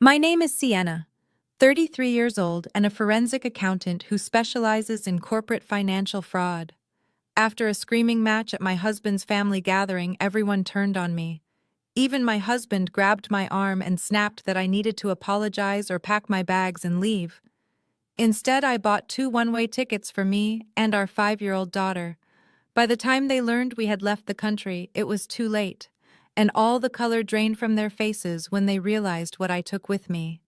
My name is Sienna, 33 years old and a forensic accountant who specializes in corporate financial fraud. After a screaming match at my husband's family gathering, everyone turned on me. Even my husband grabbed my arm and snapped that I needed to apologize or pack my bags and leave. Instead, I bought 2 one-way tickets for me and our 5-year-old daughter. By the time they learned we had left the country, it was too late, and all the color drained from their faces when they realized what I took with me.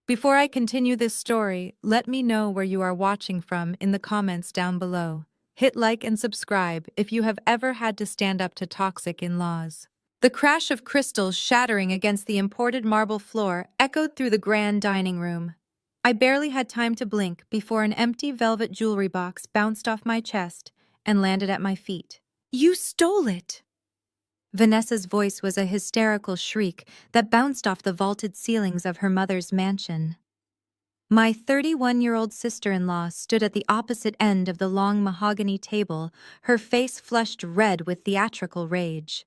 Before I continue this story, let me know where you are watching from in the comments down below. Hit like and subscribe if you have ever had to stand up to toxic in-laws. The crash of crystals shattering against the imported marble floor echoed through the grand dining room. I barely had time to blink before an empty velvet jewelry box bounced off my chest and landed at my feet. "You stole it!" Vanessa's voice was a hysterical shriek that bounced off the vaulted ceilings of her mother's mansion. My 31-year-old sister-in-law stood at the opposite end of the long mahogany table, her face flushed red with theatrical rage.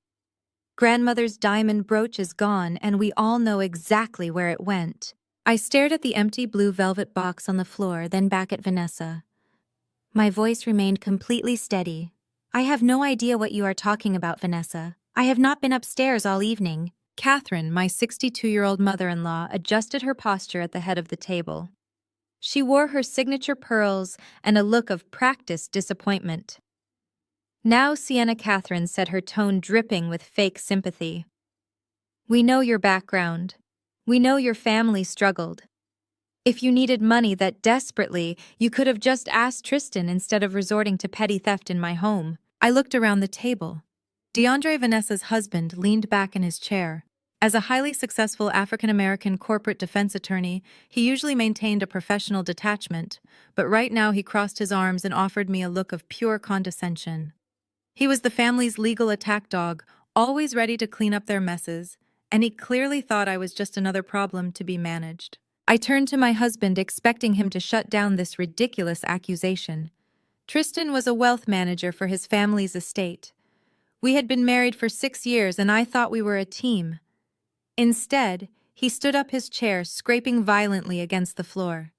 Grandmother's diamond brooch is gone, and we all know exactly where it went. I stared at the empty blue velvet box on the floor, then back at Vanessa. My voice remained completely steady. "I have no idea what you are talking about, Vanessa. I have not been upstairs all evening." Catherine, my 62-year-old mother-in-law, adjusted her posture at the head of the table. She wore her signature pearls and a look of practiced disappointment. "Now, Sienna," Catherine said, her tone dripping with fake sympathy. "We know your background. We know your family struggled. If you needed money that desperately, you could have just asked Tristan instead of resorting to petty theft in my home." I looked around the table. DeAndre, Vanessa's husband, leaned back in his chair. As a highly successful African-American corporate defense attorney, he usually maintained a professional detachment, but right now he crossed his arms and offered me a look of pure condescension. He was the family's legal attack dog, always ready to clean up their messes, and he clearly thought I was just another problem to be managed. I turned to my husband, expecting him to shut down this ridiculous accusation. Tristan was a wealth manager for his family's estate. We had been married for 6 years, and I thought we were a team. Instead, he stood up his chair, scraping violently against the floor.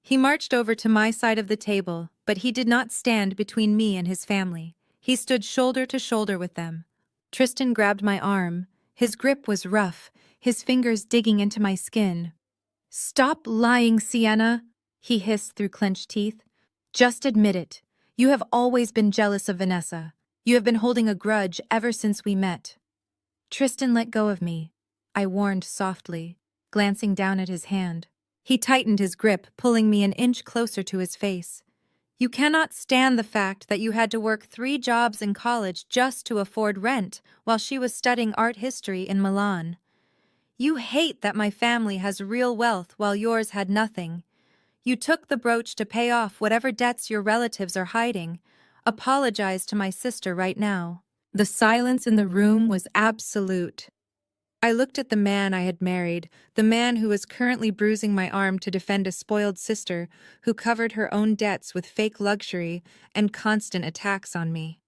He marched over to my side of the table, but he did not stand between me and his family. He stood shoulder to shoulder with them. Tristan grabbed my arm. His grip was rough, his fingers digging into my skin. "Stop lying, Sienna," he hissed through clenched teeth. "Just admit it. You have always been jealous of Vanessa. You have been holding a grudge ever since we met." "Tristan, let go of me," I warned softly, glancing down at his hand. He tightened his grip, pulling me an inch closer to his face. "You cannot stand the fact that you had to work 3 jobs in college just to afford rent while she was studying art history in Milan. You hate that my family has real wealth while yours had nothing. You took the brooch to pay off whatever debts your relatives are hiding. Apologize to my sister right now." The silence in the room was absolute. I looked at the man I had married, the man who was currently bruising my arm to defend a spoiled sister who covered her own debts with fake luxury and constant attacks on me.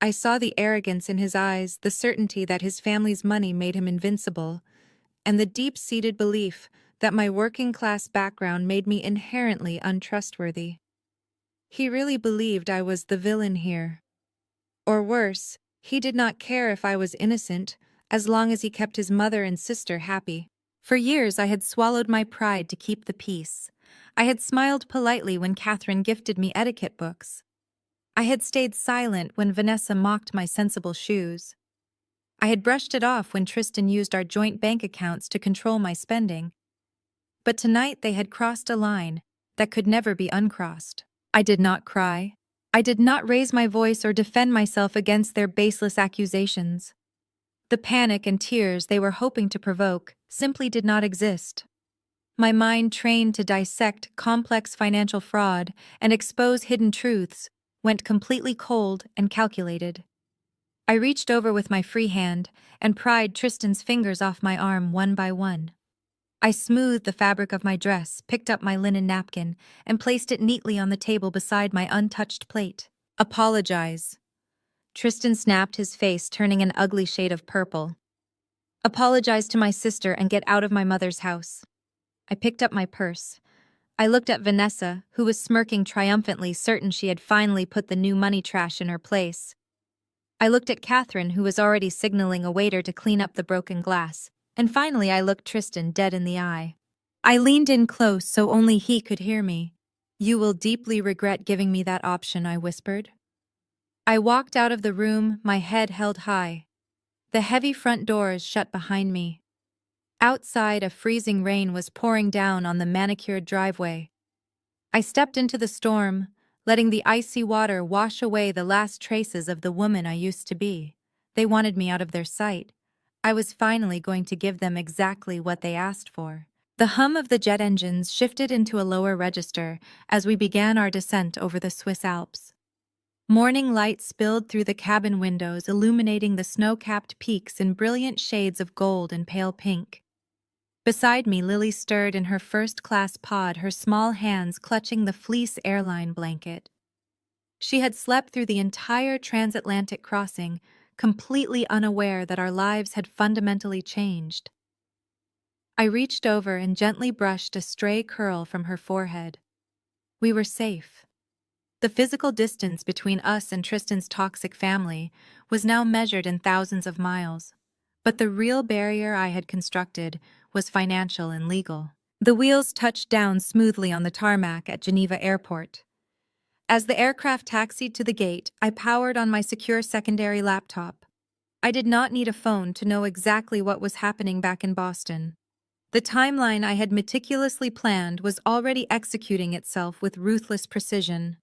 I saw the arrogance in his eyes, the certainty that his family's money made him invincible, and the deep-seated belief that my working-class background made me inherently untrustworthy. He really believed I was the villain here. Or worse, he did not care if I was innocent, as long as he kept his mother and sister happy. For years I had swallowed my pride to keep the peace. I had smiled politely when Catherine gifted me etiquette books. I had stayed silent when Vanessa mocked my sensible shoes. I had brushed it off when Tristan used our joint bank accounts to control my spending. But tonight they had crossed a line that could never be uncrossed. I did not cry. I did not raise my voice or defend myself against their baseless accusations. The panic and tears they were hoping to provoke simply did not exist. My mind, trained to dissect complex financial fraud and expose hidden truths, went completely cold and calculated. I reached over with my free hand and pried Tristan's fingers off my arm one by one. I smoothed the fabric of my dress, picked up my linen napkin, and placed it neatly on the table beside my untouched plate. "Apologize." Tristan snapped, his face turning an ugly shade of purple. Apologize to my sister and get out of my mother's house. I picked up my purse. I looked at Vanessa, who was smirking triumphantly, certain she had finally put the new money trash in her place. I looked at Catherine, who was already signaling a waiter to clean up the broken glass. And finally I looked Tristan dead in the eye. I leaned in close so only he could hear me. "You will deeply regret giving me that option," I whispered. I walked out of the room, my head held high. The heavy front doors shut behind me. Outside, a freezing rain was pouring down on the manicured driveway. I stepped into the storm, letting the icy water wash away the last traces of the woman I used to be. They wanted me out of their sight. I was finally going to give them exactly what they asked for. The hum of the jet engines shifted into a lower register as we began our descent over the Swiss Alps. Morning light spilled through the cabin windows, illuminating the snow-capped peaks in brilliant shades of gold and pale pink. Beside me, Lily stirred in her first-class pod, her small hands clutching the fleece airline blanket. She had slept through the entire transatlantic crossing, completely unaware that our lives had fundamentally changed. I reached over and gently brushed a stray curl from her forehead. We were safe. The physical distance between us and Tristan's toxic family was now measured in thousands of miles. But the real barrier I had constructed was financial and legal. The wheels touched down smoothly on the tarmac at Geneva Airport. As the aircraft taxied to the gate, I powered on my secure secondary laptop. I did not need a phone to know exactly what was happening back in Boston. The timeline I had meticulously planned was already executing itself with ruthless precision.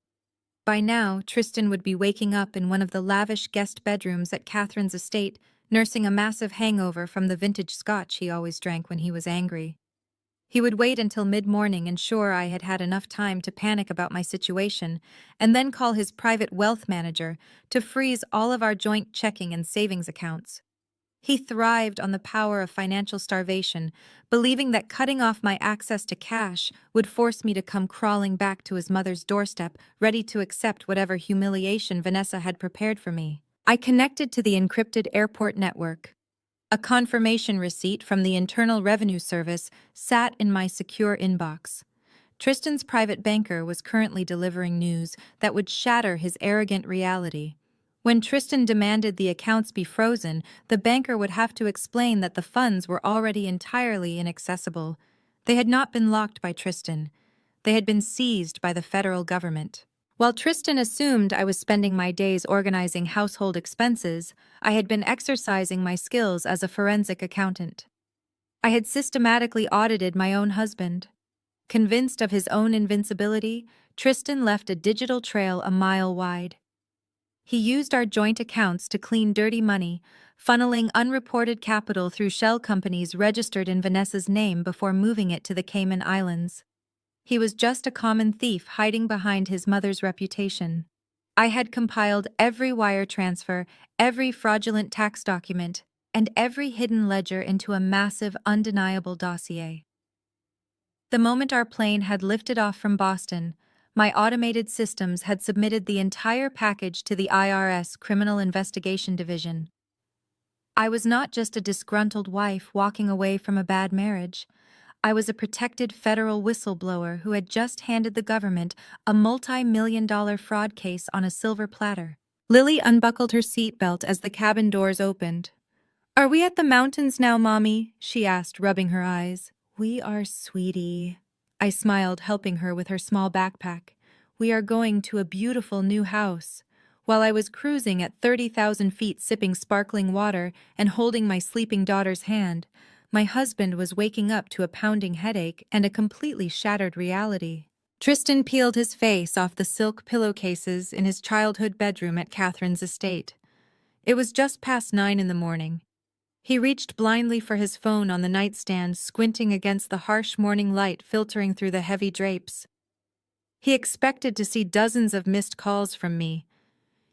By now, Tristan would be waking up in one of the lavish guest bedrooms at Catherine's estate, nursing a massive hangover from the vintage scotch he always drank when he was angry. He would wait until mid-morning, ensure I had had enough time to panic about my situation, and then call his private wealth manager to freeze all of our joint checking and savings accounts. He thrived on the power of financial starvation, believing that cutting off my access to cash would force me to come crawling back to his mother's doorstep, ready to accept whatever humiliation Vanessa had prepared for me. I connected to the encrypted airport network. A confirmation receipt from the Internal Revenue Service sat in my secure inbox. Tristan's private banker was currently delivering news that would shatter his arrogant reality. When Tristan demanded the accounts be frozen, the banker would have to explain that the funds were already entirely inaccessible. They had not been locked by Tristan. They had been seized by the federal government. While Tristan assumed I was spending my days organizing household expenses, I had been exercising my skills as a forensic accountant. I had systematically audited my own husband. Convinced of his own invincibility, Tristan left a digital trail a mile wide. He used our joint accounts to clean dirty money, funneling unreported capital through shell companies registered in Vanessa's name before moving it to the Cayman Islands. He was just a common thief hiding behind his mother's reputation. I had compiled every wire transfer, every fraudulent tax document, and every hidden ledger into a massive, undeniable dossier. The moment our plane had lifted off from Boston, my automated systems had submitted the entire package to the IRS Criminal Investigation Division. I was not just a disgruntled wife walking away from a bad marriage. I was a protected federal whistleblower who had just handed the government a multi-million-dollar fraud case on a silver platter. Lily unbuckled her seatbelt as the cabin doors opened. "Are we at the mountains now, Mommy?" she asked, rubbing her eyes. "We are, sweetie." I smiled, helping her with her small backpack. "We are going to a beautiful new house." While I was cruising at 30,000 feet sipping sparkling water and holding my sleeping daughter's hand, my husband was waking up to a pounding headache and a completely shattered reality. Tristan peeled his face off the silk pillowcases in his childhood bedroom at Catherine's estate. It was just past 9 in the morning. He reached blindly for his phone on the nightstand, squinting against the harsh morning light filtering through the heavy drapes. He expected to see dozens of missed calls from me.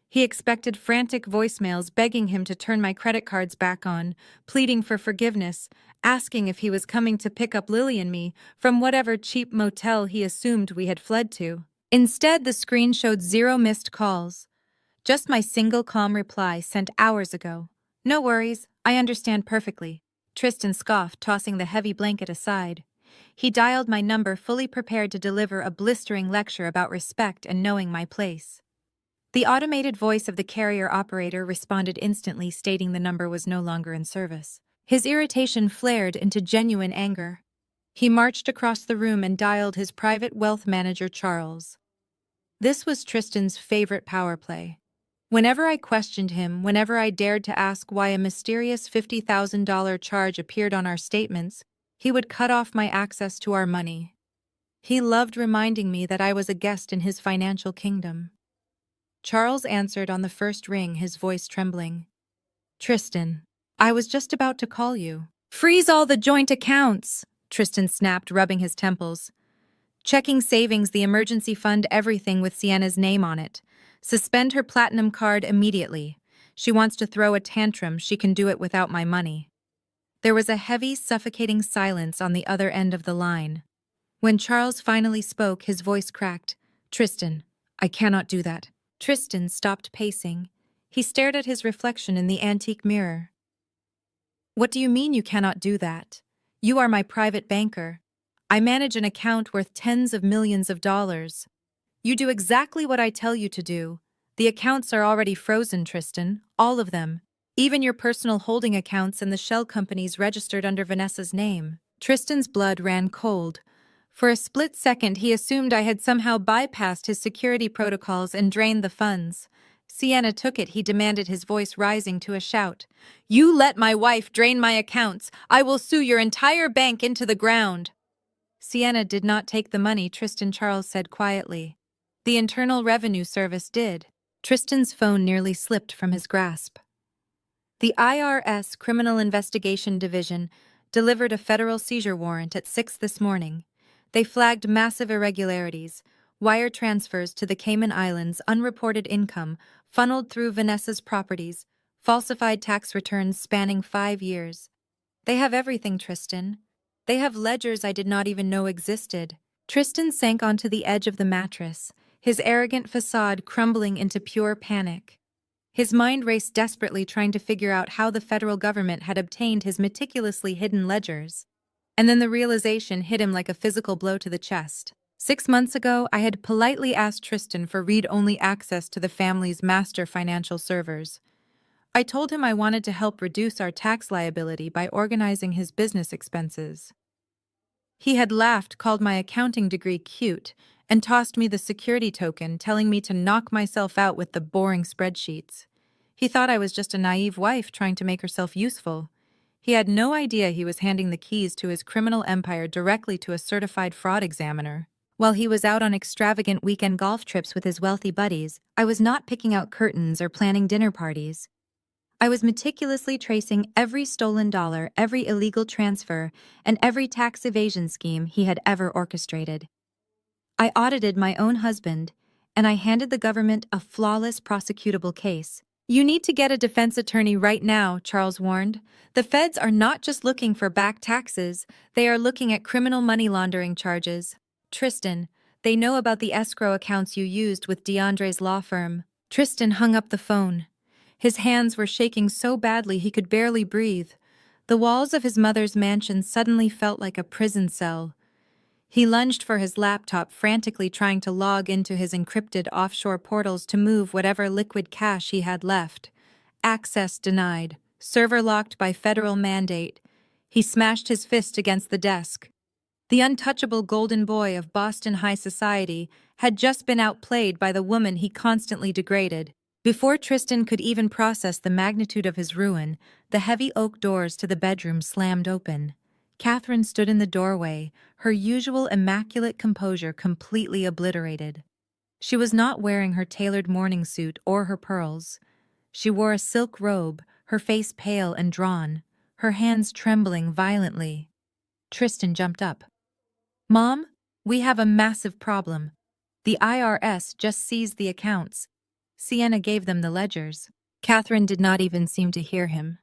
He expected frantic voicemails begging him to turn my credit cards back on, pleading for forgiveness, asking if he was coming to pick up Lily and me from whatever cheap motel he assumed we had fled to. Instead, the screen showed 0 missed calls. Just my single calm reply sent hours ago. "No worries, I understand perfectly." Tristan scoffed, tossing the heavy blanket aside. He dialed my number, fully prepared to deliver a blistering lecture about respect and knowing my place. The automated voice of the carrier operator responded instantly, stating the number was no longer in service. His irritation flared into genuine anger. He marched across the room and dialed his private wealth manager, Charles. This was Tristan's favorite power play. Whenever I questioned him, whenever I dared to ask why a mysterious $50,000 charge appeared on our statements, he would cut off my access to our money. He loved reminding me that I was a guest in his financial kingdom. Charles answered on the first ring, his voice trembling. "Tristan, I was just about to call you." "Freeze all the joint accounts!" Tristan snapped, rubbing his temples. "Checking savings, the emergency fund, everything with Sienna's name on it. Suspend her platinum card immediately. She wants to throw a tantrum, she can do it without my money." There was a heavy, suffocating silence on the other end of the line. When Charles finally spoke, his voice cracked. "Tristan, I cannot do that." Tristan stopped pacing. He stared at his reflection in the antique mirror. "What do you mean you cannot do that? You are my private banker. I manage an account worth tens of millions of dollars. You do exactly what I tell you to do. The accounts are already frozen, Tristan, all of them. Even your personal holding accounts and the shell companies registered under Vanessa's name." Tristan's blood ran cold. For a split second, he assumed I had somehow bypassed his security protocols and drained the funds. "Sienna took it," he demanded, his voice rising to a shout. "You let my wife drain my accounts. I will sue your entire bank into the ground." "Sienna did not take the money," Tristan Charles said quietly. "The Internal Revenue Service did." Tristan's phone nearly slipped from his grasp. The IRS Criminal Investigation Division delivered a federal seizure warrant at 6 this morning. They flagged massive irregularities, wire transfers to the Cayman Islands, unreported income funneled through Vanessa's properties, falsified tax returns spanning 5 years. "They have everything, Tristan. They have ledgers I did not even know existed." Tristan sank onto the edge of the mattress, his arrogant facade crumbling into pure panic. His mind raced desperately, trying to figure out how the federal government had obtained his meticulously hidden ledgers. And then the realization hit him like a physical blow to the chest. 6 months ago, I had politely asked Tristan for read-only access to the family's master financial servers. I told him I wanted to help reduce our tax liability by organizing his business expenses. He had laughed, called my accounting degree cute, and tossed me the security token, telling me to knock myself out with the boring spreadsheets. He thought I was just a naive wife trying to make herself useful. He had no idea he was handing the keys to his criminal empire directly to a certified fraud examiner. While he was out on extravagant weekend golf trips with his wealthy buddies, I was not picking out curtains or planning dinner parties. I was meticulously tracing every stolen dollar, every illegal transfer, and every tax evasion scheme he had ever orchestrated. I audited my own husband, and I handed the government a flawless prosecutable case. "You need to get a defense attorney right now," Charles warned. "The feds are not just looking for back taxes, they are looking at criminal money laundering charges." "Tristan, they know about the escrow accounts you used with DeAndre's law firm." Tristan hung up the phone. His hands were shaking so badly he could barely breathe. The walls of his mother's mansion suddenly felt like a prison cell. He lunged for his laptop, frantically trying to log into his encrypted offshore portals to move whatever liquid cash he had left. Access denied. Server locked by federal mandate. He smashed his fist against the desk. The untouchable golden boy of Boston high society had just been outplayed by the woman he constantly degraded. Before Tristan could even process the magnitude of his ruin, the heavy oak doors to the bedroom slammed open. Catherine stood in the doorway, her usual immaculate composure completely obliterated. She was not wearing her tailored morning suit or her pearls. She wore a silk robe, her face pale and drawn, her hands trembling violently. Tristan jumped up. "Mom, we have a massive problem. The IRS just seized the accounts. Sienna gave them the ledgers." Catherine did not even seem to hear him.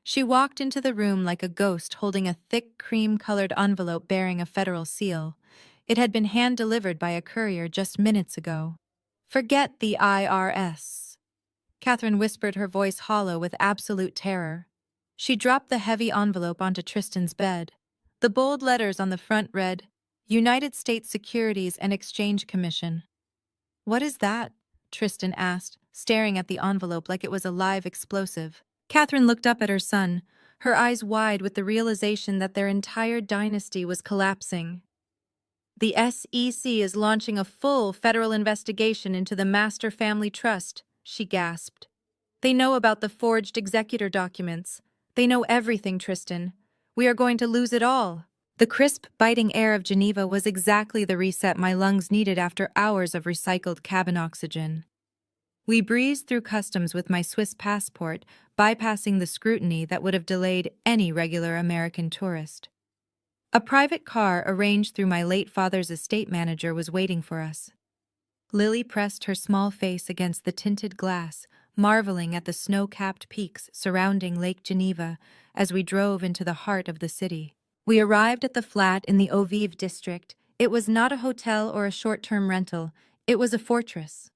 She walked into the room like a ghost, holding a thick cream-colored envelope bearing a federal seal. It had been hand-delivered by a courier just minutes ago. "Forget the IRS." Catherine whispered, her voice hollow with absolute terror. She dropped the heavy envelope onto Tristan's bed. The bold letters on the front read, United States Securities and Exchange Commission. "What is that?" Tristan asked, staring at the envelope like it was a live explosive. Catherine looked up at her son, her eyes wide with the realization that their entire dynasty was collapsing. "The SEC is launching a full federal investigation into the Master Family Trust," she gasped. "They know about the forged executor documents. They know everything, Tristan. We are going to lose it all." The crisp, biting air of Geneva was exactly the reset my lungs needed after hours of recycled cabin oxygen. We breezed through customs with my Swiss passport, bypassing the scrutiny that would have delayed any regular American tourist. A private car arranged through my late father's estate manager was waiting for us. Lily pressed her small face against the tinted glass, marveling at the snow-capped peaks surrounding Lake Geneva as we drove into the heart of the city. We arrived at the flat in the Eau Vive district. It was not a hotel or a short-term rental. It was a fortress.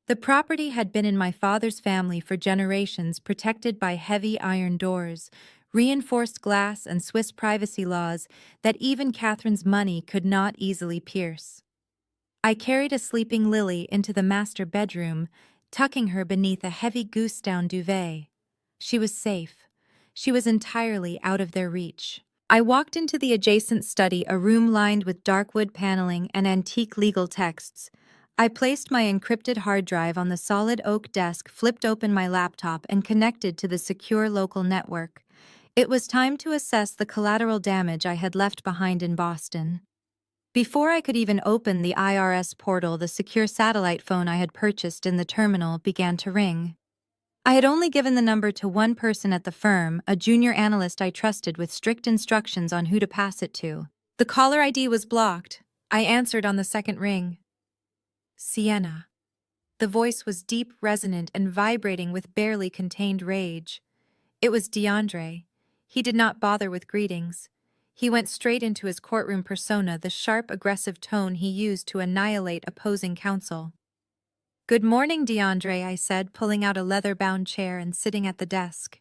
The property had been in my father's family for generations, protected by heavy iron doors, reinforced glass, and Swiss privacy laws that even Catherine's money could not easily pierce. I carried a sleeping Lily into the master bedroom, tucking her beneath a heavy goose-down duvet. She was safe. She was entirely out of their reach. I walked into the adjacent study, a room lined with dark wood paneling and antique legal texts. I placed my encrypted hard drive on the solid oak desk, flipped open my laptop, and connected to the secure local network. It was time to assess the collateral damage I had left behind in Boston. Before I could even open the IRS portal, the secure satellite phone I had purchased in the terminal began to ring. I had only given the number to one person at the firm, a junior analyst I trusted with strict instructions on who to pass it to. The caller ID was blocked. I answered on the second ring. Sienna. The voice was deep, resonant, and vibrating with barely contained rage. It was DeAndre. He did not bother with greetings. He went straight into his courtroom persona, the sharp, aggressive tone he used to annihilate opposing counsel. "Good morning, DeAndre," I said, pulling out a leather-bound chair and sitting at the desk.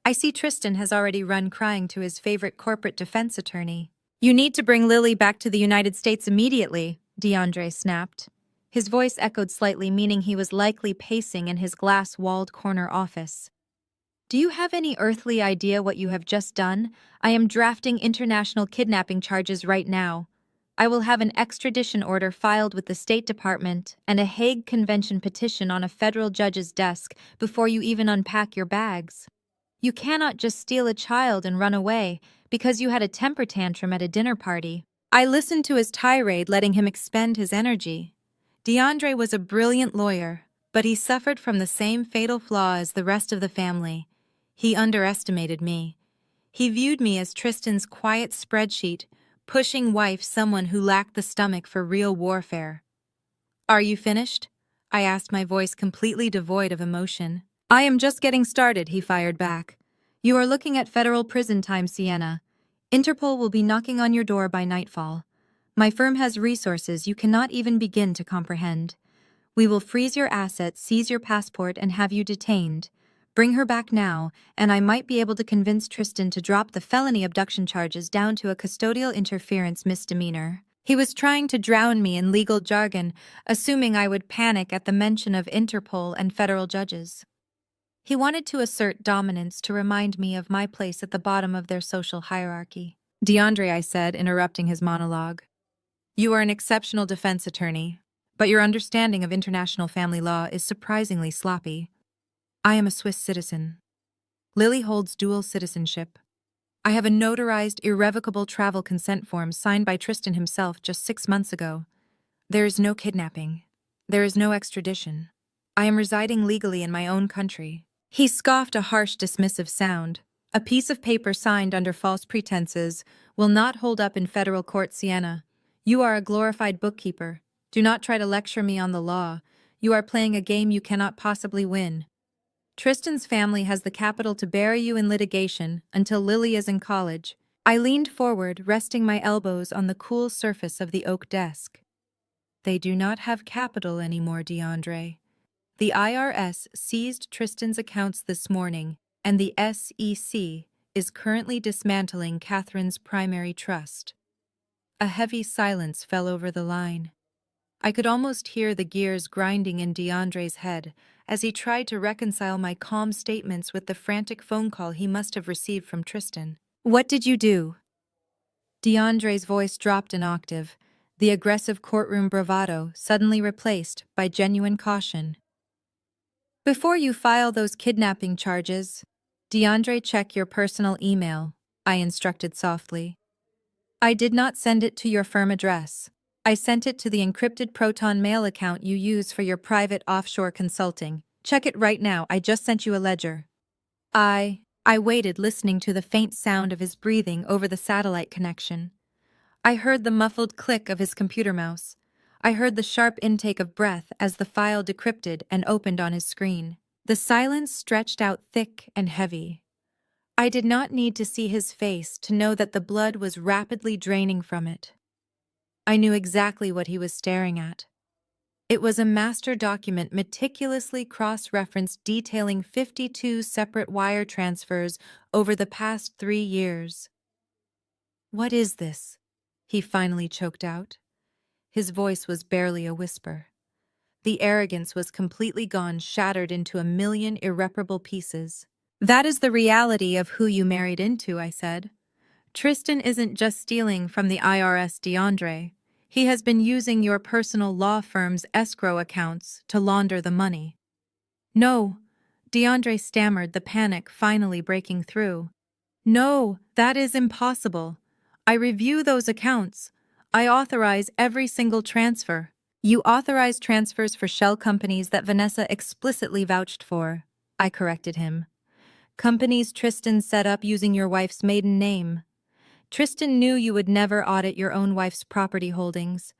"I see Tristan has already run crying to his favorite corporate defense attorney." "You need to bring Lily back to the United States immediately," DeAndre snapped. His voice echoed slightly, meaning he was likely pacing in his glass-walled corner office. "Do you have any earthly idea what you have just done? I am drafting international kidnapping charges right now. I will have an extradition order filed with the State Department and a Hague Convention petition on a federal judge's desk before you even unpack your bags. You cannot just steal a child and run away because you had a temper tantrum at a dinner party." I listened to his tirade, letting him expend his energy. DeAndre was a brilliant lawyer, but he suffered from the same fatal flaw as the rest of the family. He underestimated me. He viewed me as Tristan's quiet spreadsheet, pushing wife, someone who lacked the stomach for real warfare. "Are you finished?" I asked, my voice completely devoid of emotion. "I am just getting started," he fired back. "You are looking at federal prison time, Sienna. Interpol will be knocking on your door by nightfall. My firm has resources you cannot even begin to comprehend. We will freeze your assets, seize your passport, and have you detained. Bring her back now, and I might be able to convince Tristan to drop the felony abduction charges down to a custodial interference misdemeanor." He was trying to drown me in legal jargon, assuming I would panic at the mention of Interpol and federal judges. He wanted to assert dominance, to remind me of my place at the bottom of their social hierarchy. "DeAndre," I said, interrupting his monologue, "you are an exceptional defense attorney, but your understanding of international family law is surprisingly sloppy. I am a Swiss citizen. Lily holds dual citizenship. I have a notarized, irrevocable travel consent form signed by Tristan himself just 6 months ago. There is no kidnapping. There is no extradition. I am residing legally in my own country." He scoffed, a harsh, dismissive sound. "A piece of paper signed under false pretenses will not hold up in federal court, Sienna. You are a glorified bookkeeper. Do not try to lecture me on the law. You are playing a game you cannot possibly win. Tristan's family has the capital to bury you in litigation until Lily is in college." I leaned forward, resting my elbows on the cool surface of the oak desk. "They do not have capital anymore, DeAndre. The IRS seized Tristan's accounts this morning, and the SEC is currently dismantling Catherine's primary trust. A heavy silence fell over the line. I could almost hear the gears grinding in DeAndre's head as he tried to reconcile my calm statements with the frantic phone call he must have received from Tristan. "What did you do?" DeAndre's voice dropped an octave, the aggressive courtroom bravado suddenly replaced by genuine caution. "Before you file those kidnapping charges, DeAndre, check your personal email," I instructed softly. "I did not send it to your firm address. I sent it to the encrypted Proton Mail account you use for your private offshore consulting. Check it right now, I just sent you a ledger." I waited, listening to the faint sound of his breathing over the satellite connection. I heard the muffled click of his computer mouse. I heard the sharp intake of breath as the file decrypted and opened on his screen. The silence stretched out thick and heavy. I did not need to see his face to know that the blood was rapidly draining from it. I knew exactly what he was staring at. It was a master document meticulously cross-referenced detailing 52 separate wire transfers over the past 3 years. "What is this?" he finally choked out. His voice was barely a whisper. The arrogance was completely gone, shattered into a million irreparable pieces. "That is the reality of who you married into," I said. "Tristan isn't just stealing from the IRS, DeAndre. He has been using your personal law firm's escrow accounts to launder the money." "No," DeAndre stammered, the panic finally breaking through. "No, that is impossible. I review those accounts. I authorize every single transfer." "You authorize transfers for shell companies that Vanessa explicitly vouched for," I corrected him. "Companies Tristan set up using your wife's maiden name. Tristan knew you would never audit your own wife's property holdings.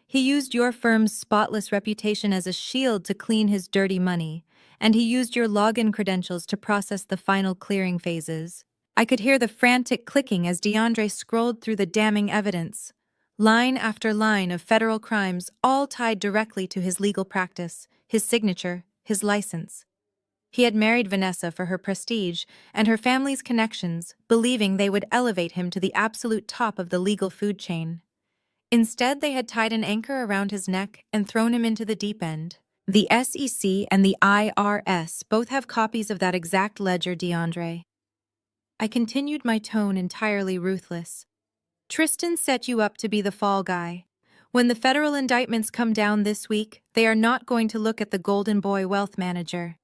He used your firm's spotless reputation as a shield to clean his dirty money, and he used your login credentials to process the final clearing phases." I could hear the frantic clicking as DeAndre scrolled through the damning evidence. Line after line of federal crimes, all tied directly to his legal practice, his signature, his license. He had married Vanessa for her prestige and her family's connections, believing they would elevate him to the absolute top of the legal food chain. Instead, they had tied an anchor around his neck and thrown him into the deep end. "The SEC and the IRS both have copies of that exact ledger, DeAndre." I continued, my tone entirely ruthless. "Tristan set you up to be the fall guy. When the federal indictments come down this week, they are not going to look at the Golden Boy wealth manager.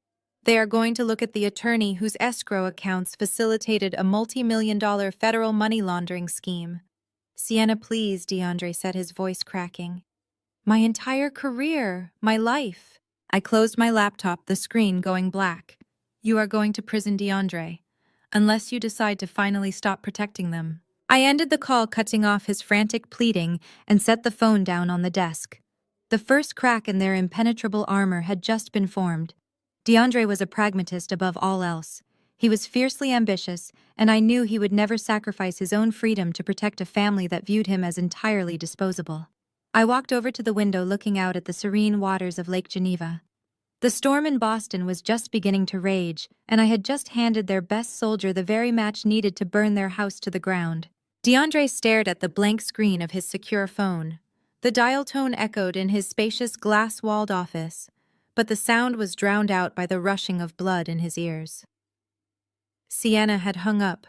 They are going to look at the attorney whose escrow accounts facilitated a multi-million-dollar federal money laundering scheme." "Sienna, please," DeAndre said, his voice cracking. "My entire career, my life." I closed my laptop, the screen going black. "You are going to prison, DeAndre, unless you decide to finally stop protecting them." I ended the call, cutting off his frantic pleading, and set the phone down on the desk. The first crack in their impenetrable armor had just been formed. DeAndre was a pragmatist above all else. He was fiercely ambitious, and I knew he would never sacrifice his own freedom to protect a family that viewed him as entirely disposable. I walked over to the window, looking out at the serene waters of Lake Geneva. The storm in Boston was just beginning to rage, and I had just handed their best soldier the very match needed to burn their house to the ground. DeAndre stared at the blank screen of his secure phone. The dial tone echoed in his spacious glass-walled office, but the sound was drowned out by the rushing of blood in his ears. Sienna had hung up.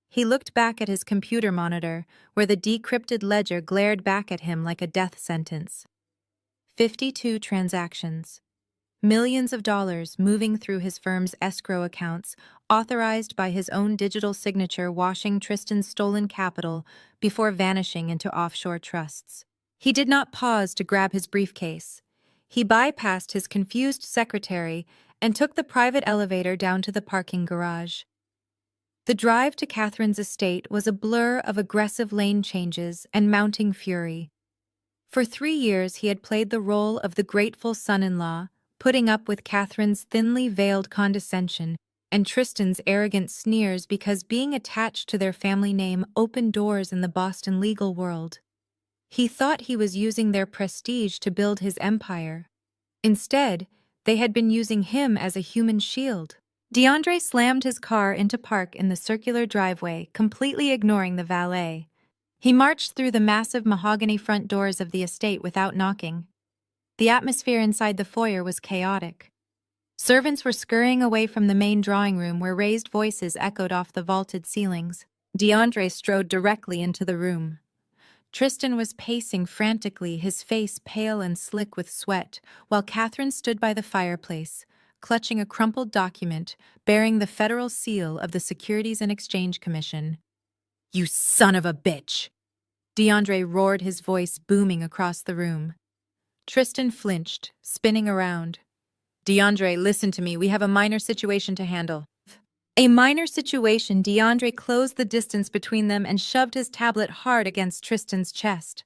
He looked back at his computer monitor, where the decrypted ledger glared back at him like a death sentence. 52 transactions. Millions of dollars moving through his firm's escrow accounts, authorized by his own digital signature, washing Tristan's stolen capital before vanishing into offshore trusts. He did not pause to grab his briefcase. He bypassed his confused secretary and took the private elevator down to the parking garage. The drive to Catherine's estate was a blur of aggressive lane changes and mounting fury. For 3 years he had played the role of the grateful son-in-law, putting up with Catherine's thinly veiled condescension and Tristan's arrogant sneers because being attached to their family name opened doors in the Boston legal world. He thought he was using their prestige to build his empire. Instead, they had been using him as a human shield. DeAndre slammed his car into park in the circular driveway, completely ignoring the valet. He marched through the massive mahogany front doors of the estate without knocking. The atmosphere inside the foyer was chaotic. Servants were scurrying away from the main drawing room where raised voices echoed off the vaulted ceilings. DeAndre strode directly into the room. Tristan was pacing frantically, his face pale and slick with sweat, while Catherine stood by the fireplace, clutching a crumpled document bearing the federal seal of the Securities and Exchange Commission. "You son of a bitch!" DeAndre roared, his voice booming across the room. Tristan flinched, spinning around. "DeAndre, listen to me. We have a minor situation to handle." A minor situation. DeAndre closed the distance between them and shoved his tablet hard against Tristan's chest.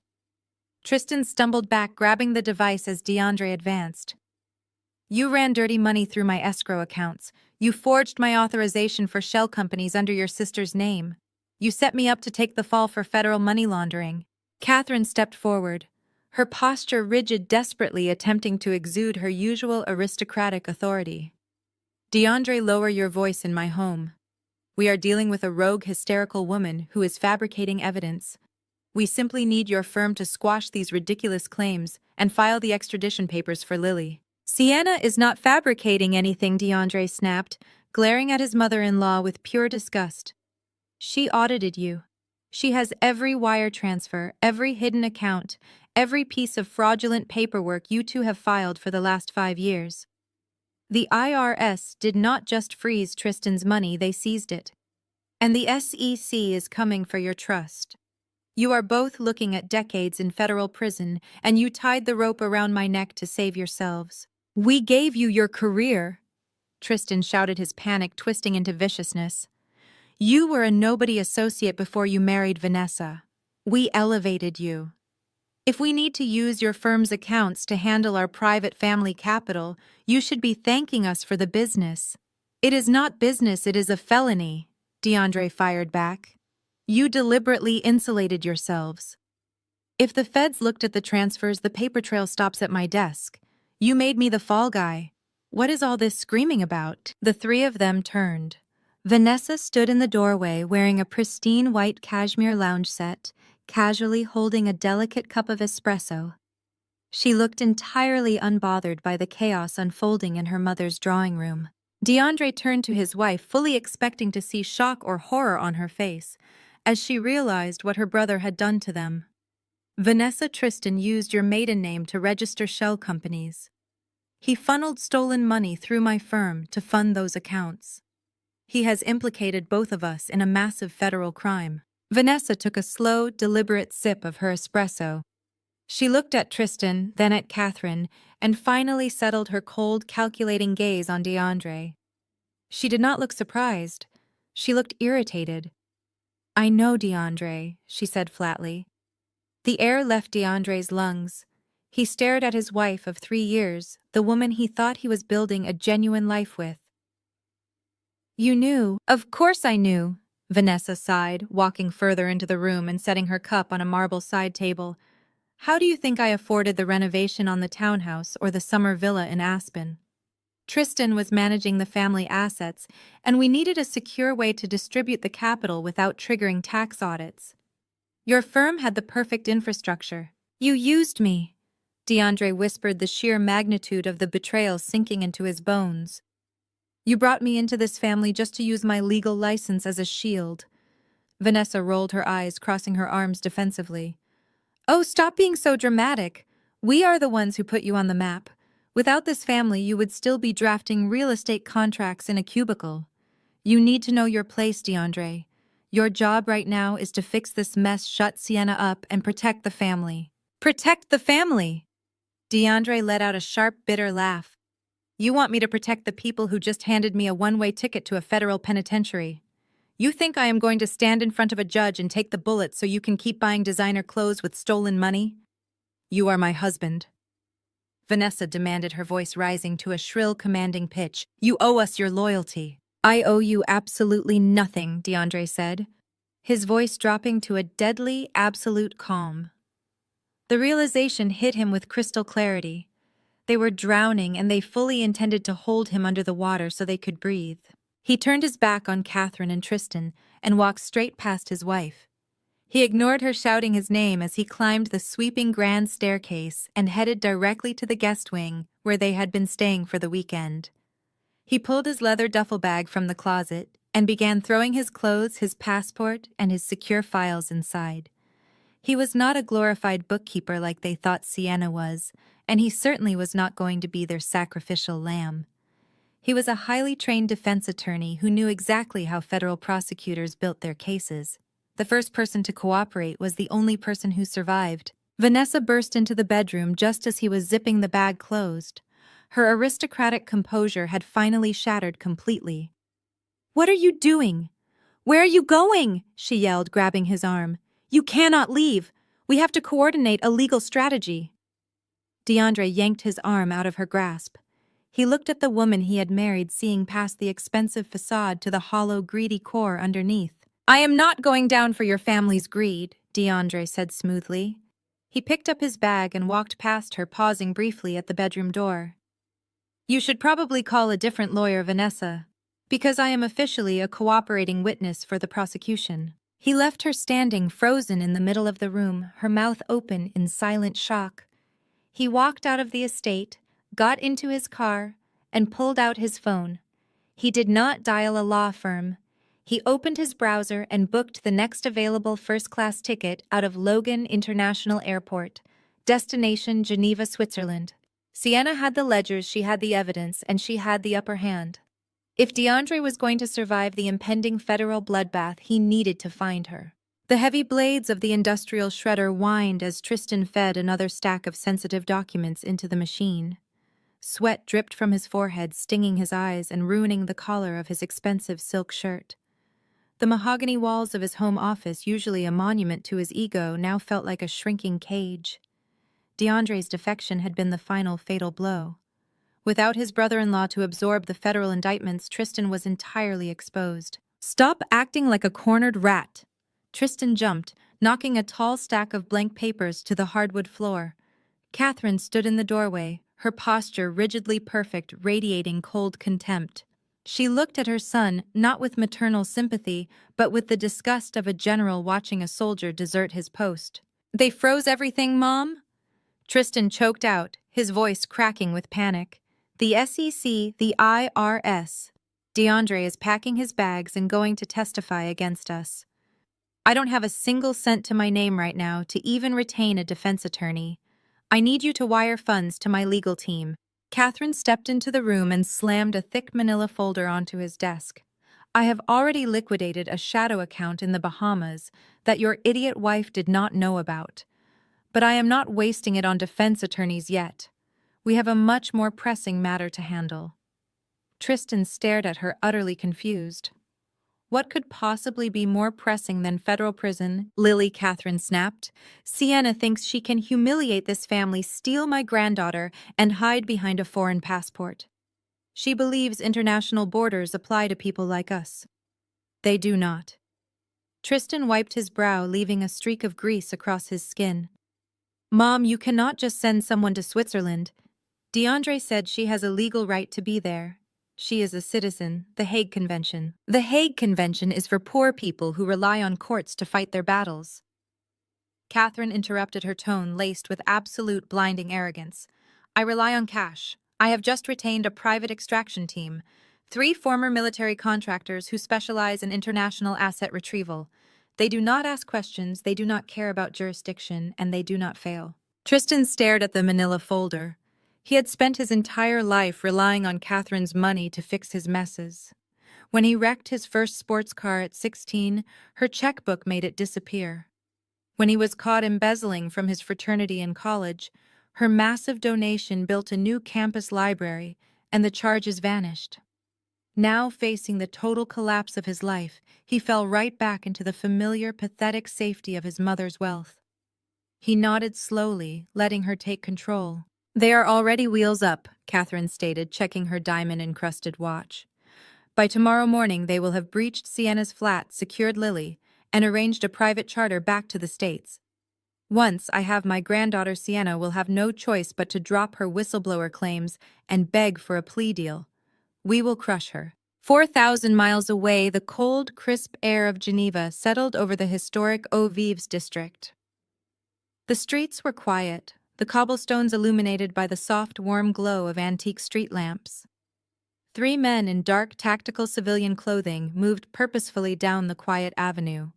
Tristan stumbled back, grabbing the device as DeAndre advanced. "You ran dirty money through my escrow accounts. You forged my authorization for shell companies under your sister's name. You set me up to take the fall for federal money laundering." Catherine stepped forward, her posture rigid, desperately attempting to exude her usual aristocratic authority. "DeAndre, lower your voice in my home. We are dealing with a rogue, hysterical woman who is fabricating evidence. We simply need your firm to squash these ridiculous claims and file the extradition papers for Lily." "Sienna is not fabricating anything," DeAndre snapped, glaring at his mother-in-law with pure disgust. "She audited you. She has every wire transfer, every hidden account, every piece of fraudulent paperwork you two have filed for the last 5 years. The IRS did not just freeze Tristan's money, they seized it. And the SEC is coming for your trust. You are both looking at decades in federal prison, and you tied the rope around my neck to save yourselves. We gave you your career," Tristan shouted, his panic twisting into viciousness. "You were a nobody associate before you married Vanessa. We elevated you. If we need to use your firm's accounts to handle our private family capital, you should be thanking us for the business." "It is not business, it is a felony," DeAndre fired back. "You deliberately insulated yourselves. If the feds looked at the transfers, the paper trail stops at my desk. You made me the fall guy. What is all this screaming about?" The three of them turned. Vanessa stood in the doorway wearing a pristine white cashmere lounge set, casually holding a delicate cup of espresso. She looked entirely unbothered by the chaos unfolding in her mother's drawing room. DeAndre turned to his wife, fully expecting to see shock or horror on her face, as she realized what her brother had done to them. "Vanessa, Tristan used your maiden name to register shell companies. He funneled stolen money through my firm to fund those accounts. He has implicated both of us in a massive federal crime." Vanessa took a slow, deliberate sip of her espresso. She looked at Tristan, then at Catherine, and finally settled her cold, calculating gaze on DeAndre. She did not look surprised. She looked irritated. "I know, DeAndre," she said flatly. The air left DeAndre's lungs. He stared at his wife of 3 years, the woman he thought he was building a genuine life with. "You knew." "Of course I knew," Vanessa sighed, walking further into the room and setting her cup on a marble side table. "How do you think I afforded the renovation on the townhouse or the summer villa in Aspen? Tristan was managing the family assets, and we needed a secure way to distribute the capital without triggering tax audits. Your firm had the perfect infrastructure. You used me," DeAndre whispered, the sheer magnitude of the betrayal sinking into his bones. "You brought me into this family just to use my legal license as a shield." Vanessa rolled her eyes, crossing her arms defensively. "Oh, stop being so dramatic. We are the ones who put you on the map. Without this family, you would still be drafting real estate contracts in a cubicle. You need to know your place, DeAndre. Your job right now is to fix this mess, shut Sienna up, and protect the family." "Protect the family?" DeAndre let out a sharp, bitter laugh. "You want me to protect the people who just handed me a one-way ticket to a federal penitentiary? You think I am going to stand in front of a judge and take the bullet so you can keep buying designer clothes with stolen money? You are my husband." Vanessa demanded, her voice rising to a shrill, commanding pitch. "You owe us your loyalty." "I owe you absolutely nothing," DeAndre said, his voice dropping to a deadly, absolute calm. The realization hit him with crystal clarity. They were drowning, and they fully intended to hold him under the water so they could breathe. He turned his back on Catherine and Tristan and walked straight past his wife. He ignored her shouting his name as he climbed the sweeping grand staircase and headed directly to the guest wing where they had been staying for the weekend. He pulled his leather duffel bag from the closet and began throwing his clothes, his passport, and his secure files inside. He was not a glorified bookkeeper like they thought Sienna was, and he certainly was not going to be their sacrificial lamb. He was a highly trained defense attorney who knew exactly how federal prosecutors built their cases. The first person to cooperate was the only person who survived. Vanessa burst into the bedroom just as he was zipping the bag closed. Her aristocratic composure had finally shattered completely. "What are you doing? Where are you going?" she yelled, grabbing his arm. "You cannot leave. We have to coordinate a legal strategy." DeAndre yanked his arm out of her grasp. He looked at the woman he had married, seeing past the expensive facade to the hollow, greedy core underneath. "I am not going down for your family's greed," DeAndre said smoothly. He picked up his bag and walked past her, pausing briefly at the bedroom door. "You should probably call a different lawyer, Vanessa, because I am officially a cooperating witness for the prosecution." He left her standing frozen in the middle of the room, her mouth open in silent shock. He walked out of the estate, got into his car, and pulled out his phone. He did not dial a law firm. He opened his browser and booked the next available first-class ticket out of Logan International Airport, destination Geneva, Switzerland. Sienna had the ledgers, she had the evidence, and she had the upper hand. If DeAndre was going to survive the impending federal bloodbath, he needed to find her. The heavy blades of the industrial shredder whined as Tristan fed another stack of sensitive documents into the machine. Sweat dripped from his forehead, stinging his eyes and ruining the collar of his expensive silk shirt. The mahogany walls of his home office, usually a monument to his ego, now felt like a shrinking cage. DeAndre's defection had been the final fatal blow. Without his brother-in-law to absorb the federal indictments, Tristan was entirely exposed. "Stop acting like a cornered rat!" Tristan jumped, knocking a tall stack of blank papers to the hardwood floor. Catherine stood in the doorway, her posture rigidly perfect, radiating cold contempt. She looked at her son, not with maternal sympathy, but with the disgust of a general watching a soldier desert his post. "They froze everything, Mom?" Tristan choked out, his voice cracking with panic. "The SEC, the IRS. DeAndre is packing his bags and going to testify against us. I don't have a single cent to my name right now to even retain a defense attorney. I need you to wire funds to my legal team." Catherine stepped into the room and slammed a thick manila folder onto his desk. "I have already liquidated a shadow account in the Bahamas that your idiot wife did not know about. But I am not wasting it on defense attorneys yet. We have a much more pressing matter to handle." Tristan stared at her, utterly confused. "What could possibly be more pressing than federal prison?" Lily Catherine snapped. "Sienna thinks she can humiliate this family, steal my granddaughter, and hide behind a foreign passport. She believes international borders apply to people like us. They do not." Tristan wiped his brow, leaving a streak of grease across his skin. "Mom, you cannot just send someone to Switzerland. DeAndre said she has a legal right to be there. She is a citizen, the Hague Convention. The Hague Convention is for poor people who rely on courts to fight their battles." Catherine interrupted, her tone laced with absolute blinding arrogance. "I rely on cash. I have just retained a private extraction team, 3 former military contractors who specialize in international asset retrieval. They do not ask questions, they do not care about jurisdiction, and they do not fail." Tristan stared at the manila folder. He had spent his entire life relying on Catherine's money to fix his messes. When he wrecked his first sports car at 16, her checkbook made it disappear. When he was caught embezzling from his fraternity in college, her massive donation built a new campus library, and the charges vanished. Now, facing the total collapse of his life, he fell right back into the familiar, pathetic safety of his mother's wealth. He nodded slowly, letting her take control. "They are already wheels up," Catherine stated, checking her diamond-encrusted watch. "By tomorrow morning they will have breached Sienna's flat, secured Lily, and arranged a private charter back to the States. Once I have my granddaughter Sienna will have no choice but to drop her whistleblower claims and beg for a plea deal. We will crush her. 4,000 miles away, the cold, crisp air of Geneva settled over the historic Eaux Vives district. The streets were quiet, the cobblestones illuminated by the soft, warm glow of antique street lamps. 3 men in dark, tactical civilian clothing moved purposefully down the quiet avenue.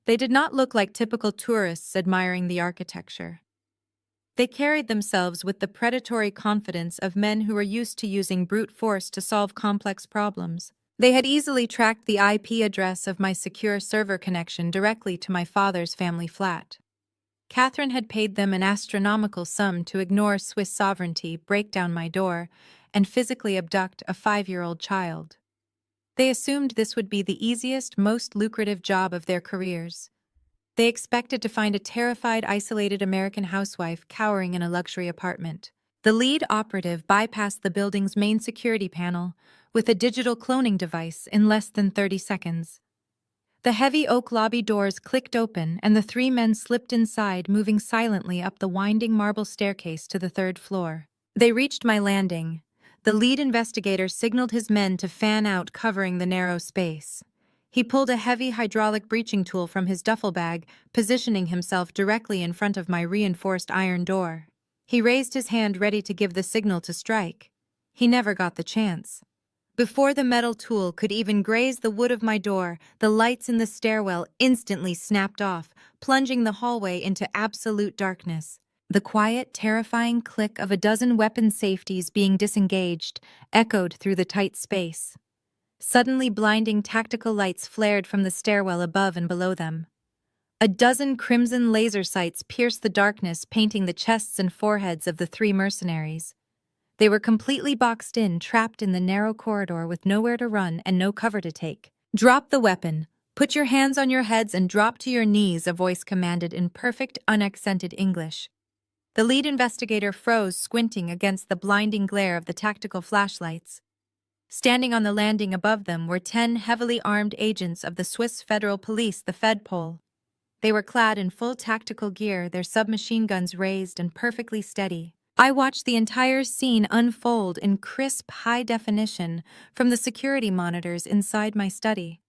They did not look like typical tourists admiring the architecture. They carried themselves with the predatory confidence of men who were used to using brute force to solve complex problems. They had easily tracked the IP address of my secure server connection directly to my father's family flat. Catherine had paid them an astronomical sum to ignore Swiss sovereignty, break down my door, and physically abduct a 5-year-old child. They assumed this would be the easiest, most lucrative job of their careers. They expected to find a terrified, isolated American housewife cowering in a luxury apartment. The lead operative bypassed the building's main security panel with a digital cloning device in less than 30 seconds. The heavy oak lobby doors clicked open and the 3 men slipped inside, moving silently up the winding marble staircase to the 3rd floor. They reached my landing. The lead investigator signaled his men to fan out, covering the narrow space. He pulled a heavy hydraulic breaching tool from his duffel bag, positioning himself directly in front of my reinforced iron door. He raised his hand ready to give the signal to strike. He never got the chance. Before the metal tool could even graze the wood of my door, the lights in the stairwell instantly snapped off, plunging the hallway into absolute darkness. The quiet, terrifying click of a dozen weapon safeties being disengaged echoed through the tight space. Suddenly, blinding tactical lights flared from the stairwell above and below them. A dozen crimson laser sights pierced the darkness, painting the chests and foreheads of the 3 mercenaries. They were completely boxed in, trapped in the narrow corridor with nowhere to run and no cover to take. "Drop the weapon. Put your hands on your heads and drop to your knees," a voice commanded in perfect, unaccented English. The lead investigator froze, squinting against the blinding glare of the tactical flashlights. Standing on the landing above them were 10 heavily armed agents of the Swiss Federal Police, the Fedpol. They were clad in full tactical gear, their submachine guns raised and perfectly steady. I watched the entire scene unfold in crisp, high definition from the security monitors inside my study.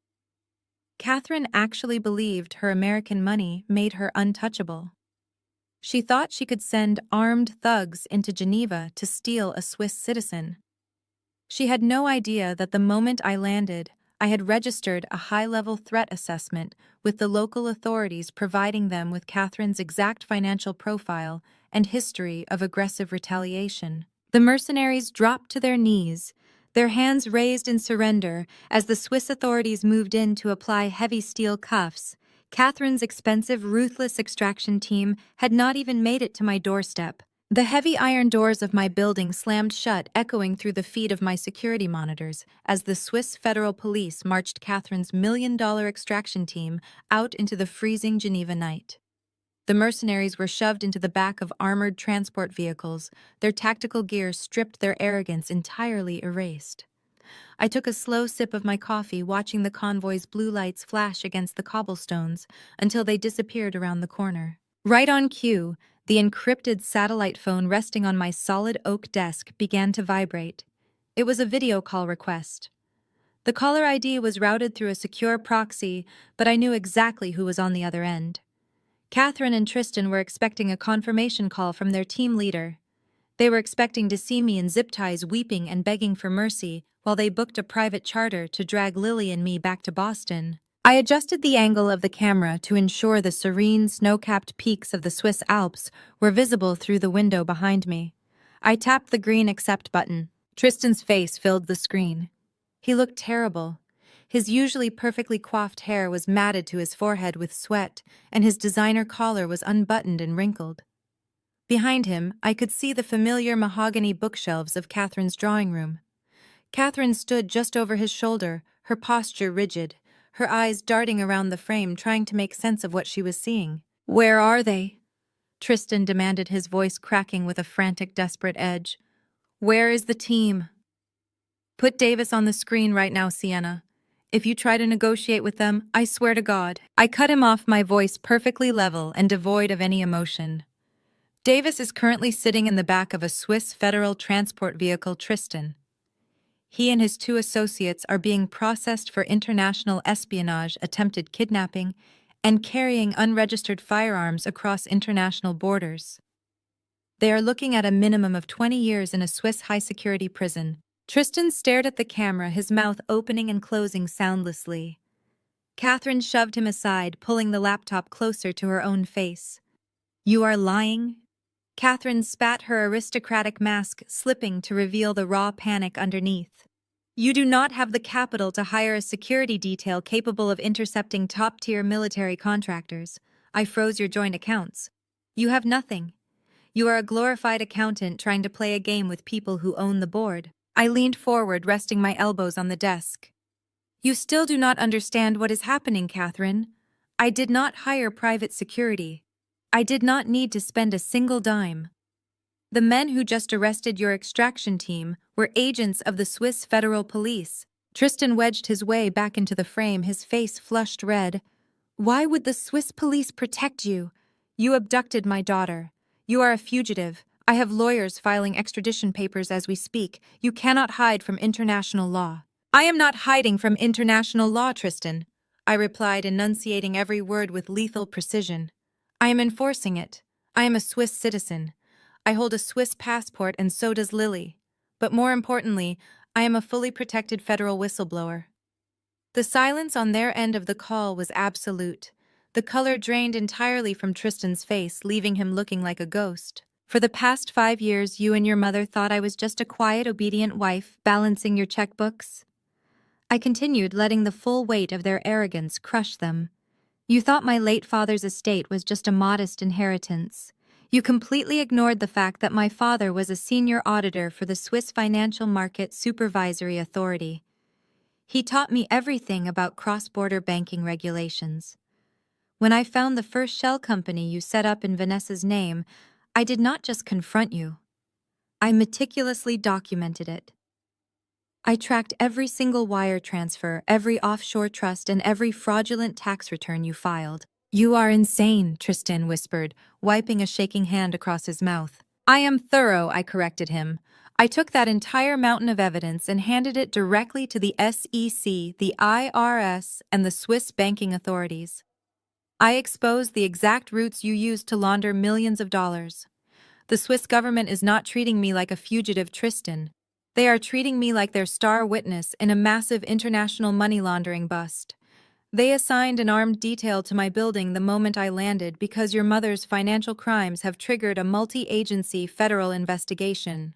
Catherine actually believed her American money made her untouchable. She thought she could send armed thugs into Geneva to steal a Swiss citizen. She had no idea that the moment I landed, I had registered a high-level threat assessment with the local authorities, providing them with Catherine's exact financial profile and history of aggressive retaliation. The mercenaries dropped to their knees, their hands raised in surrender as the Swiss authorities moved in to apply heavy steel cuffs. Catherine's expensive, ruthless extraction team had not even made it to my doorstep. The heavy iron doors of my building slammed shut, echoing through the feed of my security monitors as the Swiss Federal Police marched Catherine's $1 million extraction team out into the freezing Geneva night. The mercenaries were shoved into the back of armored transport vehicles, their tactical gear stripped, their arrogance entirely erased. I took a slow sip of my coffee, watching the convoy's blue lights flash against the cobblestones until they disappeared around the corner. Right on cue, the encrypted satellite phone resting on my solid oak desk began to vibrate. It was a video call request. The caller ID was routed through a secure proxy, but I knew exactly who was on the other end. Catherine and Tristan were expecting a confirmation call from their team leader. They were expecting to see me in zip ties, weeping and begging for mercy, while they booked a private charter to drag Lily and me back to Boston. I adjusted the angle of the camera to ensure the serene, snow-capped peaks of the Swiss Alps were visible through the window behind me. I tapped the green accept button. Tristan's face filled the screen. He looked terrible. His usually perfectly coiffed hair was matted to his forehead with sweat, and his designer collar was unbuttoned and wrinkled. Behind him, I could see the familiar mahogany bookshelves of Catherine's drawing room. Catherine stood just over his shoulder, her posture rigid, her eyes darting around the frame, trying to make sense of what she was seeing. "Where are they?" Tristan demanded, his voice cracking with a frantic, desperate edge. "Where is the team?" "Put Davis on the screen right now, Sienna. If you try to negotiate with them, I swear to God. I cut him off, my voice perfectly level and devoid of any emotion. Davis is currently sitting in the back of a Swiss federal transport vehicle, Tristan. He and his 2 associates are being processed for international espionage, attempted kidnapping, and carrying unregistered firearms across international borders. They are looking at a minimum of 20 years in a Swiss high-security prison. Tristan stared at the camera, his mouth opening and closing soundlessly. Catherine shoved him aside, pulling the laptop closer to her own face. "You are lying?" Catherine spat her aristocratic mask, slipping to reveal the raw panic underneath. "You do not have the capital to hire a security detail capable of intercepting top-tier military contractors. I froze your joint accounts. You have nothing. You are a glorified accountant trying to play a game with people who own the board." I leaned forward, resting my elbows on the desk. "You still do not understand what is happening, Catherine. I did not hire private security. I did not need to spend a single dime. The men who just arrested your extraction team were agents of the Swiss Federal Police." Tristan wedged his way back into the frame, his face flushed red. "Why would the Swiss police protect you? You abducted my daughter. You are a fugitive. I have lawyers filing extradition papers as we speak. You cannot hide from international law." "I am not hiding from international law, Tristan," I replied, enunciating every word with lethal precision. "I am enforcing it. I am a Swiss citizen. I hold a Swiss passport, and so does Lily. But more importantly, I am a fully protected federal whistleblower." The silence on their end of the call was absolute. The color drained entirely from Tristan's face, leaving him looking like a ghost. "For the past 5 years, you and your mother thought I was just a quiet, obedient wife, balancing your checkbooks?" I continued, letting the full weight of their arrogance crush them. "You thought my late father's estate was just a modest inheritance. You completely ignored the fact that my father was a senior auditor for the Swiss Financial Market Supervisory Authority. He taught me everything about cross-border banking regulations. When I found the first shell company you set up in Vanessa's name, I did not just confront you. I meticulously documented it. I tracked every single wire transfer, every offshore trust, and every fraudulent tax return you filed." "You are insane," Tristan whispered, wiping a shaking hand across his mouth. "I am thorough," I corrected him. "I took that entire mountain of evidence and handed it directly to the SEC, the IRS, and the Swiss banking authorities. I exposed the exact routes you used to launder millions of dollars. The Swiss government is not treating me like a fugitive, Tristan. They are treating me like their star witness in a massive international money laundering bust. They assigned an armed detail to my building the moment I landed because your mother's financial crimes have triggered a multi-agency federal investigation.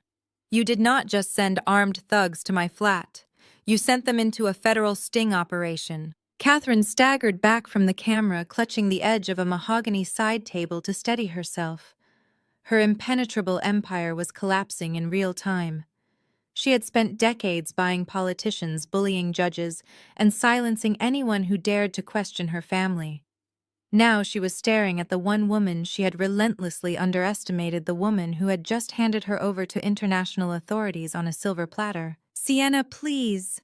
You did not just send armed thugs to my flat. You sent them into a federal sting operation." Catherine staggered back from the camera, clutching the edge of a mahogany side table to steady herself. Her impenetrable empire was collapsing in real time. She had spent decades buying politicians, bullying judges, and silencing anyone who dared to question her family. Now she was staring at the one woman she had relentlessly underestimated, the woman who had just handed her over to international authorities on a silver platter. "Sienna, please,"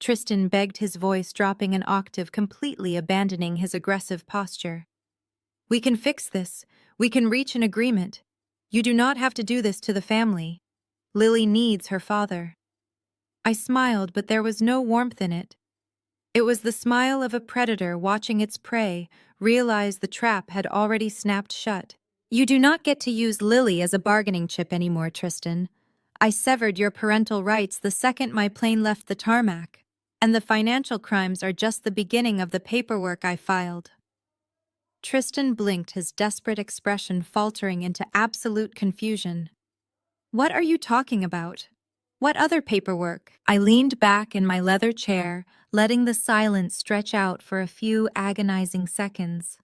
Tristan begged, his voice dropping an octave, completely abandoning his aggressive posture. "We can fix this. We can reach an agreement. You do not have to do this to the family. Lily needs her father." I smiled, but there was no warmth in it. It was the smile of a predator watching its prey realize the trap had already snapped shut. "You do not get to use Lily as a bargaining chip anymore, Tristan. I severed your parental rights the second my plane left the tarmac. And the financial crimes are just the beginning of the paperwork I filed." Tristan blinked, his desperate expression faltering into absolute confusion. "What are you talking about? What other paperwork?" I leaned back in my leather chair, letting the silence stretch out for a few agonizing seconds.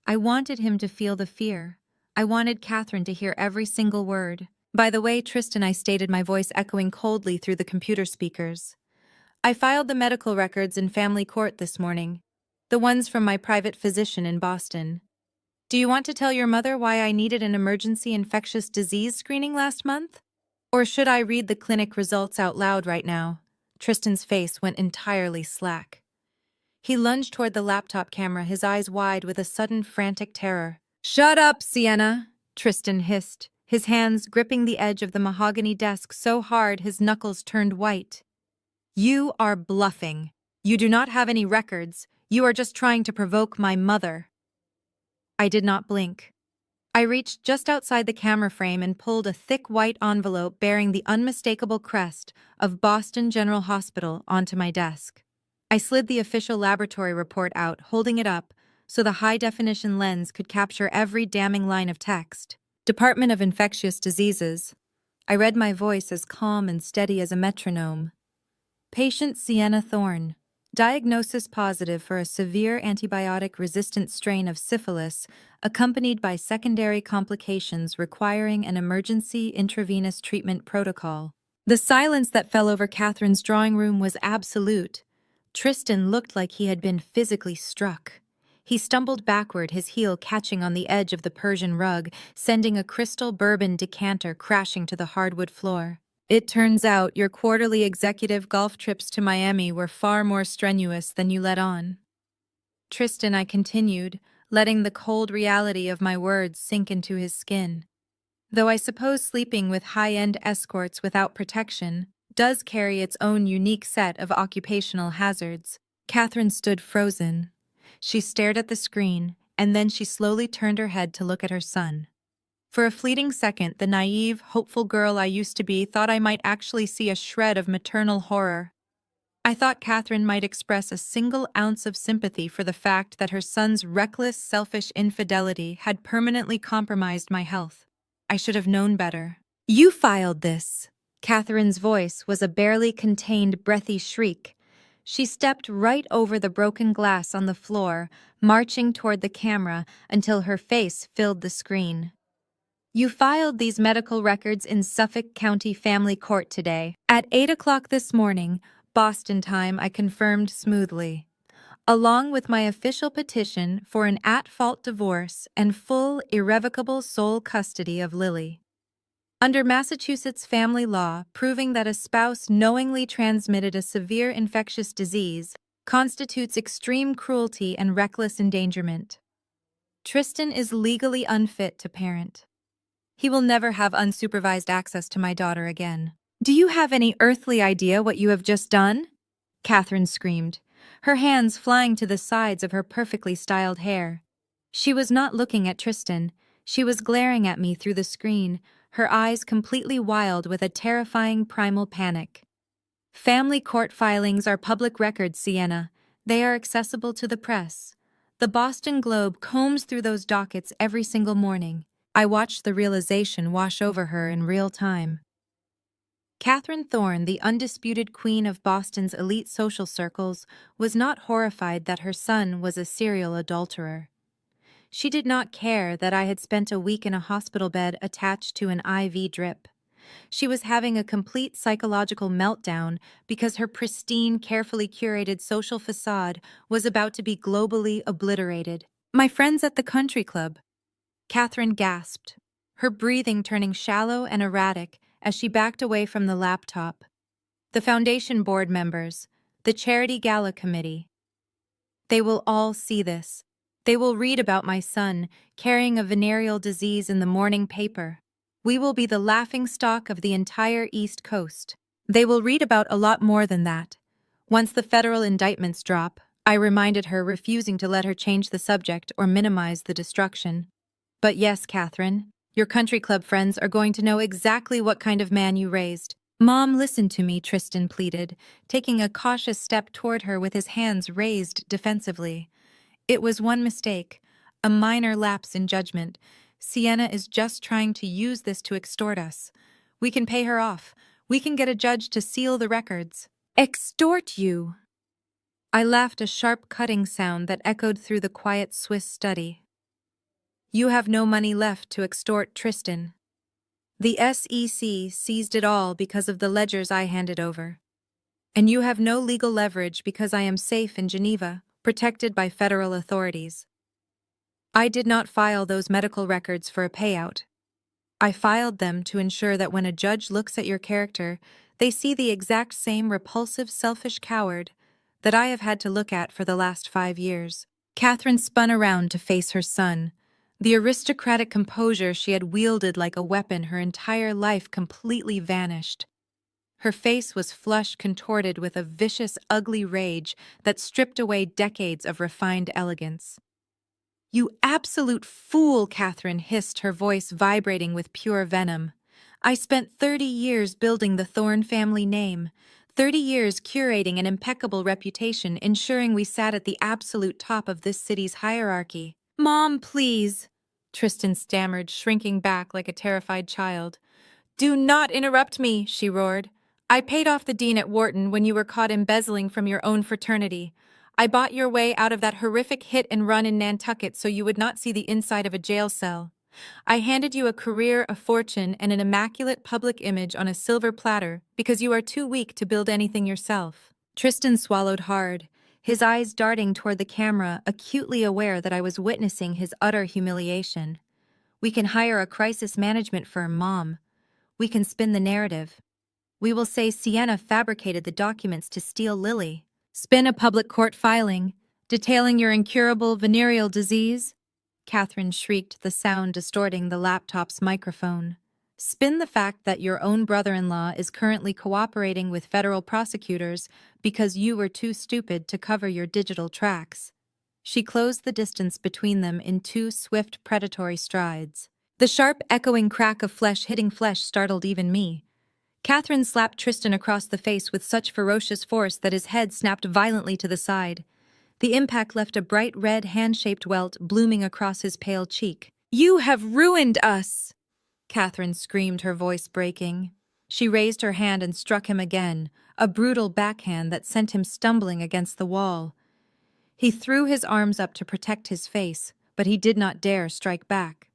I wanted him to feel the fear. I wanted Catherine to hear every single word. "By the way, Tristan," I stated, my voice echoing coldly through the computer speakers, "I filed the medical records in family court this morning. The ones from my private physician in Boston. Do you want to tell your mother why I needed an emergency infectious disease screening last month? Or should I read the clinic results out loud right now?" Tristan's face went entirely slack. He lunged toward the laptop camera, his eyes wide with a sudden frantic terror. "Shut up, Sienna!" Tristan hissed, his hands gripping the edge of the mahogany desk so hard his knuckles turned white. "You are bluffing. You do not have any records. You are just trying to provoke my mother." I did not blink. I reached just outside the camera frame and pulled a thick white envelope bearing the unmistakable crest of Boston General Hospital onto my desk. I slid the official laboratory report out, holding it up so the high-definition lens could capture every damning line of text. Department of Infectious Diseases. I read, my voice as calm and steady as a metronome. Patient Sienna Thorne. Diagnosis positive for a severe antibiotic-resistant strain of syphilis, accompanied by secondary complications requiring an emergency intravenous treatment protocol. The silence that fell over Catherine's drawing room was absolute. Tristan looked like he had been physically struck. He stumbled backward, his heel catching on the edge of the Persian rug, sending a crystal bourbon decanter crashing to the hardwood floor. "It turns out your quarterly executive golf trips to Miami were far more strenuous than you let on." Tristan, I continued, letting the cold reality of my words sink into his skin. "Though I suppose sleeping with high-end escorts without protection does carry its own unique set of occupational hazards." Catherine stood frozen. She stared at the screen, and then she slowly turned her head to look at her son. For a fleeting second, the naive, hopeful girl I used to be thought I might actually see a shred of maternal horror. I thought Catherine might express a single ounce of sympathy for the fact that her son's reckless, selfish infidelity had permanently compromised my health. I should have known better. "You filed this." Catherine's voice was a barely contained, breathy shriek. She stepped right over the broken glass on the floor, marching toward the camera until her face filled the screen. "You filed these medical records in Suffolk County Family Court today. At 8 o'clock this morning, Boston time," I confirmed smoothly, "along with my official petition for an at-fault divorce and full, irrevocable sole custody of Lily. Under Massachusetts family law, proving that a spouse knowingly transmitted a severe infectious disease constitutes extreme cruelty and reckless endangerment. Tristan is legally unfit to parent. He will never have unsupervised access to my daughter again." "Do you have any earthly idea what you have just done?" Catherine screamed, her hands flying to the sides of her perfectly styled hair. She was not looking at Tristan. She was glaring at me through the screen, her eyes completely wild with a terrifying primal panic. "Family court filings are public records, Sienna. They are accessible to the press. The Boston Globe combs through those dockets every single morning." I watched the realization wash over her in real time. Catherine Thorne, the undisputed queen of Boston's elite social circles, was not horrified that her son was a serial adulterer. She did not care that I had spent a week in a hospital bed attached to an IV drip. She was having a complete psychological meltdown because her pristine, carefully curated social facade was about to be globally obliterated. "My friends at the country club," Catherine gasped, her breathing turning shallow and erratic as she backed away from the laptop. "The foundation board members, the charity gala committee. They will all see this. They will read about my son carrying a venereal disease in the morning paper. We will be the laughingstock of the entire East Coast. They will read about a lot more than that." Once the federal indictments drop, I reminded her, refusing to let her change the subject or minimize the destruction. "But yes, Catherine, your country club friends are going to know exactly what kind of man you raised." "Mom, listen to me," Tristan pleaded, taking a cautious step toward her with his hands raised defensively. "It was one mistake, a minor lapse in judgment. Sienna is just trying to use this to extort us. We can pay her off. We can get a judge to seal the records." "Extort you?" I laughed, a sharp cutting sound that echoed through the quiet Swiss study. "You have no money left to extort Tristan. The SEC seized it all because of the ledgers I handed over. And you have no legal leverage because I am safe in Geneva, protected by federal authorities. I did not file those medical records for a payout. I filed them to ensure that when a judge looks at your character, they see the exact same repulsive, selfish coward that I have had to look at for the last 5 years. Catherine spun around to face her son. The aristocratic composure she had wielded like a weapon her entire life completely vanished. Her face was flush, contorted with a vicious, ugly rage that stripped away decades of refined elegance. "You absolute fool," Catherine hissed, her voice vibrating with pure venom. "I spent 30 years building the Thorne family name, 30 years curating an impeccable reputation, ensuring we sat at the absolute top of this city's hierarchy." "Mom, please," Tristan stammered, shrinking back like a terrified child. "Do not interrupt me," she roared. "I paid off the dean at Wharton when you were caught embezzling from your own fraternity. I bought your way out of that horrific hit and run in Nantucket so you would not see the inside of a jail cell. I handed you a career, a fortune, and an immaculate public image on a silver platter because you are too weak to build anything yourself." Tristan swallowed hard, his eyes darting toward the camera, acutely aware that I was witnessing his utter humiliation. "We can hire a crisis management firm, Mom. We can spin the narrative. We will say Sienna fabricated the documents to steal Lily. Spin a public court filing, detailing your incurable venereal disease," Catherine shrieked, the sound distorting the laptop's microphone. "Spin the fact that your own brother-in-law is currently cooperating with federal prosecutors because you were too stupid to cover your digital tracks." She closed the distance between them in 2 swift, predatory strides. The sharp, echoing crack of flesh hitting flesh startled even me. Catherine slapped Tristan across the face with such ferocious force that his head snapped violently to the side. The impact left a bright red hand-shaped welt blooming across his pale cheek. "You have ruined us!" Catherine screamed, her voice breaking. She raised her hand and struck him again, a brutal backhand that sent him stumbling against the wall. He threw his arms up to protect his face, but he did not dare strike back.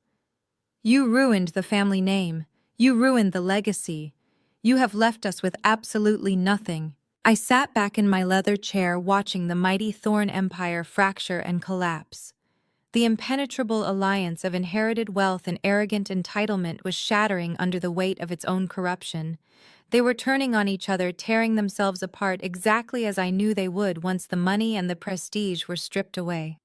"You ruined the family name. You ruined the legacy. You have left us with absolutely nothing." I sat back in my leather chair watching the mighty Thorne empire fracture and collapse. The impenetrable alliance of inherited wealth and arrogant entitlement was shattering under the weight of its own corruption. They were turning on each other, tearing themselves apart exactly as I knew they would once the money and the prestige were stripped away.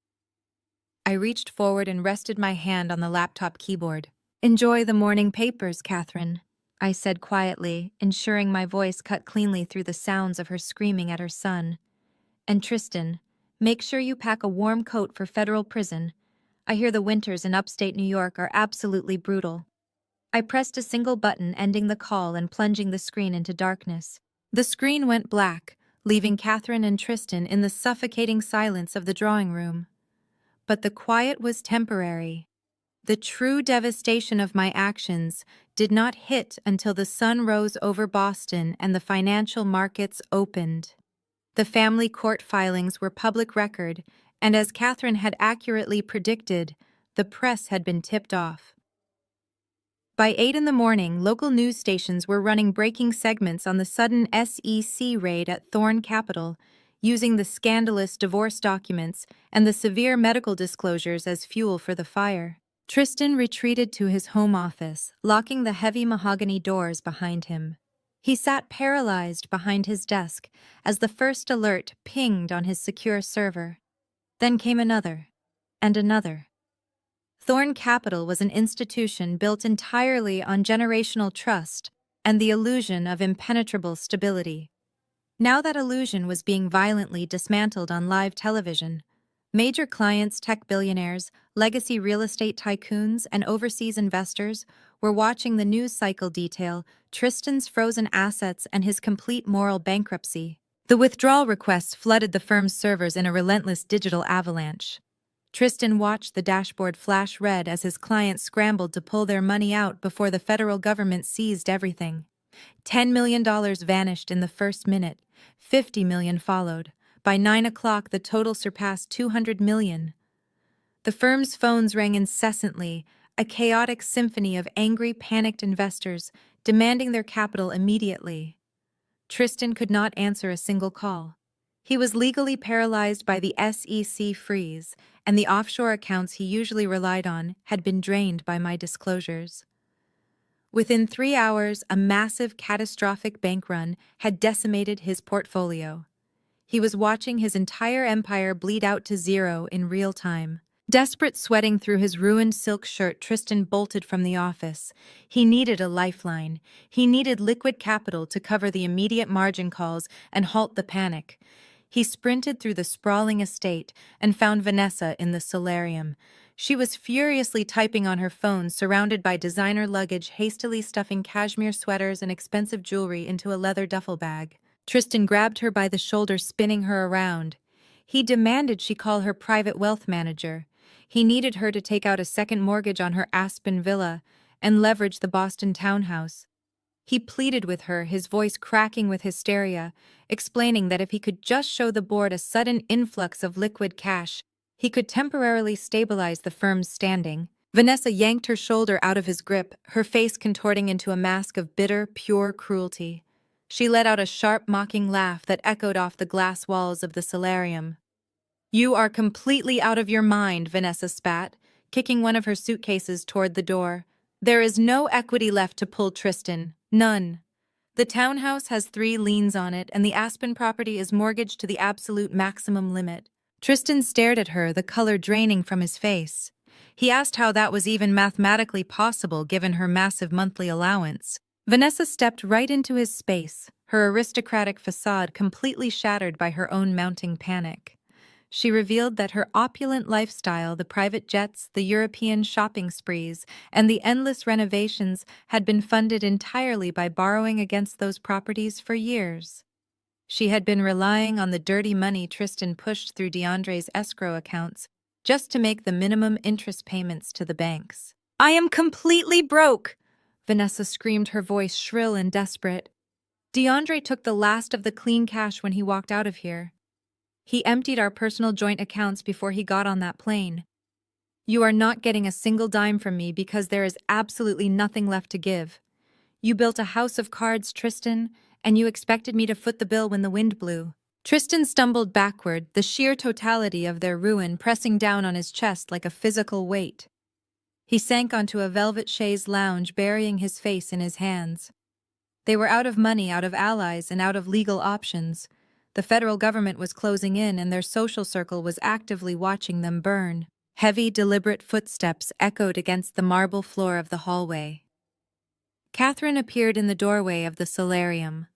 I reached forward and rested my hand on the laptop keyboard. "Enjoy the morning papers, Catherine," I said quietly, ensuring my voice cut cleanly through the sounds of her screaming at her son. "And Tristan, make sure you pack a warm coat for federal prison. I hear the winters in upstate New York are absolutely brutal." I pressed a single button, ending the call and plunging the screen into darkness. The screen went black, leaving Catherine and Tristan in the suffocating silence of the drawing room. But the quiet was temporary. The true devastation of my actions did not hit until the sun rose over Boston and the financial markets opened. The family court filings were public record, and as Catherine had accurately predicted, the press had been tipped off. By 8 in the morning, local news stations were running breaking segments on the sudden SEC raid at Thorne Capital, using the scandalous divorce documents and the severe medical disclosures as fuel for the fire. Tristan retreated to his home office, locking the heavy mahogany doors behind him. He sat paralyzed behind his desk as the first alert pinged on his secure server. Then came another, and another. Thorne Capital was an institution built entirely on generational trust and the illusion of impenetrable stability. Now that illusion was being violently dismantled on live television. Major clients, tech billionaires, legacy real estate tycoons, and overseas investors were watching the news cycle detail Tristan's frozen assets and his complete moral bankruptcy. The withdrawal requests flooded the firm's servers in a relentless digital avalanche. Tristan watched the dashboard flash red as his clients scrambled to pull their money out before the federal government seized everything. $10 million vanished in the first minute. 50 million followed. By 9 o'clock, the total surpassed 200 million. The firm's phones rang incessantly, a chaotic symphony of angry, panicked investors demanding their capital immediately. Tristan could not answer a single call. He was legally paralyzed by the SEC freeze, and the offshore accounts he usually relied on had been drained by my disclosures. Within 3 hours, a massive, catastrophic bank run had decimated his portfolio. He was watching his entire empire bleed out to zero in real time. Desperate, sweating through his ruined silk shirt, Tristan bolted from the office. He needed a lifeline. He needed liquid capital to cover the immediate margin calls and halt the panic. He sprinted through the sprawling estate and found Vanessa in the solarium. She was furiously typing on her phone, surrounded by designer luggage, hastily stuffing cashmere sweaters and expensive jewelry into a leather duffel bag. Tristan grabbed her by the shoulder, spinning her around. He demanded she call her private wealth manager. He needed her to take out a second mortgage on her Aspen villa and leverage the Boston townhouse. He pleaded with her, his voice cracking with hysteria, explaining that if he could just show the board a sudden influx of liquid cash, he could temporarily stabilize the firm's standing. Vanessa yanked her shoulder out of his grip, her face contorting into a mask of bitter, pure cruelty. She let out a sharp, mocking laugh that echoed off the glass walls of the solarium. "You are completely out of your mind," Vanessa spat, kicking one of her suitcases toward the door. "There is no equity left to pull, Tristan. None. The townhouse has 3 liens on it, and the Aspen property is mortgaged to the absolute maximum limit." Tristan stared at her, the color draining from his face. He asked how that was even mathematically possible given her massive monthly allowance. Vanessa stepped right into his space, her aristocratic facade completely shattered by her own mounting panic. She revealed that her opulent lifestyle, the private jets, the European shopping sprees, and the endless renovations had been funded entirely by borrowing against those properties for years. She had been relying on the dirty money Tristan pushed through DeAndre's escrow accounts just to make the minimum interest payments to the banks. "I am completely broke!" Vanessa screamed, her voice shrill and desperate. "DeAndre took the last of the clean cash when he walked out of here. He emptied our personal joint accounts before he got on that plane. You are not getting a single dime from me because there is absolutely nothing left to give. You built a house of cards, Tristan, and you expected me to foot the bill when the wind blew." Tristan stumbled backward, the sheer totality of their ruin pressing down on his chest like a physical weight. He sank onto a velvet chaise lounge, burying his face in his hands. They were out of money, out of allies, and out of legal options. The federal government was closing in, and their social circle was actively watching them burn. Heavy, deliberate footsteps echoed against the marble floor of the hallway. Catherine appeared in the doorway of the solarium.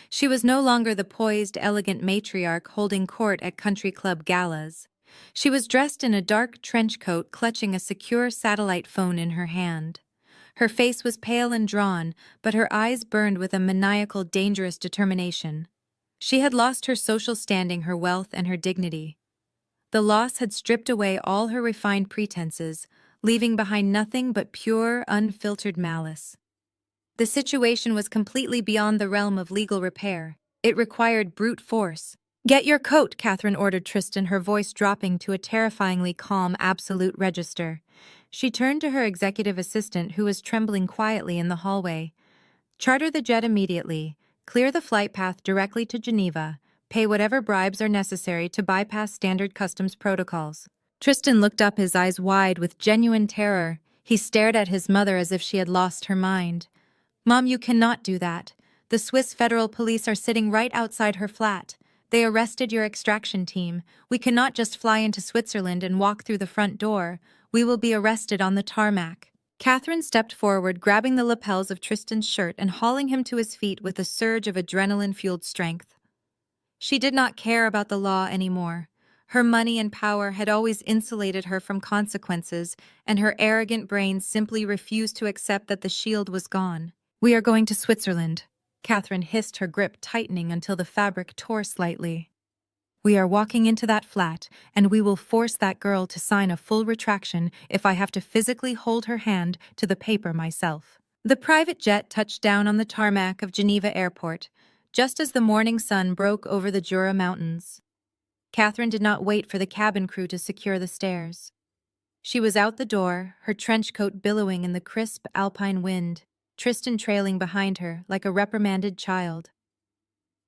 She was no longer the poised, elegant matriarch holding court at country club galas. She was dressed in a dark trench coat, clutching a secure satellite phone in her hand. Her face was pale and drawn, but her eyes burned with a maniacal, dangerous determination. She had lost her social standing, her wealth, and her dignity. The loss had stripped away all her refined pretenses, leaving behind nothing but pure, unfiltered malice. The situation was completely beyond the realm of legal repair. It required brute force. "Get your coat," Catherine ordered Tristan, her voice dropping to a terrifyingly calm, absolute register. She turned to her executive assistant, who was trembling quietly in the hallway. "Charter the jet immediately. Clear the flight path directly to Geneva. Pay whatever bribes are necessary to bypass standard customs protocols." Tristan looked up, his eyes wide with genuine terror. He stared at his mother as if she had lost her mind. "Mom, you cannot do that. The Swiss federal police are sitting right outside her flat. They arrested your extraction team. We cannot just fly into Switzerland and walk through the front door. We will be arrested on the tarmac." Catherine stepped forward, grabbing the lapels of Tristan's shirt and hauling him to his feet with a surge of adrenaline-fueled strength. She did not care about the law anymore. Her money and power had always insulated her from consequences, and her arrogant brain simply refused to accept that the shield was gone. "We are going to Switzerland," Catherine hissed, her grip tightening until the fabric tore slightly. "We are walking into that flat, and we will force that girl to sign a full retraction if I have to physically hold her hand to the paper myself." The private jet touched down on the tarmac of Geneva Airport, just as the morning sun broke over the Jura Mountains. Catherine did not wait for the cabin crew to secure the stairs. She was out the door, her trench coat billowing in the crisp alpine wind, Tristan trailing behind her like a reprimanded child.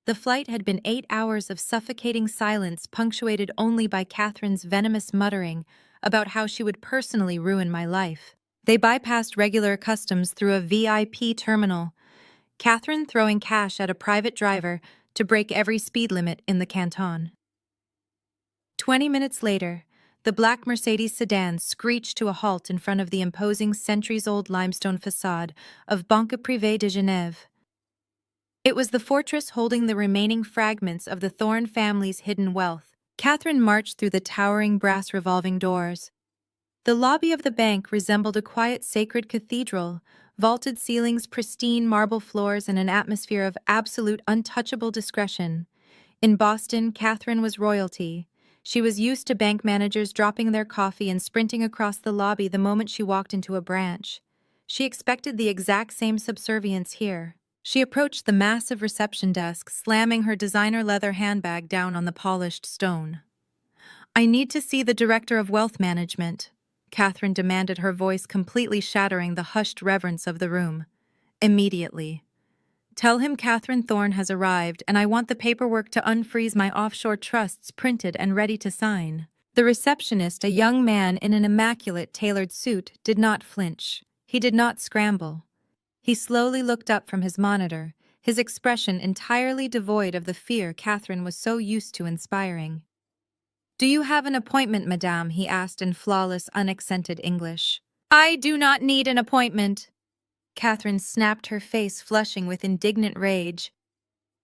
The flight had been 8 hours of suffocating silence, punctuated only by Catherine's venomous muttering about how she would personally ruin my life. They bypassed regular customs through a VIP terminal, Catherine throwing cash at a private driver to break every speed limit in the canton. 20 minutes later, the black Mercedes sedan screeched to a halt in front of the imposing centuries-old limestone facade of Banque Privée de Genève. It was the fortress holding the remaining fragments of the Thorne family's hidden wealth. Catherine marched through the towering brass revolving doors. The lobby of the bank resembled a quiet sacred cathedral, vaulted ceilings, pristine marble floors, and an atmosphere of absolute untouchable discretion. In Boston, Catherine was royalty. She was used to bank managers dropping their coffee and sprinting across the lobby the moment she walked into a branch. She expected the exact same subservience here. She approached the massive reception desk, slamming her designer leather handbag down on the polished stone. "I need to see the Director of Wealth Management," Catherine demanded, her voice completely shattering the hushed reverence of the room. "Immediately. Tell him Catherine Thorne has arrived, and I want the paperwork to unfreeze my offshore trusts printed and ready to sign." The receptionist, a young man in an immaculate tailored suit, did not flinch. He did not scramble. He slowly looked up from his monitor, his expression entirely devoid of the fear Catherine was so used to inspiring. "Do you have an appointment, madame?" he asked in flawless, unaccented English. "I do not need an appointment." Catherine snapped, her face flushing with indignant rage.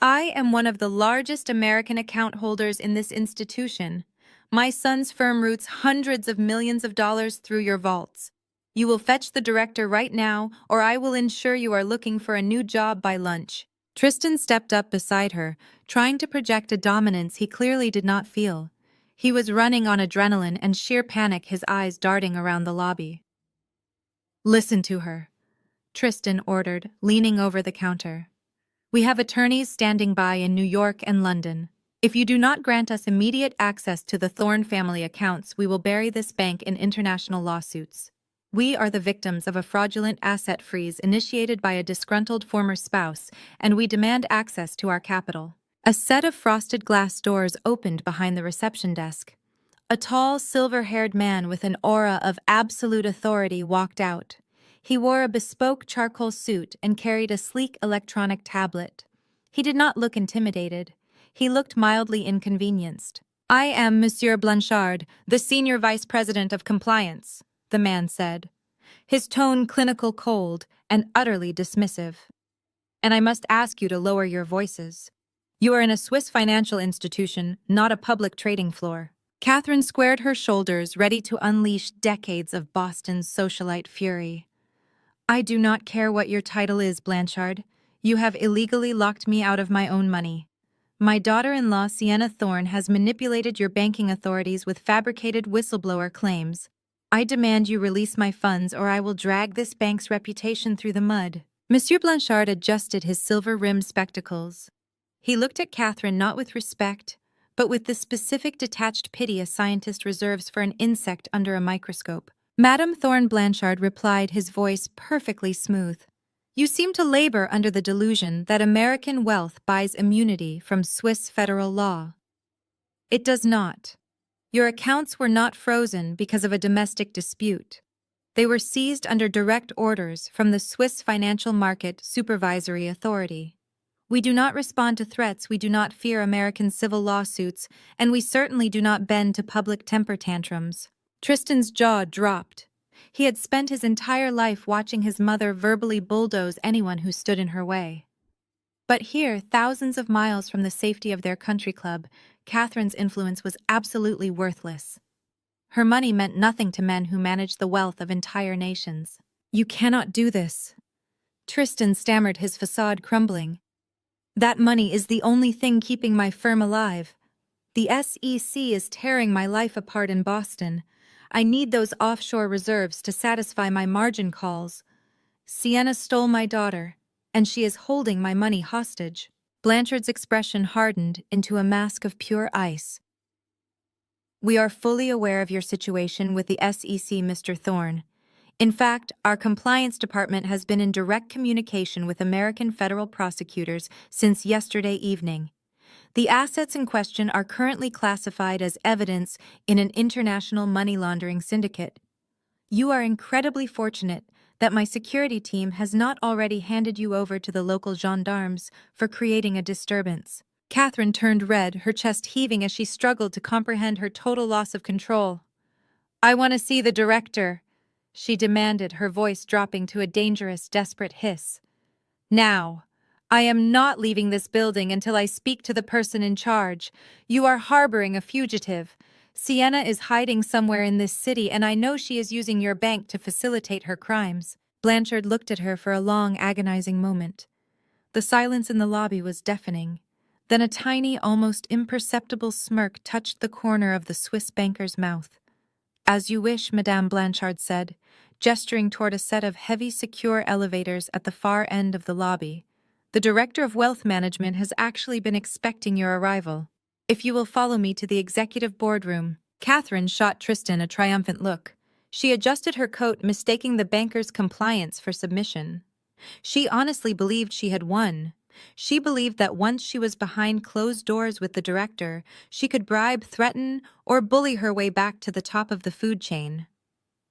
"I am one of the largest American account holders in this institution. My son's firm routes hundreds of millions of dollars through your vaults. You will fetch the director right now, or I will ensure you are looking for a new job by lunch." Tristan stepped up beside her, trying to project a dominance he clearly did not feel. He was running on adrenaline and sheer panic, his eyes darting around the lobby. "Listen to her," Tristan ordered, leaning over the counter. "We have attorneys standing by in New York and London. If you do not grant us immediate access to the Thorne family accounts, we will bury this bank in international lawsuits. We are the victims of a fraudulent asset freeze initiated by a disgruntled former spouse, and we demand access to our capital." A set of frosted glass doors opened behind the reception desk. A tall, silver-haired man with an aura of absolute authority walked out. He wore a bespoke charcoal suit and carried a sleek electronic tablet. He did not look intimidated. He looked mildly inconvenienced. "I am Monsieur Blanchard, the Senior Vice President of Compliance," the man said, his tone clinical, cold, and utterly dismissive. "And I must ask you to lower your voices. You are in a Swiss financial institution, not a public trading floor." Catherine squared her shoulders, ready to unleash decades of Boston's socialite fury. "I do not care what your title is, Blanchard. You have illegally locked me out of my own money. My daughter-in-law, Sienna Thorne, has manipulated your banking authorities with fabricated whistleblower claims. I demand you release my funds, or I will drag this bank's reputation through the mud." Monsieur Blanchard adjusted his silver-rimmed spectacles. He looked at Catherine not with respect, but with the specific detached pity a scientist reserves for an insect under a microscope. Madame Thorne, Blanchard replied, his voice perfectly smooth. "You seem to labor under the delusion that American wealth buys immunity from Swiss federal law. It does not. Your accounts were not frozen because of a domestic dispute. They were seized under direct orders from the Swiss Financial Market Supervisory Authority. We do not respond to threats, we do not fear American civil lawsuits, and we certainly do not bend to public temper tantrums." Tristan's jaw dropped. He had spent his entire life watching his mother verbally bulldoze anyone who stood in her way. But here, thousands of miles from the safety of their country club, Catherine's influence was absolutely worthless. Her money meant nothing to men who managed the wealth of entire nations. "You cannot do this." Tristan stammered, his facade crumbling. "That money is the only thing keeping my firm alive. The SEC is tearing my life apart in Boston. I need those offshore reserves to satisfy my margin calls. Sienna stole my daughter, and she is holding my money hostage." Blanchard's expression hardened into a mask of pure ice. "We are fully aware of your situation with the SEC, Mr. Thorne. In fact, our compliance department has been in direct communication with American federal prosecutors since yesterday evening. The assets in question are currently classified as evidence in an international money laundering syndicate. You are incredibly fortunate that my security team has not already handed you over to the local gendarmes for creating a disturbance." Catherine turned red, her chest heaving as she struggled to comprehend her total loss of control. "I want to see the director," she demanded, her voice dropping to a dangerous, desperate hiss. "Now. I am not leaving this building until I speak to the person in charge. You are harboring a fugitive. Sienna is hiding somewhere in this city, and I know she is using your bank to facilitate her crimes." Blanchard looked at her for a long, agonizing moment. The silence in the lobby was deafening. Then a tiny, almost imperceptible smirk touched the corner of the Swiss banker's mouth. "As you wish," Madame Blanchard said, gesturing toward a set of heavy, secure elevators at the far end of the lobby. "The Director of Wealth Management has actually been expecting your arrival. If you will follow me to the executive boardroom." Catherine shot Tristan a triumphant look. She adjusted her coat, mistaking the banker's compliance for submission. She honestly believed she had won. She believed that once she was behind closed doors with the director, she could bribe, threaten, or bully her way back to the top of the food chain.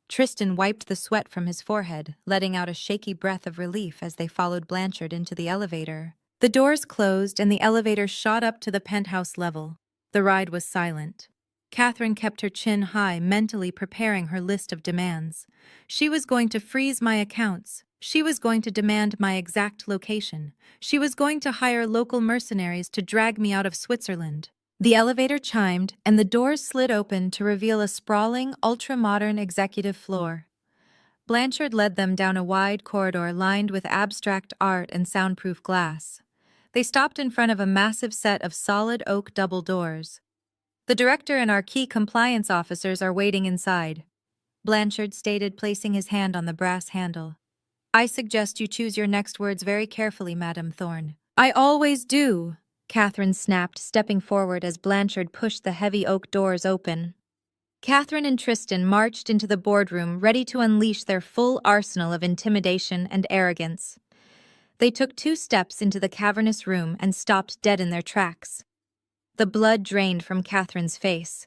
Tristan wiped the sweat from his forehead, letting out a shaky breath of relief as they followed Blanchard into the elevator. The doors closed and the elevator shot up to the penthouse level. The ride was silent. Catherine kept her chin high, mentally preparing her list of demands. She was going to freeze my accounts. She was going to demand my exact location. She was going to hire local mercenaries to drag me out of Switzerland. The elevator chimed, and the doors slid open to reveal a sprawling, ultra-modern executive floor. Blanchard led them down a wide corridor lined with abstract art and soundproof glass. They stopped in front of a massive set of solid oak double doors. "The director and our key compliance officers are waiting inside," Blanchard stated, placing his hand on the brass handle. "I suggest you choose your next words very carefully, Madame Thorne." "I always do," Catherine snapped, stepping forward as Blanchard pushed the heavy oak doors open. Catherine and Tristan marched into the boardroom, ready to unleash their full arsenal of intimidation and arrogance. They took 2 steps into the cavernous room and stopped dead in their tracks. The blood drained from Catherine's face.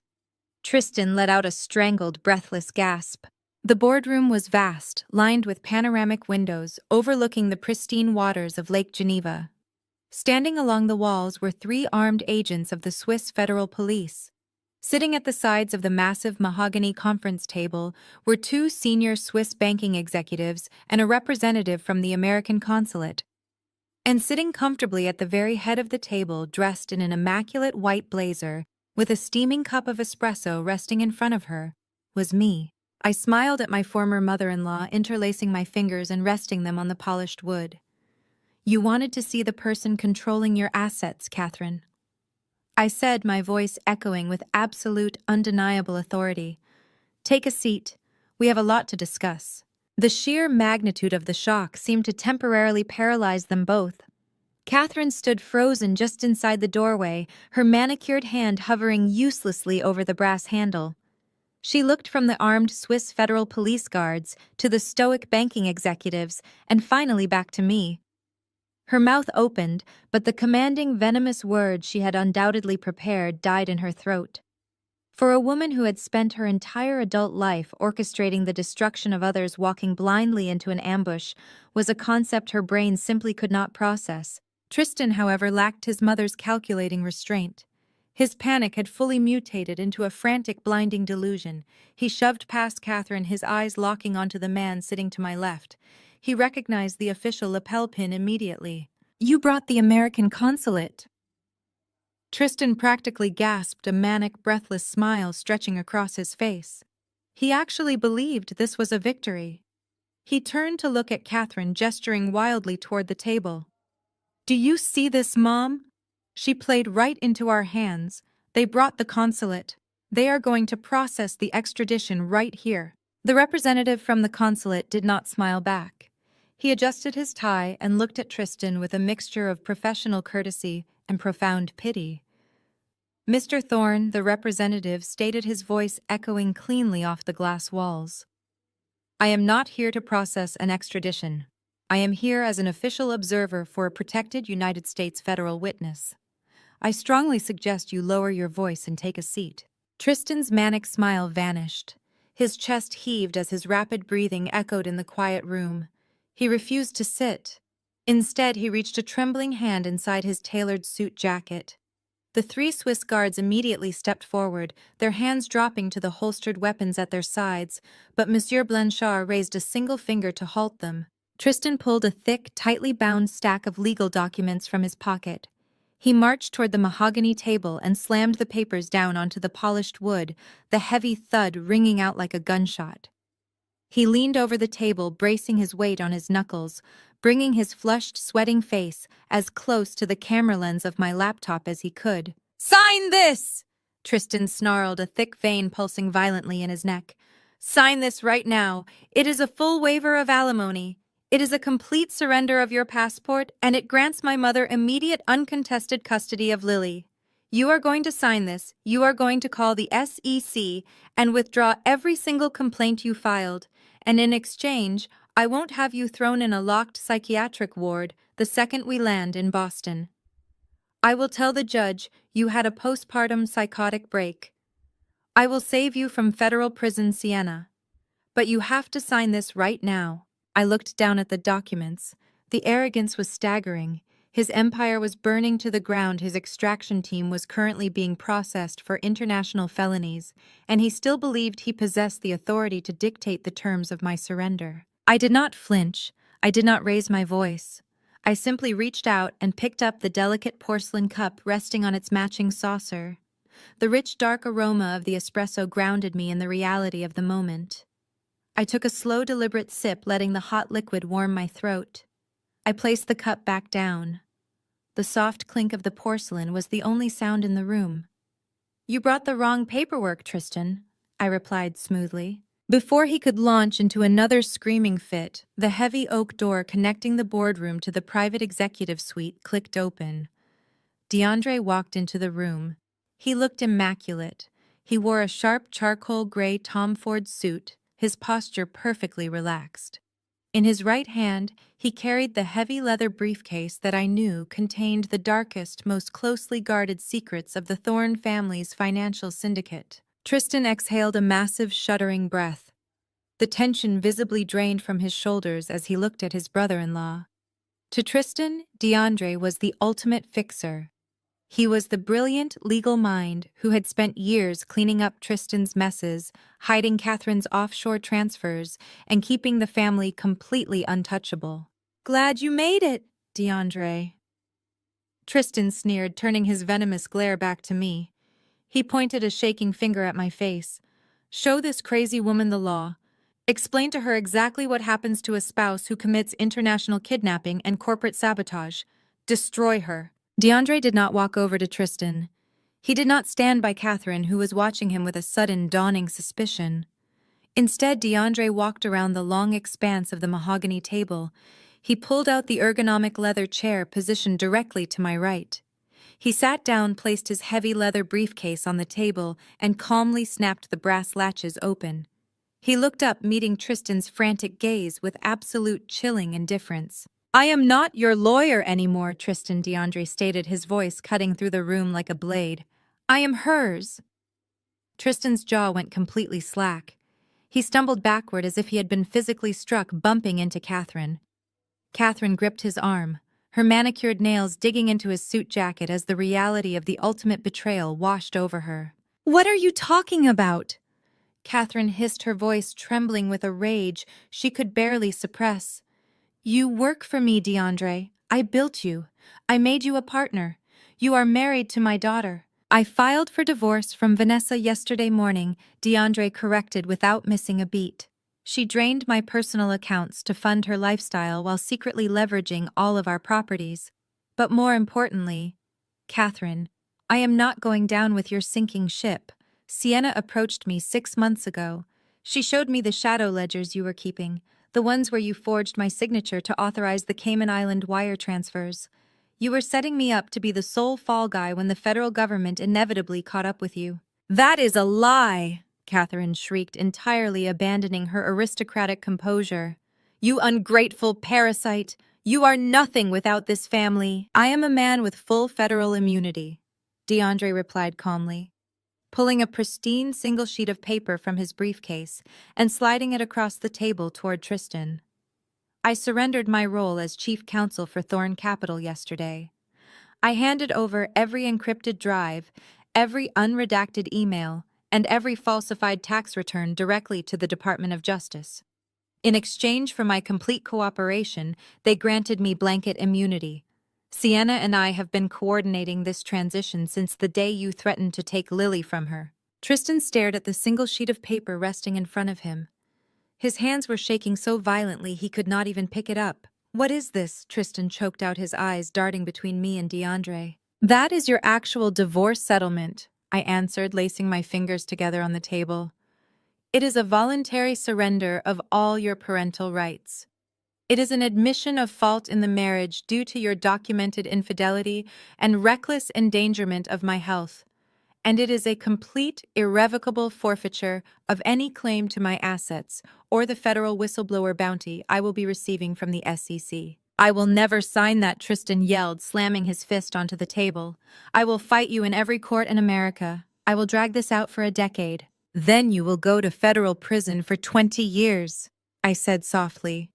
Tristan let out a strangled, breathless gasp. The boardroom was vast, lined with panoramic windows overlooking the pristine waters of Lake Geneva. Standing along the walls were 3 armed agents of the Swiss Federal Police. Sitting at the sides of the massive mahogany conference table were 2 senior Swiss banking executives and a representative from the American consulate. And sitting comfortably at the very head of the table, dressed in an immaculate white blazer, with a steaming cup of espresso resting in front of her, was me. I smiled at my former mother-in-law, interlacing my fingers and resting them on the polished wood. "You wanted to see the person controlling your assets, Catherine," I said, my voice echoing with absolute, undeniable authority. "Take a seat. We have a lot to discuss." The sheer magnitude of the shock seemed to temporarily paralyze them both. Catherine stood frozen just inside the doorway, her manicured hand hovering uselessly over the brass handle. She looked from the armed Swiss Federal Police guards to the stoic banking executives and finally back to me. Her mouth opened, but the commanding, venomous words she had undoubtedly prepared died in her throat. For a woman who had spent her entire adult life orchestrating the destruction of others, walking blindly into an ambush was a concept her brain simply could not process. Tristan, however, lacked his mother's calculating restraint. His panic had fully mutated into a frantic, blinding delusion. He shoved past Catherine, his eyes locking onto the man sitting to my left. He recognized the official lapel pin immediately. "You brought the American consulate." Tristan practically gasped, a manic, breathless smile stretching across his face. He actually believed this was a victory. He turned to look at Catherine, gesturing wildly toward the table. "Do you see this, Mom? She played right into our hands. They brought the consulate. They are going to process the extradition right here." The representative from the consulate did not smile back. He adjusted his tie and looked at Tristan with a mixture of professional courtesy and profound pity. "Mr. Thorne," the representative stated, his voice echoing cleanly off the glass walls, "I am not here to process an extradition. I am here as an official observer for a protected United States federal witness. I strongly suggest you lower your voice and take a seat." Tristan's manic smile vanished. His chest heaved as his rapid breathing echoed in the quiet room. He refused to sit. Instead, he reached a trembling hand inside his tailored suit jacket. The 3 Swiss guards immediately stepped forward, their hands dropping to the holstered weapons at their sides, but Monsieur Blanchard raised a single finger to halt them. Tristan pulled a thick, tightly bound stack of legal documents from his pocket. He marched toward the mahogany table and slammed the papers down onto the polished wood, the heavy thud ringing out like a gunshot. He leaned over the table, bracing his weight on his knuckles, bringing his flushed, sweating face as close to the camera lens of my laptop as he could. "Sign this!" Tristan snarled, a thick vein pulsing violently in his neck. "Sign this right now. It is a full waiver of alimony. It is a complete surrender of your passport, and it grants my mother immediate uncontested custody of Lily. You are going to sign this. You are going to call the SEC and withdraw every single complaint you filed. And in exchange, I won't have you thrown in a locked psychiatric ward the second we land in Boston. I will tell the judge you had a postpartum psychotic break. I will save you from federal prison Sienna. But you have to sign this right now." I looked down at the documents. The arrogance was staggering. His empire was burning to the ground. His extraction team was currently being processed for international felonies, and he still believed he possessed the authority to dictate the terms of my surrender. I did not flinch. I did not raise my voice. I simply reached out and picked up the delicate porcelain cup resting on its matching saucer. The rich, dark aroma of the espresso grounded me in the reality of the moment. I took a slow, deliberate sip, letting the hot liquid warm my throat. I placed the cup back down. The soft clink of the porcelain was the only sound in the room. "You brought the wrong paperwork, Tristan," I replied smoothly. Before he could launch into another screaming fit, the heavy oak door connecting the boardroom to the private executive suite clicked open. DeAndre walked into the room. He looked immaculate. He wore a sharp charcoal gray Tom Ford suit, his posture perfectly relaxed. In his right hand, he carried the heavy leather briefcase that I knew contained the darkest, most closely guarded secrets of the Thorne family's financial syndicate. Tristan exhaled a massive, shuddering breath. The tension visibly drained from his shoulders as he looked at his brother-in-law. To Tristan, DeAndre was the ultimate fixer. He was the brilliant legal mind who had spent years cleaning up Tristan's messes, hiding Catherine's offshore transfers, and keeping the family completely untouchable. "Glad you made it, DeAndre." Tristan sneered, turning his venomous glare back to me. He pointed a shaking finger at my face. "Show this crazy woman the law. Explain to her exactly what happens to a spouse who commits international kidnapping and corporate sabotage. Destroy her." DeAndre did not walk over to Tristan. He did not stand by Catherine, who was watching him with a sudden, dawning suspicion. Instead, DeAndre walked around the long expanse of the mahogany table. He pulled out the ergonomic leather chair positioned directly to my right. He sat down, placed his heavy leather briefcase on the table, and calmly snapped the brass latches open. He looked up, meeting Tristan's frantic gaze with absolute chilling indifference. "I am not your lawyer anymore," Tristan, DeAndre stated, his voice cutting through the room like a blade. "I am hers." Tristan's jaw went completely slack. He stumbled backward as if he had been physically struck, bumping into Catherine. Catherine gripped his arm, her manicured nails digging into his suit jacket as the reality of the ultimate betrayal washed over her. "What are you talking about?" Catherine hissed, her voice trembling with a rage she could barely suppress. "You work for me, DeAndre. I built you. I made you a partner. You are married to my daughter." "I filed for divorce from Vanessa yesterday morning," DeAndre corrected without missing a beat. "She drained my personal accounts to fund her lifestyle while secretly leveraging all of our properties. But more importantly, Catherine, I am not going down with your sinking ship. Sienna approached me 6 months ago. She showed me the shadow ledgers you were keeping, the ones where you forged my signature to authorize the Cayman Island wire transfers. You were setting me up to be the sole fall guy when the federal government inevitably caught up with you." "That is a lie," Catherine shrieked, entirely abandoning her aristocratic composure. "You ungrateful parasite! You are nothing without this family." "I am a man with full federal immunity," DeAndre replied calmly, pulling a pristine single sheet of paper from his briefcase and sliding it across the table toward Tristan. "I surrendered my role as chief counsel for Thorne Capital yesterday. I handed over every encrypted drive, every unredacted email, and every falsified tax return directly to the Department of Justice. In exchange for my complete cooperation, they granted me blanket immunity. Sienna and I have been coordinating this transition since the day you threatened to take Lily from her. Tristan stared at the single sheet of paper resting in front of him. His hands were shaking so violently he could not even pick it up. "What is this?" Tristan choked out, his eyes darting between me and DeAndre. "That is your actual divorce settlement," I answered, lacing my fingers together on the table. "It is a voluntary surrender of all your parental rights. It is an admission of fault in the marriage due to your documented infidelity and reckless endangerment of my health. And it is a complete, irrevocable forfeiture of any claim to my assets or the federal whistleblower bounty I will be receiving from the SEC. I will never sign that," Tristan yelled, slamming his fist onto the table. "I will fight you in every court in America. I will drag this out for a decade. Then you will go to federal prison for 20 years, I said softly,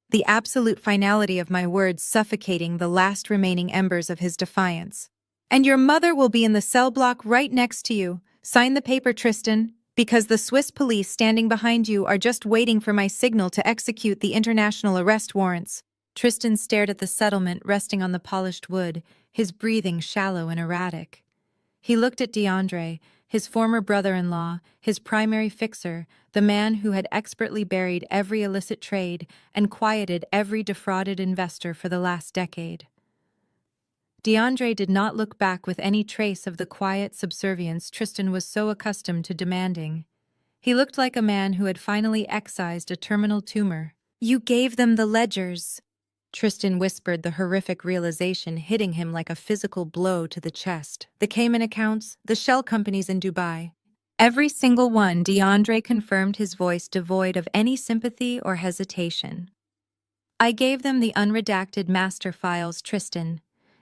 the absolute finality of my words suffocating the last remaining embers of his defiance. "And your mother will be in the cell block right next to you. Sign the paper, Tristan, because the Swiss police standing behind you are just waiting for my signal to execute the international arrest warrants." Tristan stared at the settlement resting on the polished wood, his breathing shallow and erratic. He looked at DeAndre, his former brother-in-law, his primary fixer, the man who had expertly buried every illicit trade and quieted every defrauded investor for the last decade. DeAndre did not look back with any trace of the quiet subservience Tristan was so accustomed to demanding. He looked like a man who had finally excised a terminal tumor. "You gave them the ledgers," Tristan whispered, the horrific realization hitting him like a physical blow to the chest. "The Cayman accounts, the shell companies in Dubai." "Every single one," DeAndre confirmed, his voice devoid of any sympathy or hesitation. "I gave them the unredacted master files, Tristan.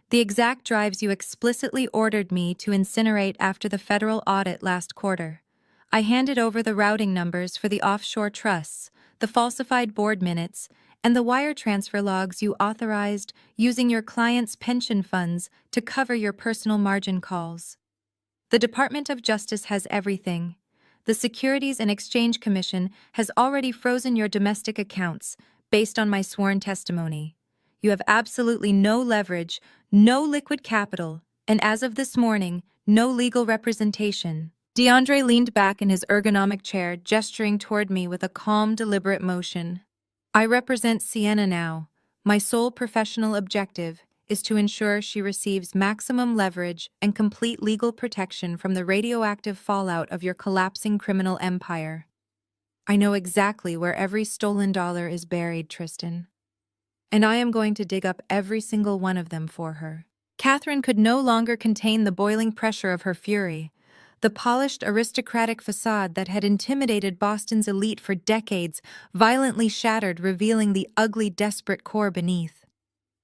The exact drives you explicitly ordered me to incinerate after the federal audit last quarter. I handed over the routing numbers for the offshore trusts, the falsified board minutes, and the wire transfer logs you authorized using your client's pension funds to cover your personal margin calls. The Department of Justice has everything. The Securities and Exchange Commission has already frozen your domestic accounts based on my sworn testimony. You have absolutely no leverage, no liquid capital, and as of this morning, no legal representation." DeAndre leaned back in his ergonomic chair, gesturing toward me with a calm, deliberate motion. "I represent Sienna now. My sole professional objective is to ensure she receives maximum leverage and complete legal protection from the radioactive fallout of your collapsing criminal empire. I know exactly where every stolen dollar is buried, Tristan. And I am going to dig up every single one of them for her." Catherine could no longer contain the boiling pressure of her fury. The polished aristocratic facade that had intimidated Boston's elite for decades violently shattered, revealing the ugly, desperate core beneath.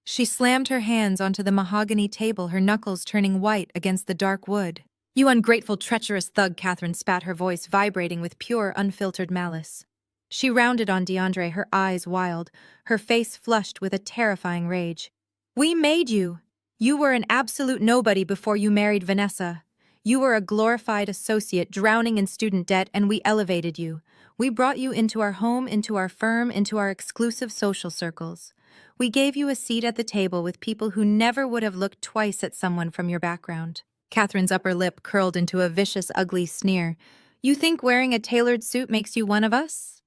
She slammed her hands onto the mahogany table, her knuckles turning white against the dark wood. "You ungrateful, treacherous thug," Catherine spat, her voice vibrating with pure, unfiltered malice. She rounded on DeAndre, her eyes wild, her face flushed with a terrifying rage. "We made you. You were an absolute nobody before you married Vanessa. You were a glorified associate drowning in student debt, and we elevated you. We brought you into our home, into our firm, into our exclusive social circles. We gave you a seat at the table with people who never would have looked twice at someone from your background." Catherine's upper lip curled into a vicious, ugly sneer. "You think wearing a tailored suit makes you one of us?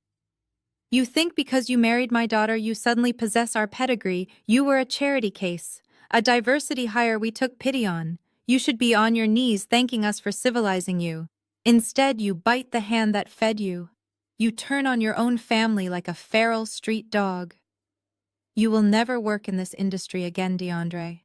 You think because you married my daughter you suddenly possess our pedigree? You were a charity case, a diversity hire we took pity on. You should be on your knees thanking us for civilizing you. Instead, you bite the hand that fed you. You turn on your own family like a feral street dog. You will never work in this industry again, DeAndre.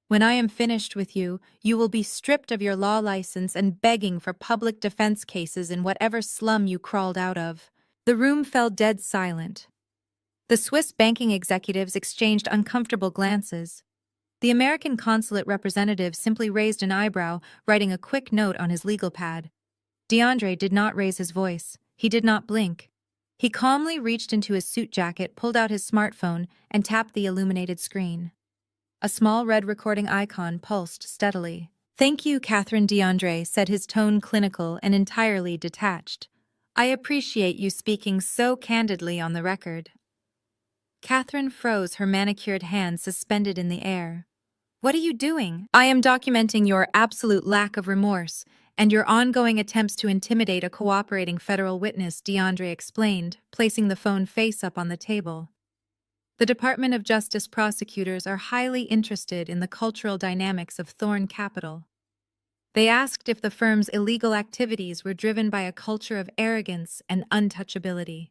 When I am finished with you, you will be stripped of your law license and begging for public defense cases in whatever slum you crawled out of." The room fell dead silent. The Swiss banking executives exchanged uncomfortable glances. The American consulate representative simply raised an eyebrow, writing a quick note on his legal pad. DeAndre did not raise his voice. He did not blink. He calmly reached into his suit jacket, pulled out his smartphone, and tapped the illuminated screen. A small red recording icon pulsed steadily. "Thank you, Catherine DeAndre," said, his tone clinical and entirely detached. "I appreciate you speaking so candidly on the record." Catherine froze, her manicured hand suspended in the air. "What are you doing?" "I am documenting your absolute lack of remorse and your ongoing attempts to intimidate a cooperating federal witness," DeAndre explained, placing the phone face up on the table. The Department of Justice prosecutors are highly interested in the cultural dynamics of Thorn Capital. They asked if the firm's illegal activities were driven by a culture of arrogance and untouchability.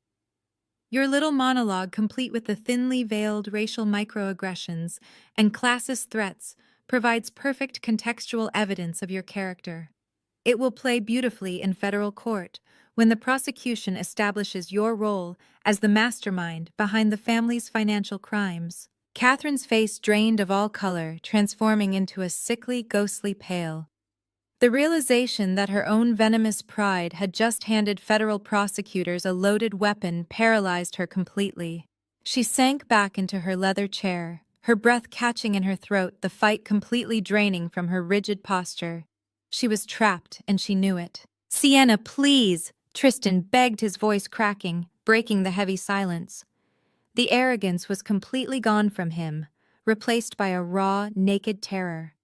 Your little monologue, complete with the thinly veiled racial microaggressions and classist threats, provides perfect contextual evidence of your character. It will play beautifully in federal court when the prosecution establishes your role as the mastermind behind the family's financial crimes. Catherine's face drained of all color, transforming into a sickly, ghostly pale. The realization that her own venomous pride had just handed federal prosecutors a loaded weapon paralyzed her completely. She sank back into her leather chair, her breath catching in her throat, the fight completely draining from her rigid posture. She was trapped, and she knew it. "Sienna, please!" Tristan begged, his voice cracking, breaking the heavy silence. The arrogance was completely gone from him, replaced by a raw, naked terror.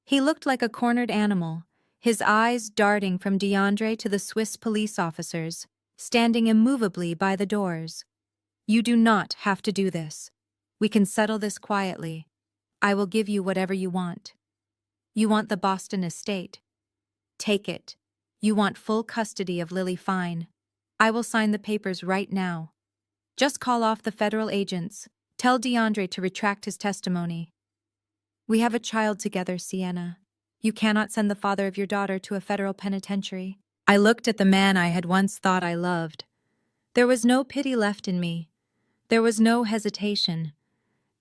He looked like a cornered animal, his eyes darting from DeAndre to the Swiss police officers, standing immovably by the doors. "You do not have to do this. We can settle this quietly. I will give you whatever you want. You want the Boston estate. Take it. You want full custody of Lily Fine. I will sign the papers right now. Just call off the federal agents. Tell DeAndre to retract his testimony. We have a child together, Sienna. You cannot send the father of your daughter to a federal penitentiary." I looked at the man I had once thought I loved. There was no pity left in me. There was no hesitation.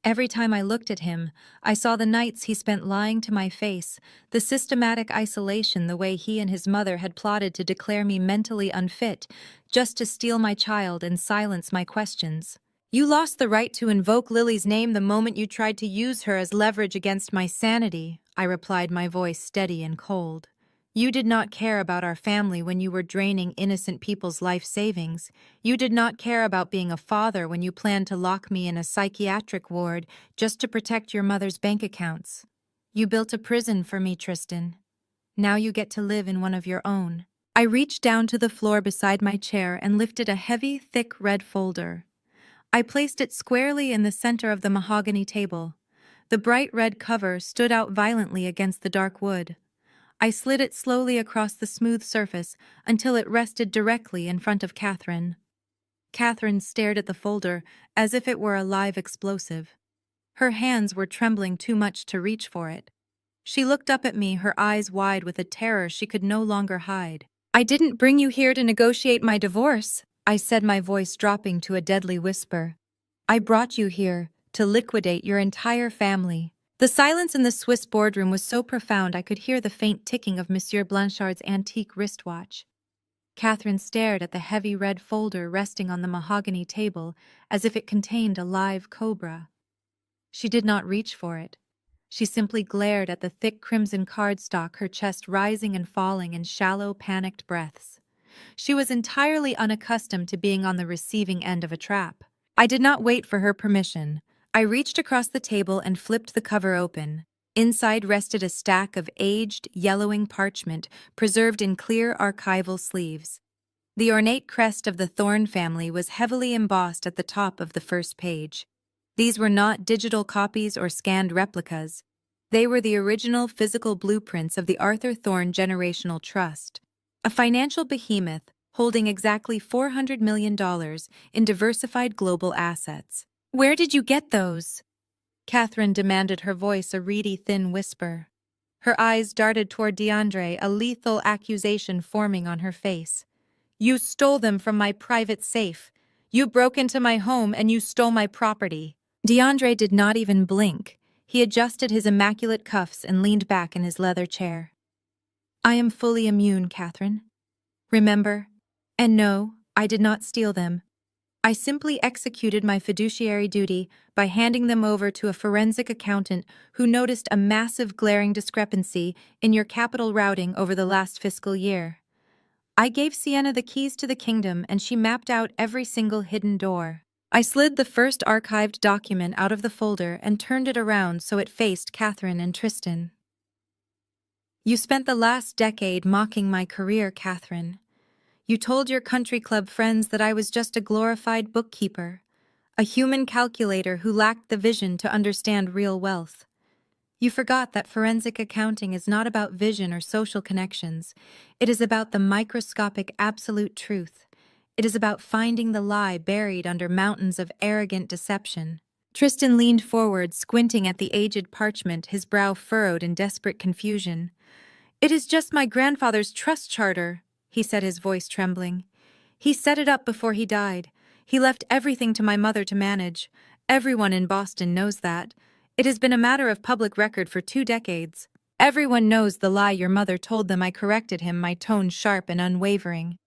Every time I looked at him, I saw the nights he spent lying to my face, the systematic isolation, the way he and his mother had plotted to declare me mentally unfit, just to steal my child and silence my questions. "You lost the right to invoke Lily's name the moment you tried to use her as leverage against my sanity," I replied, my voice steady and cold. "You did not care about our family when you were draining innocent people's life savings. You did not care about being a father when you planned to lock me in a psychiatric ward just to protect your mother's bank accounts. You built a prison for me, Tristan. Now you get to live in one of your own." I reached down to the floor beside my chair and lifted a heavy, thick red folder. I placed it squarely in the center of the mahogany table. The bright red cover stood out violently against the dark wood. I slid it slowly across the smooth surface until it rested directly in front of Catherine. Catherine stared at the folder as if it were a live explosive. Her hands were trembling too much to reach for it. She looked up at me, her eyes wide with a terror she could no longer hide. "I didn't bring you here to negotiate my divorce," I said, my voice dropping to a deadly whisper. "I brought you here to liquidate your entire family." The silence in the Swiss boardroom was so profound I could hear the faint ticking of Monsieur Blanchard's antique wristwatch. Catherine stared at the heavy red folder resting on the mahogany table as if it contained a live cobra. She did not reach for it. She simply glared at the thick crimson cardstock, her chest rising and falling in shallow, panicked breaths. She was entirely unaccustomed to being on the receiving end of a trap. I did not wait for her permission. I reached across the table and flipped the cover open. Inside rested a stack of aged, yellowing parchment preserved in clear archival sleeves. The ornate crest of the Thorn family was heavily embossed at the top of the first page. These were not digital copies or scanned replicas. They were the original physical blueprints of the Arthur Thorn Generational Trust, a financial behemoth holding exactly $400 million in diversified global assets. "Where did you get those?" Catherine demanded, her voice a reedy, thin whisper. Her eyes darted toward DeAndre, a lethal accusation forming on her face. "You stole them from my private safe. You broke into my home and you stole my property." DeAndre did not even blink. He adjusted his immaculate cuffs and leaned back in his leather chair. "I am fully immune, Catherine. Remember? And no, I did not steal them. I simply executed my fiduciary duty by handing them over to a forensic accountant who noticed a massive glaring discrepancy in your capital routing over the last fiscal year. I gave Sienna the keys to the kingdom and she mapped out every single hidden door. I slid the first archived document out of the folder and turned it around so it faced Catherine and Tristan. You spent the last decade mocking my career, Catherine. You told your country club friends that I was just a glorified bookkeeper, a human calculator who lacked the vision to understand real wealth. You forgot that forensic accounting is not about vision or social connections. It is about the microscopic absolute truth. It is about finding the lie buried under mountains of arrogant deception. Tristan leaned forward, squinting at the aged parchment, his brow furrowed in desperate confusion. "It is just my grandfather's trust charter," he said, his voice trembling. "He set it up before he died. He left everything to my mother to manage. Everyone in Boston knows that. It has been a matter of public record for 2 decades. Everyone knows the lie your mother told them." I corrected him, my tone sharp and unwavering.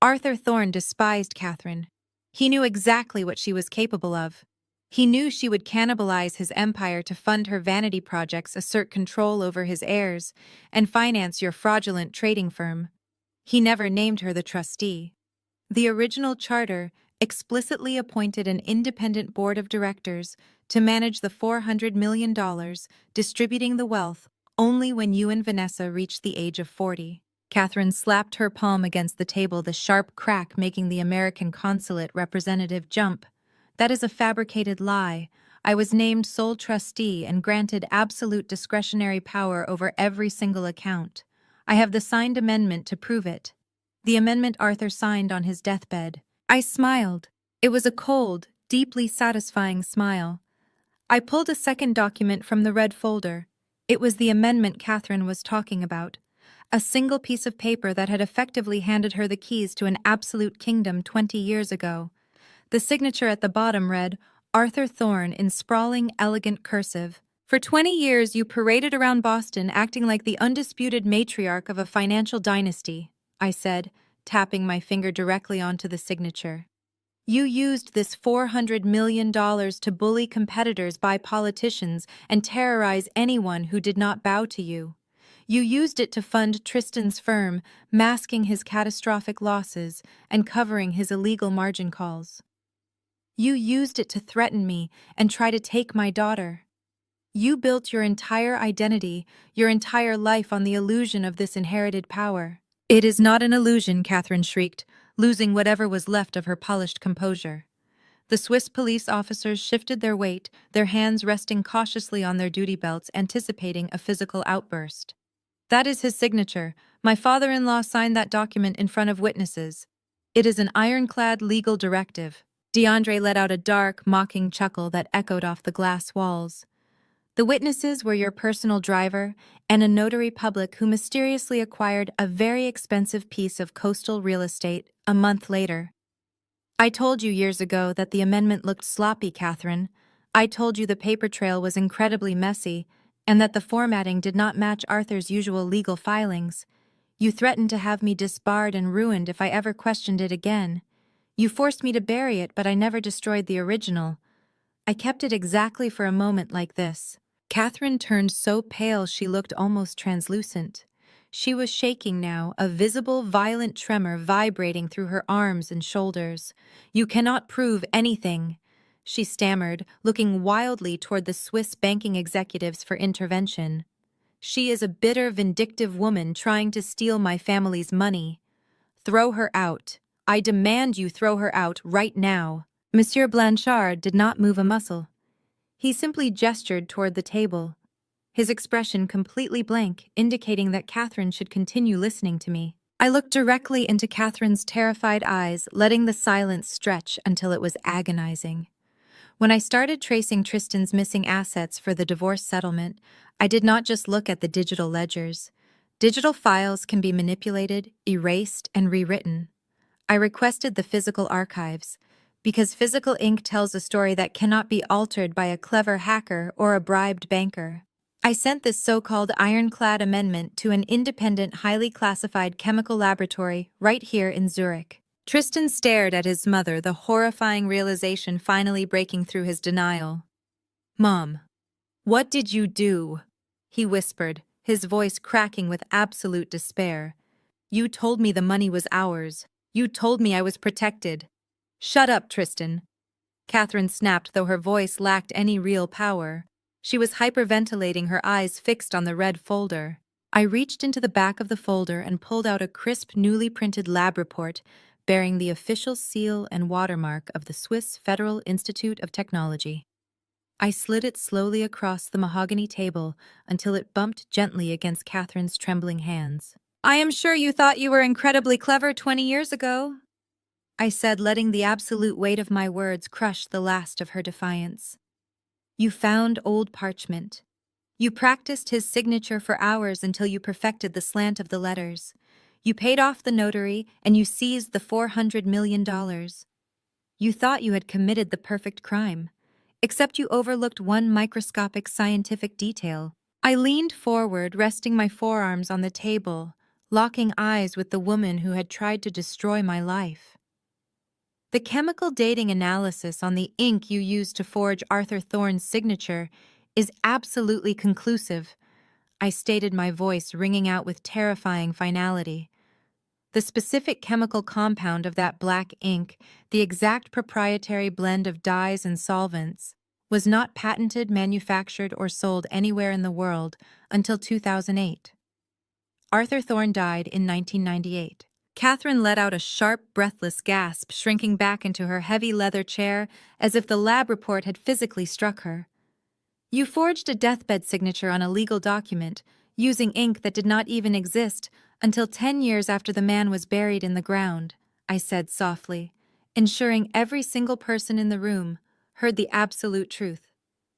Arthur Thorne despised Catherine. He knew exactly what she was capable of. He knew she would cannibalize his empire to fund her vanity projects, assert control over his heirs, and finance your fraudulent trading firm. He never named her the trustee. The original charter explicitly appointed an independent board of directors to manage the $400 million, distributing the wealth only when you and Vanessa reached the age of 40. Catherine slapped her palm against the table, the sharp crack making the American consulate representative jump. "That is a fabricated lie. I was named sole trustee and granted absolute discretionary power over every single account. I have the signed amendment to prove it." The amendment Arthur signed on his deathbed. I smiled. It was a cold, deeply satisfying smile. I pulled a second document from the red folder. It was the amendment Catherine was talking about. A single piece of paper that had effectively handed her the keys to an absolute kingdom 20 years ago. The signature at the bottom read, "Arthur Thorne," in sprawling, elegant cursive. "For 20 years you paraded around Boston acting like the undisputed matriarch of a financial dynasty," I said, tapping my finger directly onto the signature. "You used this $400 million to bully competitors, buy politicians, and terrorize anyone who did not bow to you. You used it to fund Tristan's firm, masking his catastrophic losses and covering his illegal margin calls. You used it to threaten me and try to take my daughter. You built your entire identity, your entire life on the illusion of this inherited power." "It is not an illusion," Catherine shrieked, losing whatever was left of her polished composure. The Swiss police officers shifted their weight, their hands resting cautiously on their duty belts, anticipating a physical outburst. "That is his signature. My father-in-law signed that document in front of witnesses. It is an ironclad legal directive." DeAndre let out a dark, mocking chuckle that echoed off the glass walls. "The witnesses were your personal driver and a notary public who mysteriously acquired a very expensive piece of coastal real estate a month later. I told you years ago that the amendment looked sloppy, Catherine. I told you the paper trail was incredibly messy and that the formatting did not match Arthur's usual legal filings. You threatened to have me disbarred and ruined if I ever questioned it again. You forced me to bury it, but I never destroyed the original. I kept it exactly for a moment like this." Catherine turned so pale she looked almost translucent. She was shaking now, a visible, violent tremor vibrating through her arms and shoulders. "You cannot prove anything," she stammered, looking wildly toward the Swiss banking executives for intervention. "She is a bitter, vindictive woman trying to steal my family's money. Throw her out. I demand you throw her out right now." Monsieur Blanchard did not move a muscle. He simply gestured toward the table, his expression completely blank, indicating that Catherine should continue listening to me. I looked directly into Catherine's terrified eyes, letting the silence stretch until it was agonizing. When I started tracing Tristan's missing assets for the divorce settlement, I did not just look at the digital ledgers. Digital files can be manipulated, erased, and rewritten. I requested the physical archives, because physical ink tells a story that cannot be altered by a clever hacker or a bribed banker. I sent this so-called ironclad amendment to an independent, highly classified chemical laboratory right here in Zurich. Tristan stared at his mother, the horrifying realization finally breaking through his denial. "Mom, what did you do?" he whispered, his voice cracking with absolute despair. "You told me the money was ours. You told me I was protected." "Shut up, Tristan," Catherine snapped, though her voice lacked any real power. She was hyperventilating, her eyes fixed on the red folder. I reached into the back of the folder and pulled out a crisp, newly printed lab report bearing the official seal and watermark of the Swiss Federal Institute of Technology. I slid it slowly across the mahogany table until it bumped gently against Catherine's trembling hands. "I am sure you thought you were incredibly clever 20 years ago," I said, letting the absolute weight of my words crush the last of her defiance. "You found old parchment. You practiced his signature for hours until you perfected the slant of the letters. You paid off the notary and you seized the $400 million. You thought you had committed the perfect crime, except you overlooked one microscopic scientific detail." I leaned forward, resting my forearms on the table, locking eyes with the woman who had tried to destroy my life. "The chemical dating analysis on the ink you used to forge Arthur Thorne's signature is absolutely conclusive," I stated, my voice ringing out with terrifying finality. "The specific chemical compound of that black ink, the exact proprietary blend of dyes and solvents, was not patented, manufactured, or sold anywhere in the world until 2008. Arthur Thorne died in 1998. Catherine let out a sharp, breathless gasp, shrinking back into her heavy leather chair as if the lab report had physically struck her. "You forged a deathbed signature on a legal document, using ink that did not even exist until 10 years after the man was buried in the ground," I said softly, ensuring every single person in the room heard the absolute truth.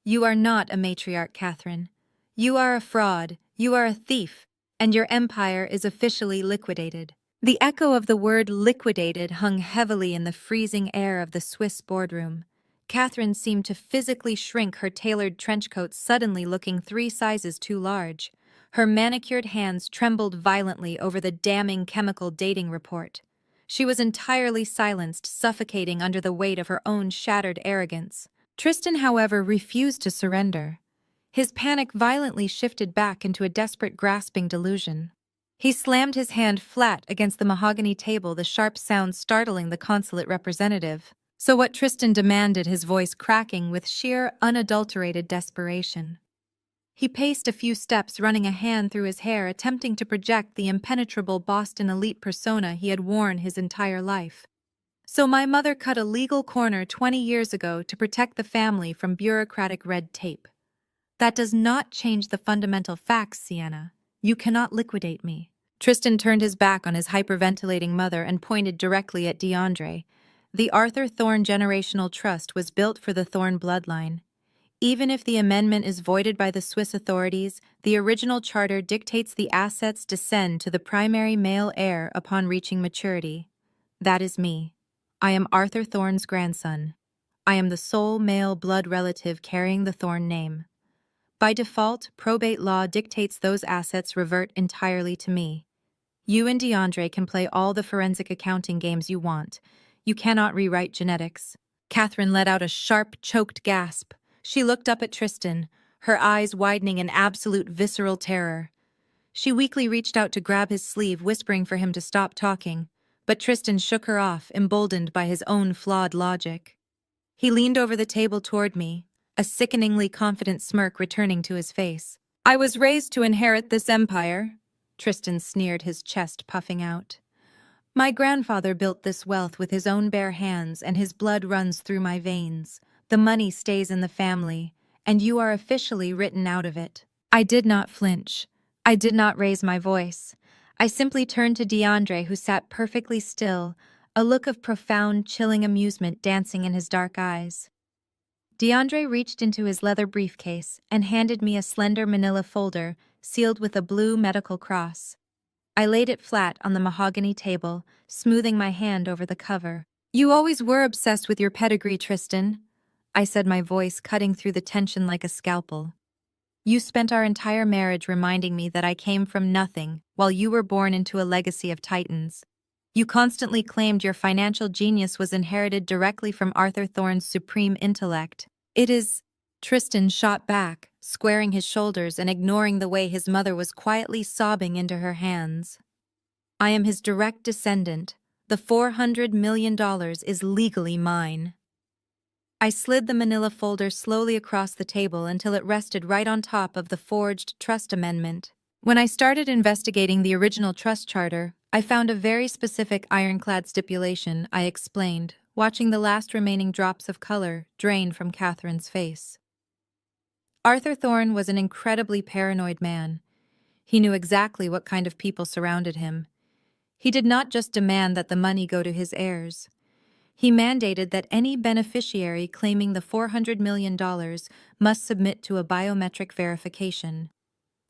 "You are not a matriarch, Catherine. You are a fraud, you are a thief, and your empire is officially liquidated." The echo of the word liquidated hung heavily in the freezing air of the Swiss boardroom. Catherine seemed to physically shrink, her tailored trench coat suddenly looking 3 sizes too large. Her manicured hands trembled violently over the damning chemical dating report. She was entirely silenced, suffocating under the weight of her own shattered arrogance. Tristan, however, refused to surrender. His panic violently shifted back into a desperate, grasping delusion. He slammed his hand flat against the mahogany table, the sharp sound startling the consulate representative. "So what?" Tristan demanded, his voice cracking with sheer, unadulterated desperation. He paced a few steps, running a hand through his hair, attempting to project the impenetrable Boston elite persona he had worn his entire life. "So my mother cut a legal corner 20 years ago to protect the family from bureaucratic red tape. That does not change the fundamental facts, Sienna. You cannot liquidate me." Tristan turned his back on his hyperventilating mother and pointed directly at DeAndre. "The Arthur Thorne Generational Trust was built for the Thorne bloodline. Even if the amendment is voided by the Swiss authorities, the original charter dictates the assets descend to the primary male heir upon reaching maturity. That is me. I am Arthur Thorne's grandson. I am the sole male blood relative carrying the Thorne name. By default, probate law dictates those assets revert entirely to me. You and DeAndre can play all the forensic accounting games you want. You cannot rewrite genetics." Catherine let out a sharp, choked gasp. She looked up at Tristan, her eyes widening in absolute visceral terror. She weakly reached out to grab his sleeve, whispering for him to stop talking, but Tristan shook her off, emboldened by his own flawed logic. He leaned over the table toward me, a sickeningly confident smirk returning to his face. "I was raised to inherit this empire," Tristan sneered, his chest puffing out. "My grandfather built this wealth with his own bare hands, and his blood runs through my veins. The money stays in the family, and you are officially written out of it." I did not flinch. I did not raise my voice. I simply turned to DeAndre, who sat perfectly still, a look of profound, chilling amusement dancing in his dark eyes. DeAndre reached into his leather briefcase and handed me a slender manila folder sealed with a blue medical cross. I laid it flat on the mahogany table, smoothing my hand over the cover. "You always were obsessed with your pedigree, Tristan," I said, my voice cutting through the tension like a scalpel. "You spent our entire marriage reminding me that I came from nothing, while you were born into a legacy of titans. You constantly claimed your financial genius was inherited directly from Arthur Thorne's supreme intellect. It is. Tristan shot back, squaring his shoulders and ignoring the way his mother was quietly sobbing into her hands. I am his direct descendant. The $400 million is legally mine. I slid the manila folder slowly across the table until it rested right on top of the forged trust amendment. When I started investigating the original trust charter, I found a very specific ironclad stipulation, I explained, watching the last remaining drops of color drain from Catherine's face. Arthur Thorne was an incredibly paranoid man. He knew exactly what kind of people surrounded him. He did not just demand that the money go to his heirs. He mandated that any beneficiary claiming the $400 million must submit to a biometric verification.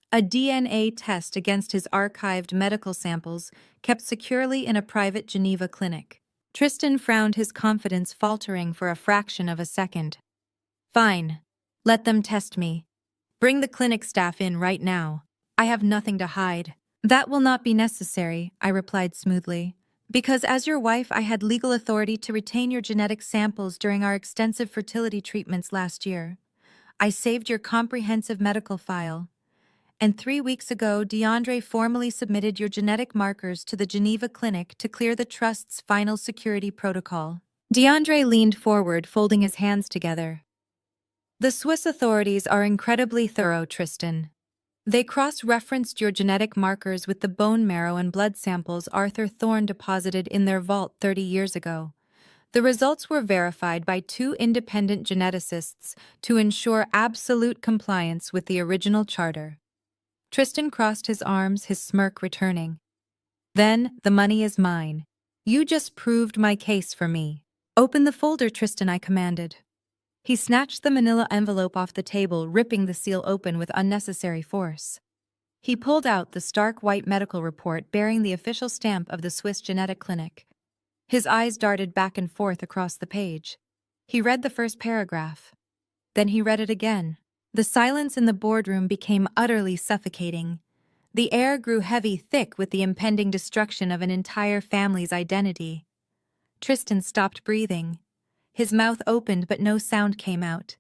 A DNA test against his archived medical samples kept securely in a private Geneva clinic. Tristan frowned, his confidence faltering for a fraction of a second. Fine. Let them test me. Bring the clinic staff in right now. I have nothing to hide. That will not be necessary, I replied smoothly. Because as your wife, I had legal authority to retain your genetic samples during our extensive fertility treatments last year. I saved your comprehensive medical file. And 3 weeks ago, DeAndre formally submitted your genetic markers to the Geneva clinic to clear the trust's final security protocol. DeAndre leaned forward, folding his hands together. The Swiss authorities are incredibly thorough, Tristan. They cross-referenced your genetic markers with the bone marrow and blood samples Arthur Thorne deposited in their vault 30 years ago. The results were verified by 2 independent geneticists to ensure absolute compliance with the original charter. Tristan crossed his arms, his smirk returning. Then, the money is mine. You just proved my case for me. Open the folder, Tristan, I commanded. He snatched the manila envelope off the table, ripping the seal open with unnecessary force. He pulled out the stark white medical report bearing the official stamp of the Swiss genetic clinic. His eyes darted back and forth across the page. He read the first paragraph. Then he read it again. The silence in the boardroom became utterly suffocating. The air grew heavy, thick with the impending destruction of an entire family's identity. Tristan stopped breathing. His mouth opened, but no sound came out.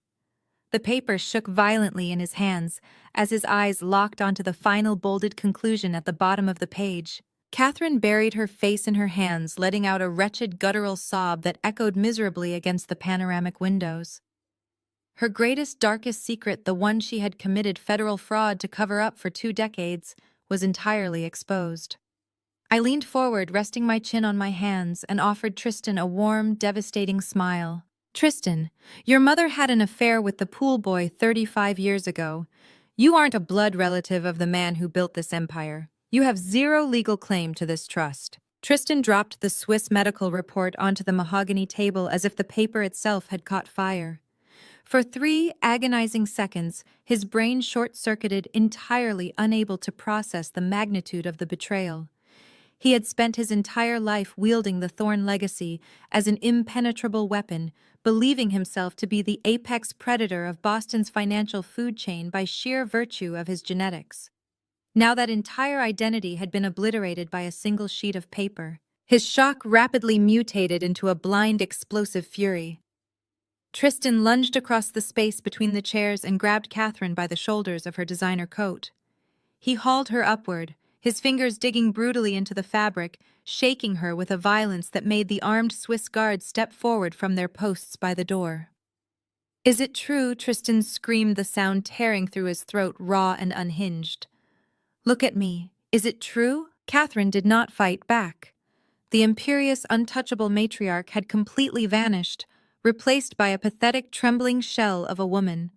The paper shook violently in his hands as his eyes locked onto the final bolded conclusion at the bottom of the page. Catherine buried her face in her hands, letting out a wretched guttural sob that echoed miserably against the panoramic windows. Her greatest, darkest secret, the one she had committed federal fraud to cover up for 2 decades, was entirely exposed. I leaned forward, resting my chin on my hands, and offered Tristan a warm, devastating smile. Tristan, your mother had an affair with the pool boy 35 years ago. You aren't a blood relative of the man who built this empire. You have zero legal claim to this trust. Tristan dropped the Swiss medical report onto the mahogany table as if the paper itself had caught fire. For 3 agonizing seconds, his brain short-circuited, entirely unable to process the magnitude of the betrayal. He had spent his entire life wielding the Thorne legacy as an impenetrable weapon, believing himself to be the apex predator of Boston's financial food chain by sheer virtue of his genetics. Now that entire identity had been obliterated by a single sheet of paper. His shock rapidly mutated into a blind, explosive fury. Tristan lunged across the space between the chairs and grabbed Catherine by the shoulders of her designer coat. He hauled her upward, his fingers digging brutally into the fabric, shaking her with a violence that made the armed Swiss guards step forward from their posts by the door. Is it true? Tristan screamed, the sound tearing through his throat, raw and unhinged. Look at me. Is it true? Catherine did not fight back. The imperious, untouchable matriarch had completely vanished, replaced by a pathetic, trembling shell of a woman.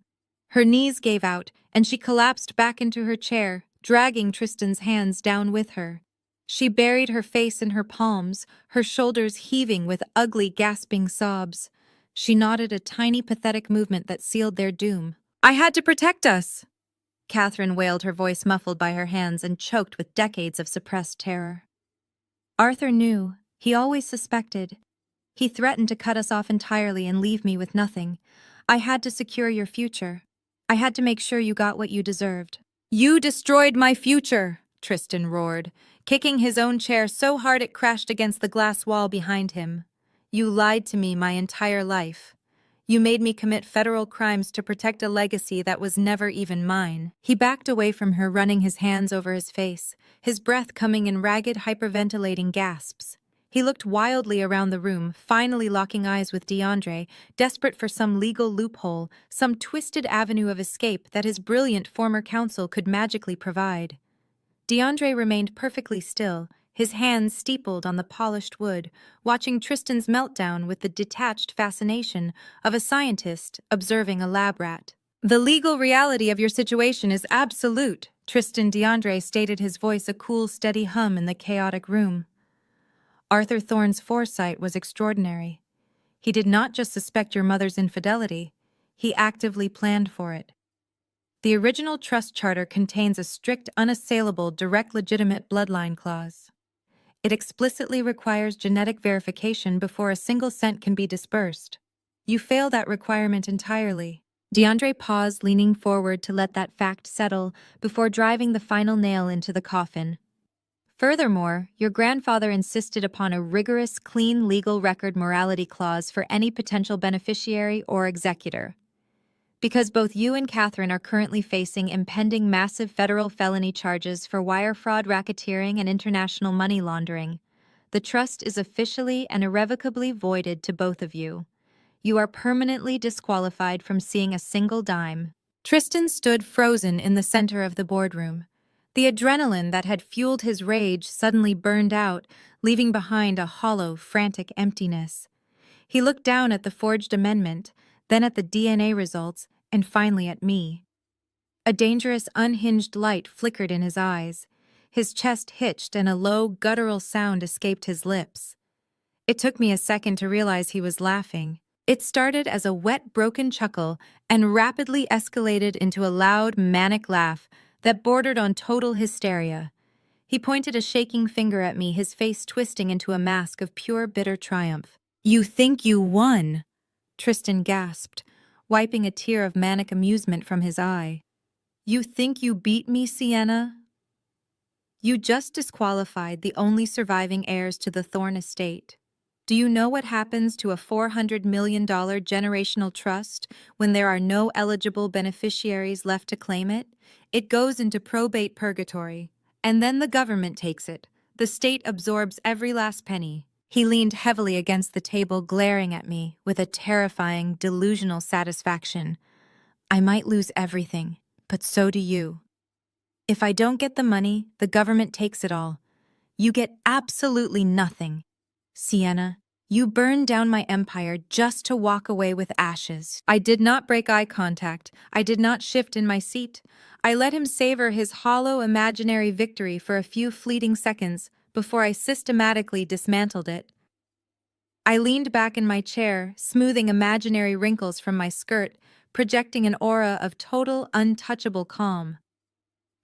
Her knees gave out, and she collapsed back into her chair, dragging Tristan's hands down with her. She buried her face in her palms, her shoulders heaving with ugly, gasping sobs. She nodded a tiny, pathetic movement that sealed their doom. I had to protect us, Catherine wailed, her voice muffled by her hands and choked with decades of suppressed terror. Arthur knew. He always suspected. He threatened to cut us off entirely and leave me with nothing. I had to secure your future. I had to make sure you got what you deserved. You destroyed my future, Tristan roared, kicking his own chair so hard it crashed against the glass wall behind him. You lied to me my entire life. You made me commit federal crimes to protect a legacy that was never even mine. He backed away from her, running his hands over his face, his breath coming in ragged, hyperventilating gasps. He looked wildly around the room, finally locking eyes with DeAndre, desperate for some legal loophole, some twisted avenue of escape that his brilliant former counsel could magically provide. DeAndre remained perfectly still, his hands steepled on the polished wood, watching Tristan's meltdown with the detached fascination of a scientist observing a lab rat. The legal reality of your situation is absolute, Tristan DeAndre stated, his voice a cool, steady hum in the chaotic room. Arthur Thorne's foresight was extraordinary. He did not just suspect your mother's infidelity, he actively planned for it. The original trust charter contains a strict, unassailable, direct legitimate bloodline clause. It explicitly requires genetic verification before a single cent can be disbursed. You fail that requirement entirely. DeAndre paused, leaning forward to let that fact settle before driving the final nail into the coffin. Furthermore, your grandfather insisted upon a rigorous, clean legal record morality clause for any potential beneficiary or executor. Because both you and Catherine are currently facing impending massive federal felony charges for wire fraud, racketeering, and international money laundering, the trust is officially and irrevocably voided to both of you. You are permanently disqualified from seeing a single dime. Tristan stood frozen in the center of the boardroom. The adrenaline that had fueled his rage suddenly burned out, leaving behind a hollow, frantic emptiness. He looked down at the forged amendment, then at the DNA results, and finally at me. A dangerous, unhinged light flickered in his eyes. His chest hitched and a low, guttural sound escaped his lips. It took me a second to realize he was laughing. It started as a wet, broken chuckle and rapidly escalated into a loud, manic laugh that bordered on total hysteria. He pointed a shaking finger at me, his face twisting into a mask of pure, bitter triumph. "You think you won?" Tristan gasped, wiping a tear of manic amusement from his eye. "You think you beat me, Sienna? You just disqualified the only surviving heirs to the Thorne estate. Do you know what happens to a $400 million generational trust when there are no eligible beneficiaries left to claim it? It goes into probate purgatory, and then the government takes it. The state absorbs every last penny." He leaned heavily against the table, glaring at me with a terrifying, delusional satisfaction. "I might lose everything, but so do you. If I don't get the money, the government takes it all. You get absolutely nothing. Sienna, you burned down my empire just to walk away with ashes." I did not break eye contact. I did not shift in my seat. I let him savor his hollow, imaginary victory for a few fleeting seconds before I systematically dismantled it. I leaned back in my chair, smoothing imaginary wrinkles from my skirt, projecting an aura of total, untouchable calm.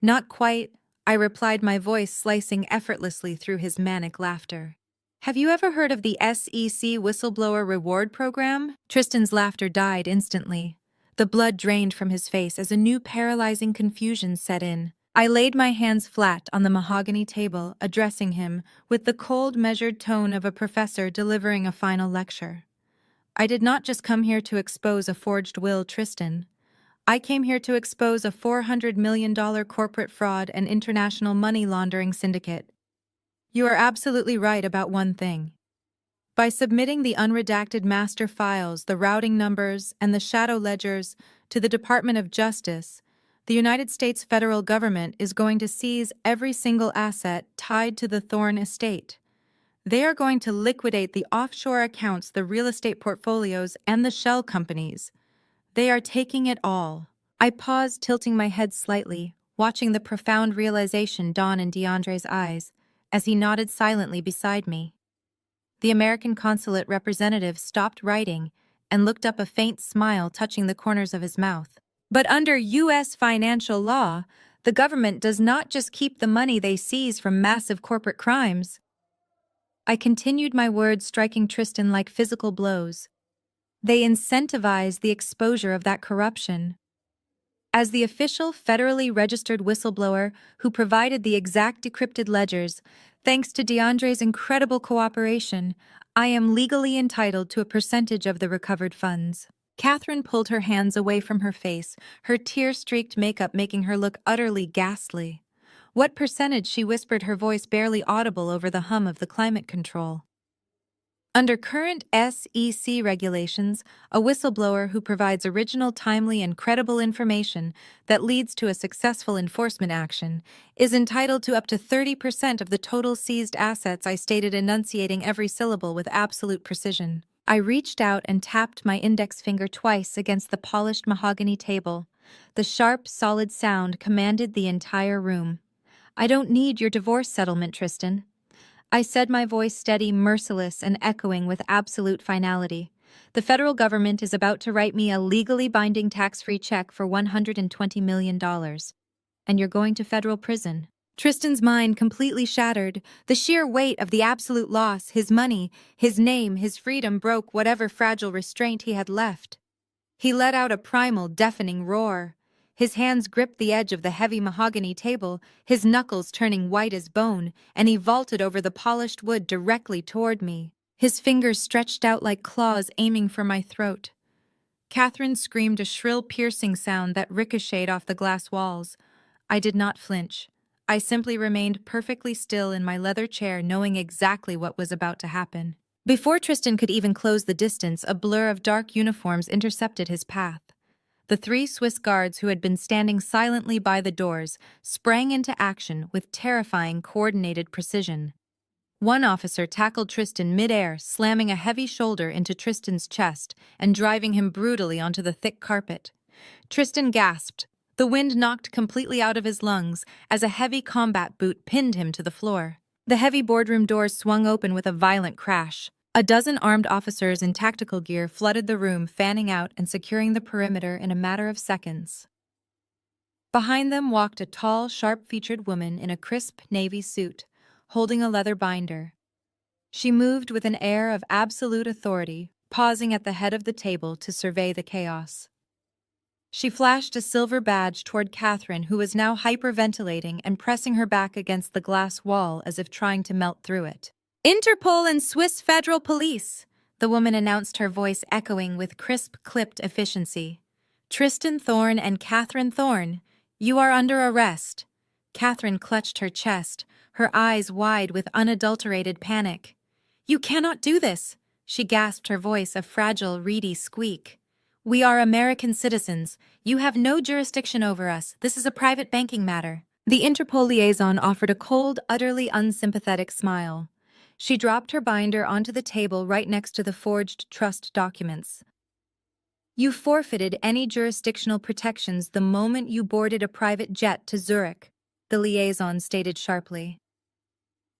"Not quite," I replied, my voice slicing effortlessly through his manic laughter. "Have you ever heard of the SEC Whistleblower Reward Program?" Tristan's laughter died instantly. The blood drained from his face as a new paralyzing confusion set in. I laid my hands flat on the mahogany table, addressing him with the cold, measured tone of a professor delivering a final lecture. "I did not just come here to expose a forged will, Tristan. I came here to expose a $400 million corporate fraud and international money laundering syndicate. You are absolutely right about one thing. By submitting the unredacted master files, the routing numbers, and the shadow ledgers to the Department of Justice, the United States federal government is going to seize every single asset tied to the Thorne estate. They are going to liquidate the offshore accounts, the real estate portfolios, and the shell companies. They are taking it all." I paused, tilting my head slightly, watching the profound realization dawn in DeAndre's eyes as he nodded silently beside me. The American consulate representative stopped writing and looked up, a faint smile touching the corners of his mouth. "But under U.S. financial law, the government does not just keep the money they seize from massive corporate crimes." I continued, my words striking Tristan like physical blows. "They incentivize the exposure of that corruption. As the official federally registered whistleblower who provided the exact decrypted ledgers, thanks to DeAndre's incredible cooperation, I am legally entitled to a percentage of the recovered funds. Catherine pulled her hands away from her face, her tear-streaked makeup making her look utterly ghastly. What percentage, she whispered, her voice barely audible over the hum of the climate control. Under current SEC regulations, a whistleblower who provides original, timely, and credible information that leads to a successful enforcement action is entitled to up to 30% of the total seized assets, I stated, enunciating every syllable with absolute precision. I reached out and tapped my index finger twice against the polished mahogany table. The sharp, solid sound commanded the entire room. I don't need your divorce settlement, Tristan, I said, my voice steady, merciless, and echoing with absolute finality. The federal government is about to write me a legally binding tax-free check for $120 million. And you're going to federal prison. Tristan's mind completely shattered. The sheer weight of the absolute loss, his money, his name, his freedom broke whatever fragile restraint he had left. He let out a primal, deafening roar. His hands gripped the edge of the heavy mahogany table, his knuckles turning white as bone, and he vaulted over the polished wood directly toward me, his fingers stretched out like claws aiming for my throat. Catherine screamed a shrill, piercing sound that ricocheted off the glass walls. I did not flinch. I simply remained perfectly still in my leather chair, knowing exactly what was about to happen. Before Tristan could even close the distance, a blur of dark uniforms intercepted his path. The 3 Swiss guards who had been standing silently by the doors sprang into action with terrifying, coordinated precision. One officer tackled Tristan mid-air, slamming a heavy shoulder into Tristan's chest and driving him brutally onto the thick carpet. Tristan gasped. The wind knocked completely out of his lungs as a heavy combat boot pinned him to the floor. The heavy boardroom doors swung open with a violent crash. A dozen armed officers in tactical gear flooded the room, fanning out and securing the perimeter in a matter of seconds. Behind them walked a tall, sharp-featured woman in a crisp navy suit, holding a leather binder. She moved with an air of absolute authority, pausing at the head of the table to survey the chaos. She flashed a silver badge toward Catherine, who was now hyperventilating and pressing her back against the glass wall as if trying to melt through it. "Interpol and Swiss Federal Police," the woman announced, her voice echoing with crisp, clipped efficiency. "Tristan Thorne and Catherine Thorne, you are under arrest." Catherine clutched her chest, her eyes wide with unadulterated panic. "You cannot do this," she gasped, her voice a fragile, reedy squeak. "We are American citizens. You have no jurisdiction over us. This is a private banking matter." The Interpol liaison offered a cold, utterly unsympathetic smile. She dropped her binder onto the table right next to the forged trust documents. "You forfeited any jurisdictional protections the moment you boarded a private jet to Zurich," the liaison stated sharply.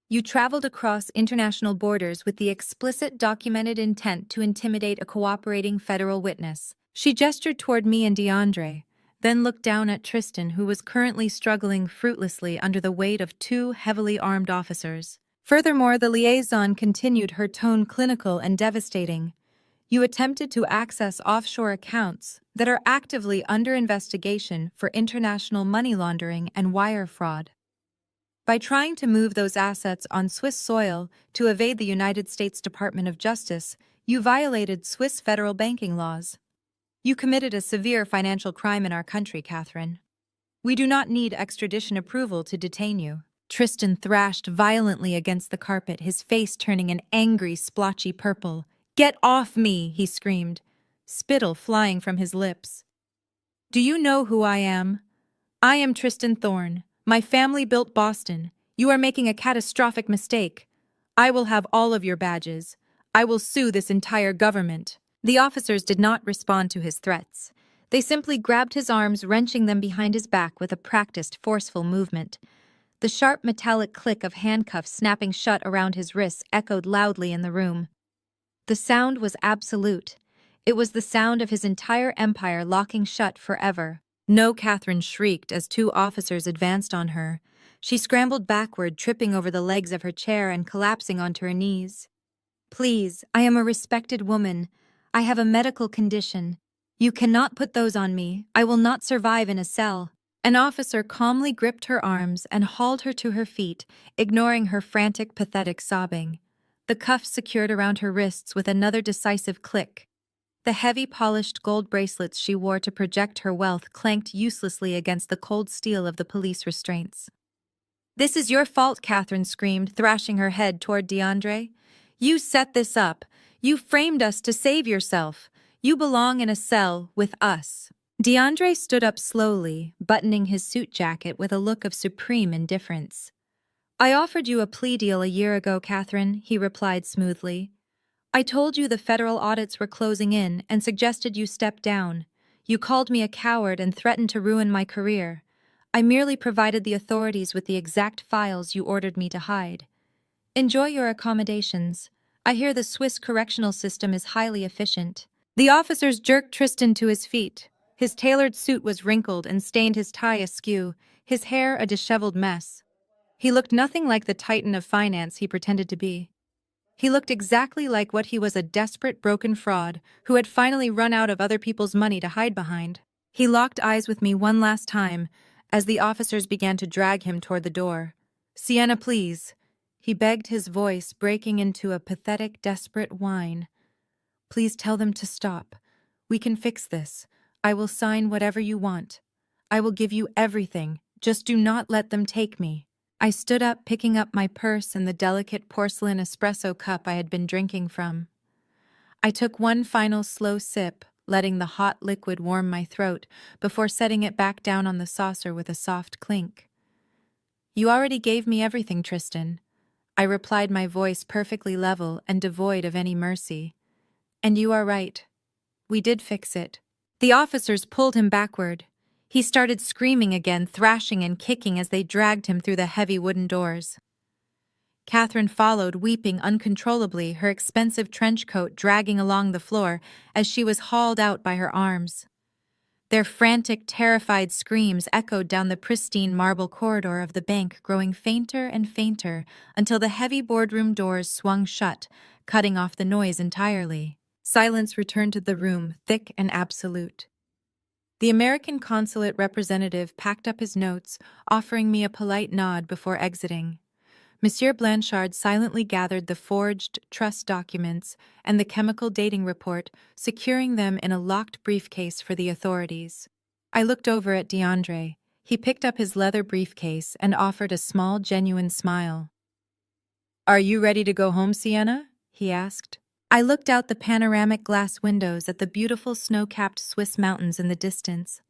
"You traveled across international borders with the explicit documented intent to intimidate a cooperating federal witness." She gestured toward me and DeAndre, then looked down at Tristan, who was currently struggling fruitlessly under the weight of 2 heavily armed officers. Furthermore, the liaison continued, her tone clinical and devastating. "You attempted to access offshore accounts that are actively under investigation for international money laundering and wire fraud. By trying to move those assets on Swiss soil to evade the United States Department of Justice, you violated Swiss federal banking laws. You committed a severe financial crime in our country, Catherine. We do not need extradition approval to detain you." Tristan thrashed violently against the carpet, his face turning an angry, splotchy purple. "Get off me!" he screamed, spittle flying from his lips. "Do you know who I am? I am Tristan Thorne. My family built Boston. You are making a catastrophic mistake. I will have all of your badges. I will sue this entire government." The officers did not respond to his threats. They simply grabbed his arms, wrenching them behind his back with a practiced, forceful movement. The sharp metallic click of handcuffs snapping shut around his wrists echoed loudly in the room. The sound was absolute. It was the sound of his entire empire locking shut forever. "No!" Catherine shrieked as 2 officers advanced on her. She scrambled backward, tripping over the legs of her chair and collapsing onto her knees. "Please, I am a respected woman. I have a medical condition." You cannot put those on me. I will not survive in a cell. An officer calmly gripped her arms and hauled her to her feet, ignoring her frantic, pathetic sobbing. The cuffs secured around her wrists with another decisive click. The heavy, polished gold bracelets she wore to project her wealth clanked uselessly against the cold steel of the police restraints. "This is your fault," Catherine screamed, thrashing her head toward DeAndre. "You set this up. You framed us to save yourself. You belong in a cell with us." DeAndre stood up slowly, buttoning his suit jacket with a look of supreme indifference. "I offered you a plea deal a year ago, Catherine," he replied smoothly. "I told you the federal audits were closing in and suggested you step down. You called me a coward and threatened to ruin my career. I merely provided the authorities with the exact files you ordered me to hide. Enjoy your accommodations. I hear the Swiss correctional system is highly efficient." The officers jerked Tristan to his feet. His tailored suit was wrinkled and stained his tie askew, his hair a disheveled mess. He looked nothing like the titan of finance he pretended to be. He looked exactly like what he was, a desperate, broken fraud who had finally run out of other people's money to hide behind. He locked eyes with me one last time as the officers began to drag him toward the door. "Sienna, please," he begged, his voice breaking into a pathetic, desperate whine. "Please tell them to stop. We can fix this. I will sign whatever you want. I will give you everything. Just do not let them take me." I stood up, picking up my purse and the delicate porcelain espresso cup I had been drinking from. I took one final slow sip, letting the hot liquid warm my throat before setting it back down on the saucer with a soft clink. "You already gave me everything, Tristan," I replied, my voice perfectly level and devoid of any mercy. "And you are right. We did fix it." The officers pulled him backward. He started screaming again, thrashing and kicking as they dragged him through the heavy wooden doors. Catherine followed, weeping uncontrollably, her expensive trench coat dragging along the floor as she was hauled out by her arms. Their frantic, terrified screams echoed down the pristine marble corridor of the bank, growing fainter and fainter until the heavy boardroom doors swung shut, cutting off the noise entirely. Silence returned to the room, thick and absolute. The American consulate representative packed up his notes, offering me a polite nod before exiting. Monsieur Blanchard silently gathered the forged trust documents and the chemical dating report, securing them in a locked briefcase for the authorities. I looked over at DeAndre. He picked up his leather briefcase and offered a small, genuine smile. "Are you ready to go home, Sienna?" he asked. I looked out the panoramic glass windows at the beautiful snow-capped Swiss mountains in the distance.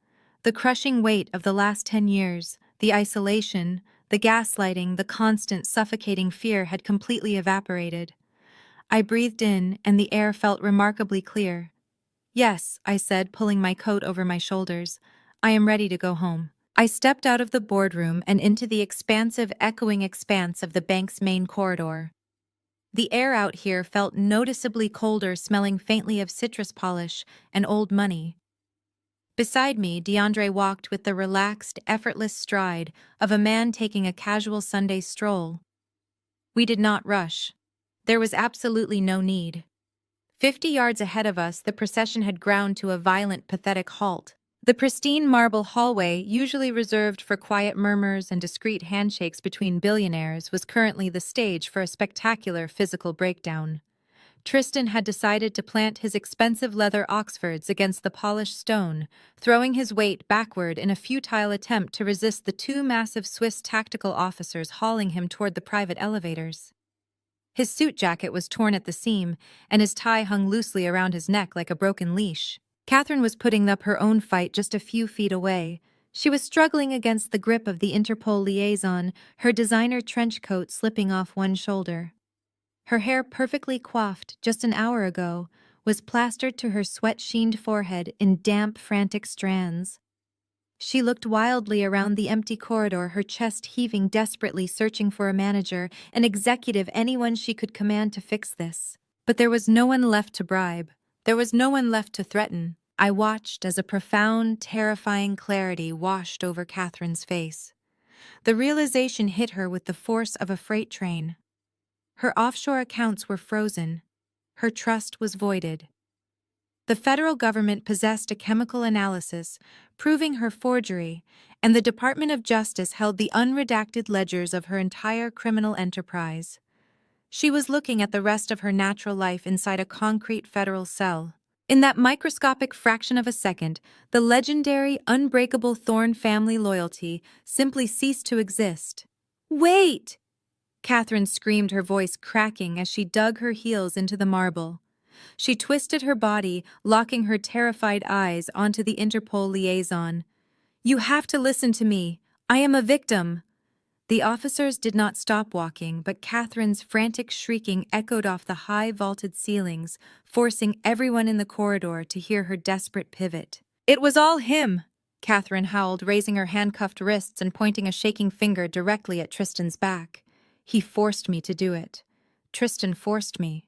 The crushing weight of the last 10 years, the isolation, the gaslighting, the constant suffocating fear had completely evaporated. I breathed in, and the air felt remarkably clear. "Yes," I said, pulling my coat over my shoulders. "I am ready to go home." I stepped out of the boardroom and into the expansive, echoing expanse of the bank's main corridor. The air out here felt noticeably colder, smelling faintly of citrus polish and old money. Beside me, DeAndre walked with the relaxed, effortless stride of a man taking a casual Sunday stroll. We did not rush. There was absolutely no need. 50 yards ahead of us, the procession had ground to a violent, pathetic halt. The pristine marble hallway, usually reserved for quiet murmurs and discreet handshakes between billionaires, was currently the stage for a spectacular physical breakdown. Tristan had decided to plant his expensive leather Oxfords against the polished stone, throwing his weight backward in a futile attempt to resist the two massive Swiss tactical officers hauling him toward the private elevators. His suit jacket was torn at the seam, and his tie hung loosely around his neck like a broken leash. Catherine was putting up her own fight just a few feet away. She was struggling against the grip of the Interpol liaison, her designer trench coat slipping off one shoulder. Her hair, perfectly coiffed just an hour ago, was plastered to her sweat-sheened forehead in damp, frantic strands. She looked wildly around the empty corridor, her chest heaving desperately, searching for a manager, an executive, anyone she could command to fix this. But there was no one left to bribe. There was no one left to threaten. I watched as a profound, terrifying clarity washed over Catherine's face. The realization hit her with the force of a freight train. Her offshore accounts were frozen. Her trust was voided. The federal government possessed a chemical analysis, proving her forgery, and the Department of Justice held the unredacted ledgers of her entire criminal enterprise. She was looking at the rest of her natural life inside a concrete federal cell. In that microscopic fraction of a second, the legendary, unbreakable Thorne family loyalty simply ceased to exist. "Wait!" Catherine screamed, her voice cracking as she dug her heels into the marble. She twisted her body, locking her terrified eyes onto the Interpol liaison. "You have to listen to me. I am a victim." The officers did not stop walking, but Catherine's frantic shrieking echoed off the high vaulted ceilings, forcing everyone in the corridor to hear her desperate pivot. "It was all him!" Catherine howled, raising her handcuffed wrists and pointing a shaking finger directly at Tristan's back. "He forced me to do it. Tristan forced me.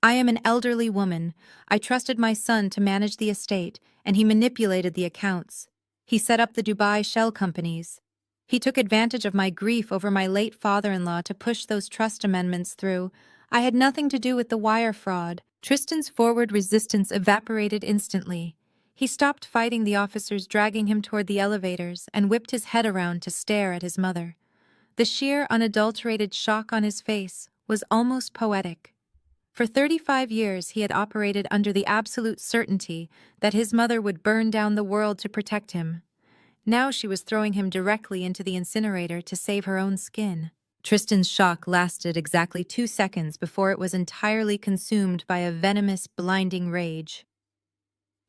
I am an elderly woman. I trusted my son to manage the estate, and he manipulated the accounts. He set up the Dubai shell companies. He took advantage of my grief over my late father-in-law to push those trust amendments through. I had nothing to do with the wire fraud." Tristan's forward resistance evaporated instantly. He stopped fighting the officers dragging him toward the elevators and whipped his head around to stare at his mother. The sheer, unadulterated shock on his face was almost poetic. For 35 years he had operated under the absolute certainty that his mother would burn down the world to protect him. Now she was throwing him directly into the incinerator to save her own skin. Tristan's shock lasted exactly 2 seconds before it was entirely consumed by a venomous, blinding rage.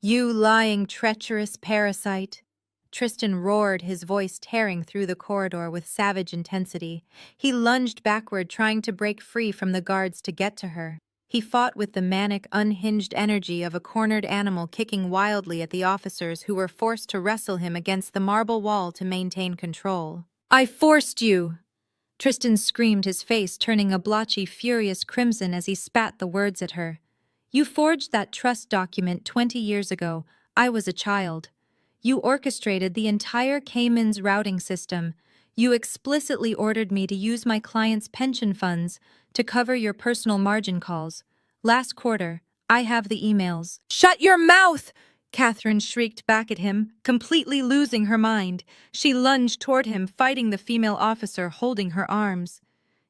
"You lying, treacherous parasite!" Tristan roared, his voice tearing through the corridor with savage intensity. He lunged backward, trying to break free from the guards to get to her. He fought with the manic, unhinged energy of a cornered animal, kicking wildly at the officers who were forced to wrestle him against the marble wall to maintain control. "I forced you!" Tristan screamed, his face turning a blotchy, furious crimson as he spat the words at her. "You forged that trust document 20 years ago. I was a child. You orchestrated the entire Cayman's routing system. You explicitly ordered me to use my clients' pension funds to cover your personal margin calls. Last quarter, I have the emails." "Shut your mouth!" Catherine shrieked back at him, completely losing her mind. She lunged toward him, fighting the female officer holding her arms.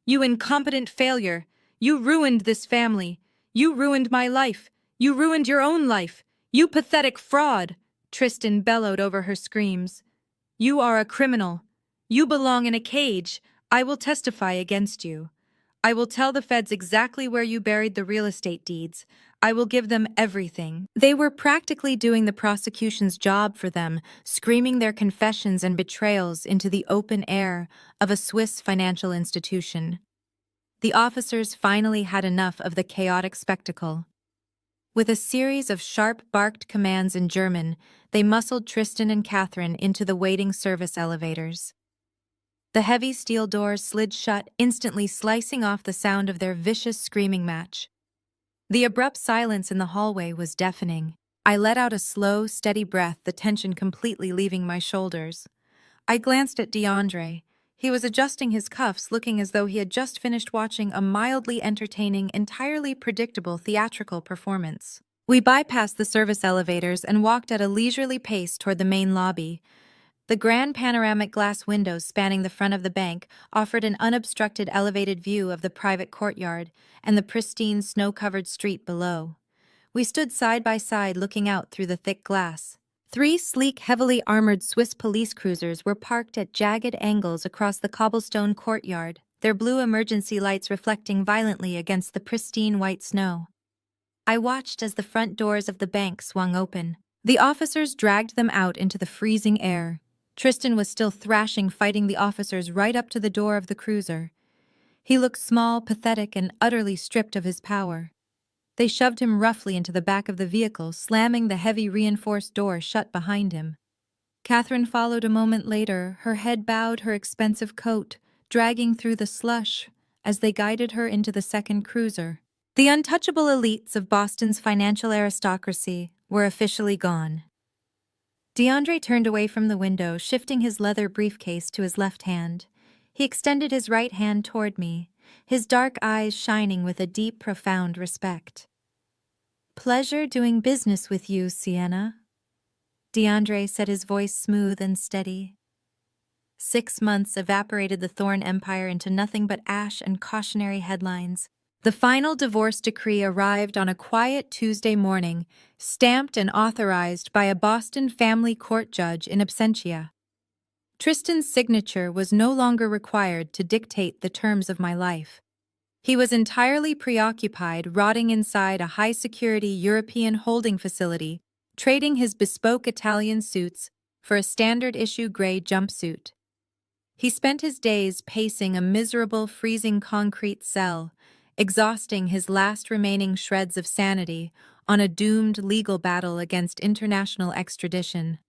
"You incompetent failure! You ruined this family! You ruined my life! You ruined your own life! You pathetic fraud!" Tristan bellowed over her screams. "You are a criminal. You belong in a cage. I will testify against you. I will tell the feds exactly where you buried the real estate deeds. I will give them everything." They were practically doing the prosecution's job for them, screaming their confessions and betrayals into the open air of a Swiss financial institution. The officers finally had enough of the chaotic spectacle. With a series of sharp-barked commands in German, they muscled Tristan and Catherine into the waiting service elevators. The heavy steel doors slid shut, instantly slicing off the sound of their vicious screaming match. The abrupt silence in the hallway was deafening. I let out a slow, steady breath, the tension completely leaving my shoulders. I glanced at DeAndre. He was adjusting his cuffs, looking as though he had just finished watching a mildly entertaining, entirely predictable theatrical performance. We bypassed the service elevators and walked at a leisurely pace toward the main lobby. The grand panoramic glass windows spanning the front of the bank offered an unobstructed elevated view of the private courtyard and the pristine snow-covered street below. We stood side by side looking out through the thick glass. 3 sleek, heavily armored Swiss police cruisers were parked at jagged angles across the cobblestone courtyard, their blue emergency lights reflecting violently against the pristine white snow. I watched as the front doors of the bank swung open. The officers dragged them out into the freezing air. Tristan was still thrashing, fighting the officers right up to the door of the cruiser. He looked small, pathetic, and utterly stripped of his power. They shoved him roughly into the back of the vehicle, slamming the heavy reinforced door shut behind him. Catherine followed a moment later, her head bowed, her expensive coat dragging through the slush as they guided her into the second cruiser. The untouchable elites of Boston's financial aristocracy were officially gone. DeAndre turned away from the window, shifting his leather briefcase to his left hand. He extended his right hand toward me, his dark eyes shining with a deep, profound respect. Pleasure doing business with you, Sienna. DeAndre said, his voice smooth and steady. 6 months evaporated the Thorne empire into nothing but ash and cautionary headlines. The final divorce decree arrived on a quiet Tuesday morning, stamped and authorized by a Boston family court judge in absentia. Tristan's signature was no longer required to dictate the terms of my life. He was entirely preoccupied rotting inside a high-security European holding facility, trading his bespoke Italian suits for a standard-issue gray jumpsuit. He spent his days pacing a miserable, freezing concrete cell, exhausting his last remaining shreds of sanity on a doomed legal battle against international extradition.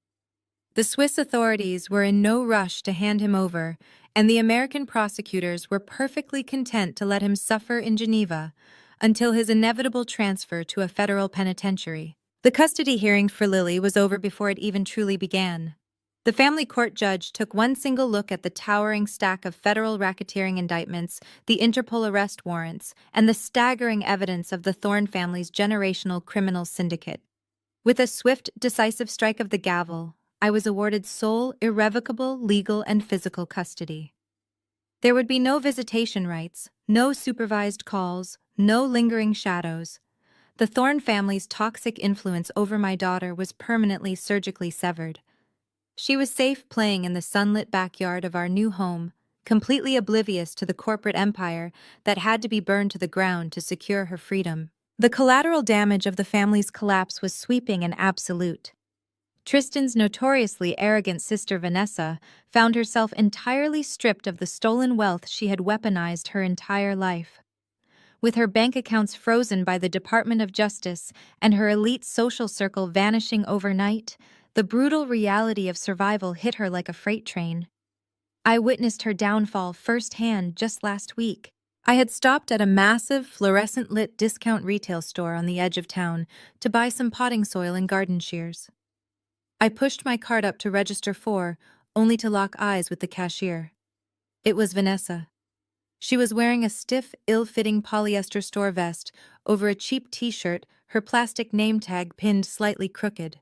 The Swiss authorities were in no rush to hand him over, and the American prosecutors were perfectly content to let him suffer in Geneva until his inevitable transfer to a federal penitentiary. The custody hearing for Lily was over before it even truly began. The family court judge took one single look at the towering stack of federal racketeering indictments, the Interpol arrest warrants, and the staggering evidence of the Thorne family's generational criminal syndicate. With a swift, decisive strike of the gavel, I was awarded sole, irrevocable legal and physical custody. There would be no visitation rights, no supervised calls, no lingering shadows. The Thorne family's toxic influence over my daughter was permanently surgically severed. She was safe playing in the sunlit backyard of our new home, completely oblivious to the corporate empire that had to be burned to the ground to secure her freedom. The collateral damage of the family's collapse was sweeping and absolute. Tristan's notoriously arrogant sister Vanessa found herself entirely stripped of the stolen wealth she had weaponized her entire life. With her bank accounts frozen by the Department of Justice and her elite social circle vanishing overnight, the brutal reality of survival hit her like a freight train. I witnessed her downfall firsthand just last week. I had stopped at a massive, fluorescent-lit discount retail store on the edge of town to buy some potting soil and garden shears. I pushed my cart up to register for, only to lock eyes with the cashier. It was Vanessa. She was wearing a stiff, ill-fitting polyester store vest over a cheap t-shirt, her plastic name tag pinned slightly crooked.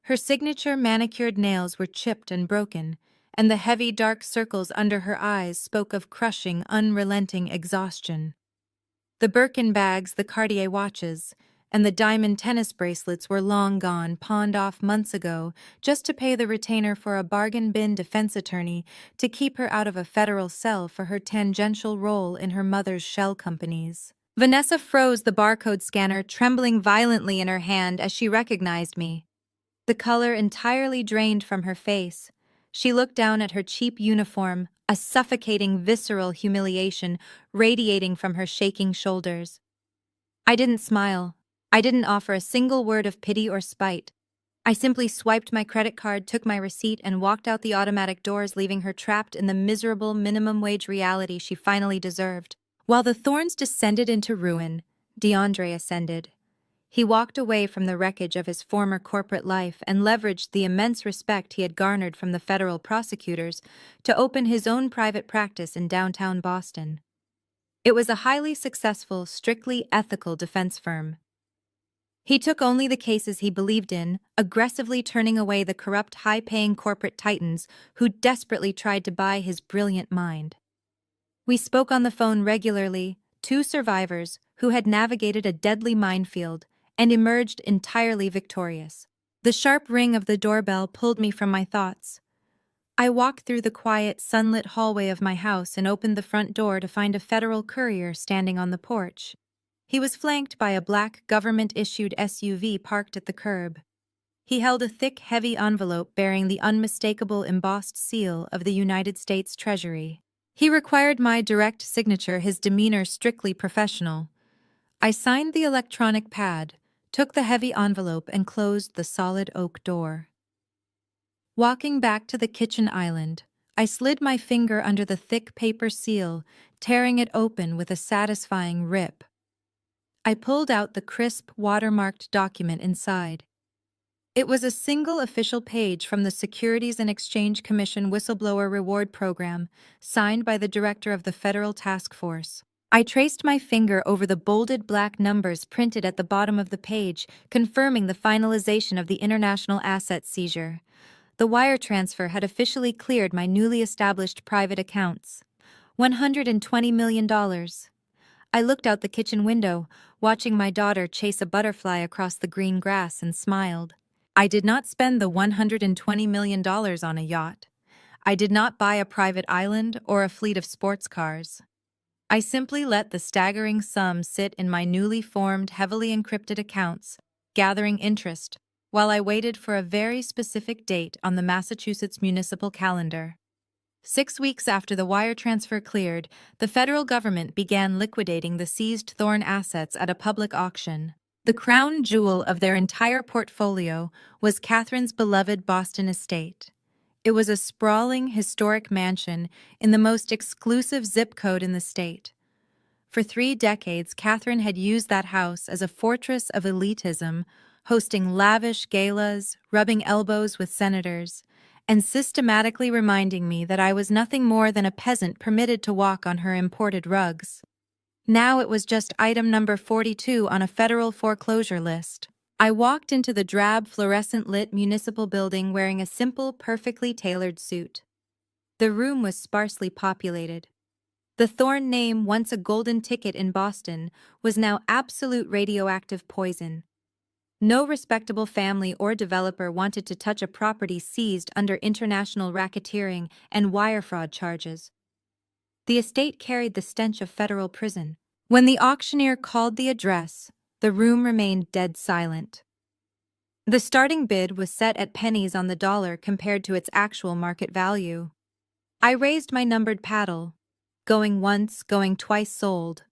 Her signature manicured nails were chipped and broken, and the heavy, dark circles under her eyes spoke of crushing, unrelenting exhaustion. The Birkin bags, the Cartier watches, and the diamond tennis bracelets were long gone, pawned off months ago, just to pay the retainer for a bargain bin defense attorney to keep her out of a federal cell for her tangential role in her mother's shell companies. Vanessa froze the barcode scanner, trembling violently in her hand as she recognized me. The color entirely drained from her face. She looked down at her cheap uniform, a suffocating, visceral humiliation radiating from her shaking shoulders. I didn't smile. I didn't offer a single word of pity or spite. I simply swiped my credit card, took my receipt, and walked out the automatic doors, leaving her trapped in the miserable minimum wage reality she finally deserved. While the Thornes descended into ruin, DeAndre ascended. He walked away from the wreckage of his former corporate life and leveraged the immense respect he had garnered from the federal prosecutors to open his own private practice in downtown Boston. It was a highly successful, strictly ethical defense firm. He took only the cases he believed in, aggressively turning away the corrupt, high-paying corporate titans who desperately tried to buy his brilliant mind. We spoke on the phone regularly, two survivors who had navigated a deadly minefield and emerged entirely victorious. The sharp ring of the doorbell pulled me from my thoughts. I walked through the quiet, sunlit hallway of my house and opened the front door to find a federal courier standing on the porch. He was flanked by a black, government-issued SUV parked at the curb. He held a thick, heavy envelope bearing the unmistakable embossed seal of the United States Treasury. He required my direct signature, his demeanor strictly professional. I signed the electronic pad, took the heavy envelope, and closed the solid oak door. Walking back to the kitchen island, I slid my finger under the thick paper seal, tearing it open with a satisfying rip. I pulled out the crisp, watermarked document inside. It was a single official page from the Securities and Exchange Commission Whistleblower Reward Program, signed by the director of the Federal Task Force. I traced my finger over the bolded black numbers printed at the bottom of the page, confirming the finalization of the international asset seizure. The wire transfer had officially cleared my newly established private accounts. $120 million. I looked out the kitchen window, watching my daughter chase a butterfly across the green grass, and smiled. I did not spend the $120 million on a yacht. I did not buy a private island or a fleet of sports cars. I simply let the staggering sum sit in my newly formed, heavily encrypted accounts, gathering interest, while I waited for a very specific date on the Massachusetts municipal calendar. 6 weeks after the wire transfer cleared, the federal government began liquidating the seized Thorn assets at a public auction. The crown jewel of their entire portfolio was Catherine's beloved Boston estate. It was a sprawling, historic mansion in the most exclusive zip code in the state. For 3 decades, Catherine had used that house as a fortress of elitism, hosting lavish galas, rubbing elbows with senators, and systematically reminding me that I was nothing more than a peasant permitted to walk on her imported rugs. Now it was just item number 42 on a federal foreclosure list. I walked into the drab, fluorescent-lit municipal building wearing a simple, perfectly tailored suit. The room was sparsely populated. The Thorn name, once a golden ticket in Boston, was now absolute radioactive poison. No respectable family or developer wanted to touch a property seized under international racketeering and wire fraud charges. The estate carried the stench of federal prison. When the auctioneer called the address, the room remained dead silent. The starting bid was set at pennies on the dollar compared to its actual market value. I raised my numbered paddle, going once, going twice sold.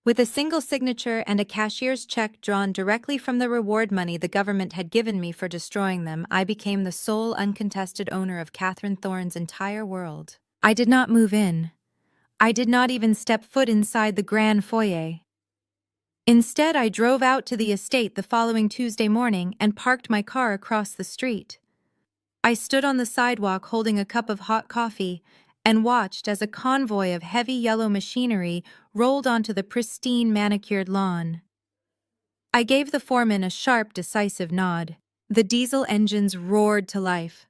With a single signature and a cashier's check drawn directly from the reward money the government had given me for destroying them, I became the sole uncontested owner of Catherine Thorne's entire world. I did not move in. I did not even step foot inside the grand foyer. Instead, I drove out to the estate the following Tuesday morning and parked my car across the street. I stood on the sidewalk holding a cup of hot coffee and watched as a convoy of heavy yellow machinery rolled onto the pristine manicured lawn. I gave the foreman a sharp, decisive nod. The diesel engines roared to life.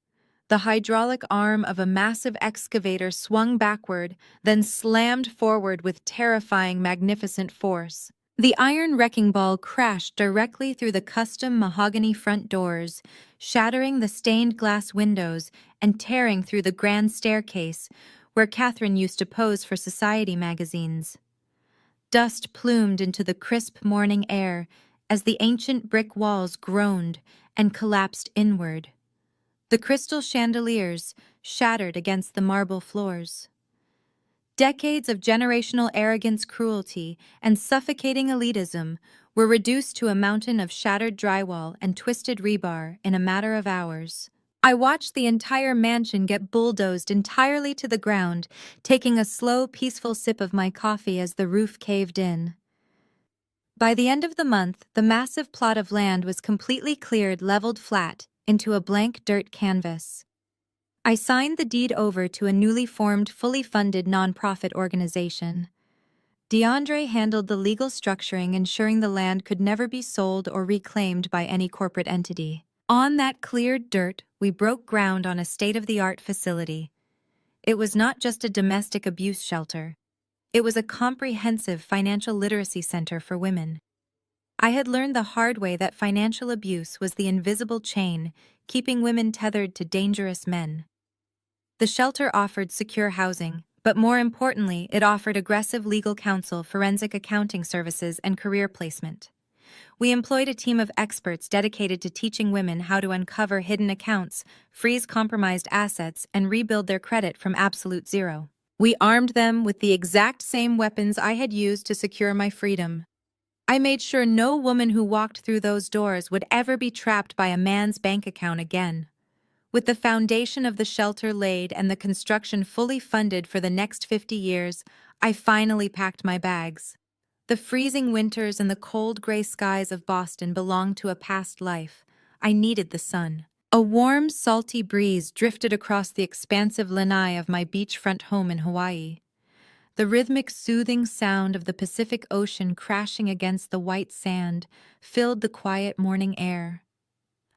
The hydraulic arm of a massive excavator swung backward, then slammed forward with terrifying, magnificent force. The iron wrecking ball crashed directly through the custom mahogany front doors, shattering the stained glass windows and tearing through the grand staircase where Catherine used to pose for society magazines. Dust plumed into the crisp morning air as the ancient brick walls groaned and collapsed inward. The crystal chandeliers shattered against the marble floors. Decades of generational arrogance, cruelty, and suffocating elitism were reduced to a mountain of shattered drywall and twisted rebar in a matter of hours. I watched the entire mansion get bulldozed entirely to the ground, taking a slow, peaceful sip of my coffee as the roof caved in. By the end of the month, the massive plot of land was completely cleared, leveled flat into a blank dirt canvas. I signed the deed over to a newly formed, fully funded nonprofit organization. DeAndre handled the legal structuring, ensuring the land could never be sold or reclaimed by any corporate entity. On that cleared dirt, we broke ground on a state-of-the-art facility. It was not just a domestic abuse shelter. It was a comprehensive financial literacy center for women. I had learned the hard way that financial abuse was the invisible chain keeping women tethered to dangerous men. The shelter offered secure housing, but more importantly, it offered aggressive legal counsel, forensic accounting services, and career placement. We employed a team of experts dedicated to teaching women how to uncover hidden accounts, freeze compromised assets, and rebuild their credit from absolute zero. We armed them with the exact same weapons I had used to secure my freedom. I made sure no woman who walked through those doors would ever be trapped by a man's bank account again. With the foundation of the shelter laid and the construction fully funded for the next 50 years, I finally packed my bags. The freezing winters and the cold gray skies of Boston belonged to a past life. I needed the sun. A warm, salty breeze drifted across the expansive lanai of my beachfront home in Hawaii. The rhythmic, soothing sound of the Pacific Ocean crashing against the white sand filled the quiet morning air.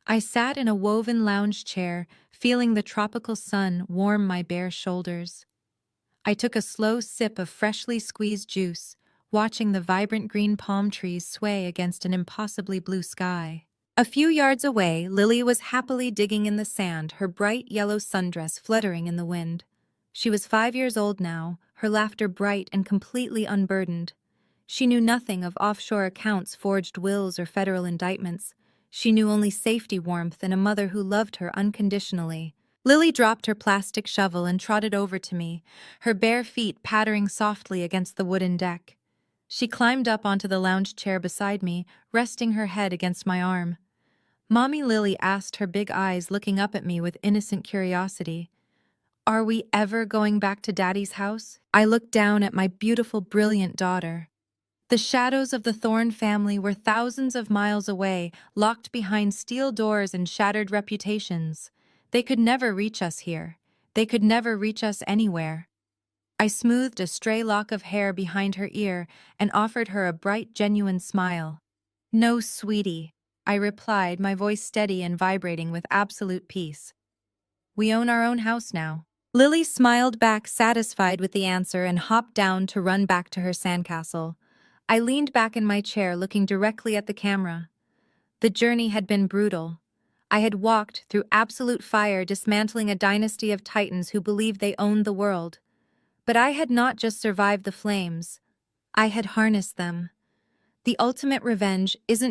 I sat in a woven lounge chair, feeling the tropical sun warm my bare shoulders. I took a slow sip of freshly squeezed juice, watching the vibrant green palm trees sway against an impossibly blue sky. A few yards away, Lily was happily digging in the sand, her bright yellow sundress fluttering in the wind. She was 5 years old now, her laughter bright and completely unburdened. She knew nothing of offshore accounts, forged wills, or federal indictments. She knew only safety, warmth, and a mother who loved her unconditionally. Lily dropped her plastic shovel and trotted over to me, her bare feet pattering softly against the wooden deck. She climbed up onto the lounge chair beside me, resting her head against my arm. Mommy Lily asked, her big eyes looking up at me with innocent curiosity. "Are we ever going back to Daddy's house?" I looked down at my beautiful, brilliant daughter. The shadows of the Thorne family were thousands of miles away, locked behind steel doors and shattered reputations. They could never reach us here. They could never reach us anywhere. I smoothed a stray lock of hair behind her ear and offered her a bright, genuine smile. "No, sweetie," I replied, my voice steady and vibrating with absolute peace. "We own our own house now." Lily smiled back, satisfied with the answer, and hopped down to run back to her sandcastle. I leaned back in my chair, looking directly at the camera. The journey had been brutal. I had walked through absolute fire, dismantling a dynasty of titans who believed they owned the world. But I had not just survived the flames. I had harnessed them. The ultimate revenge isn't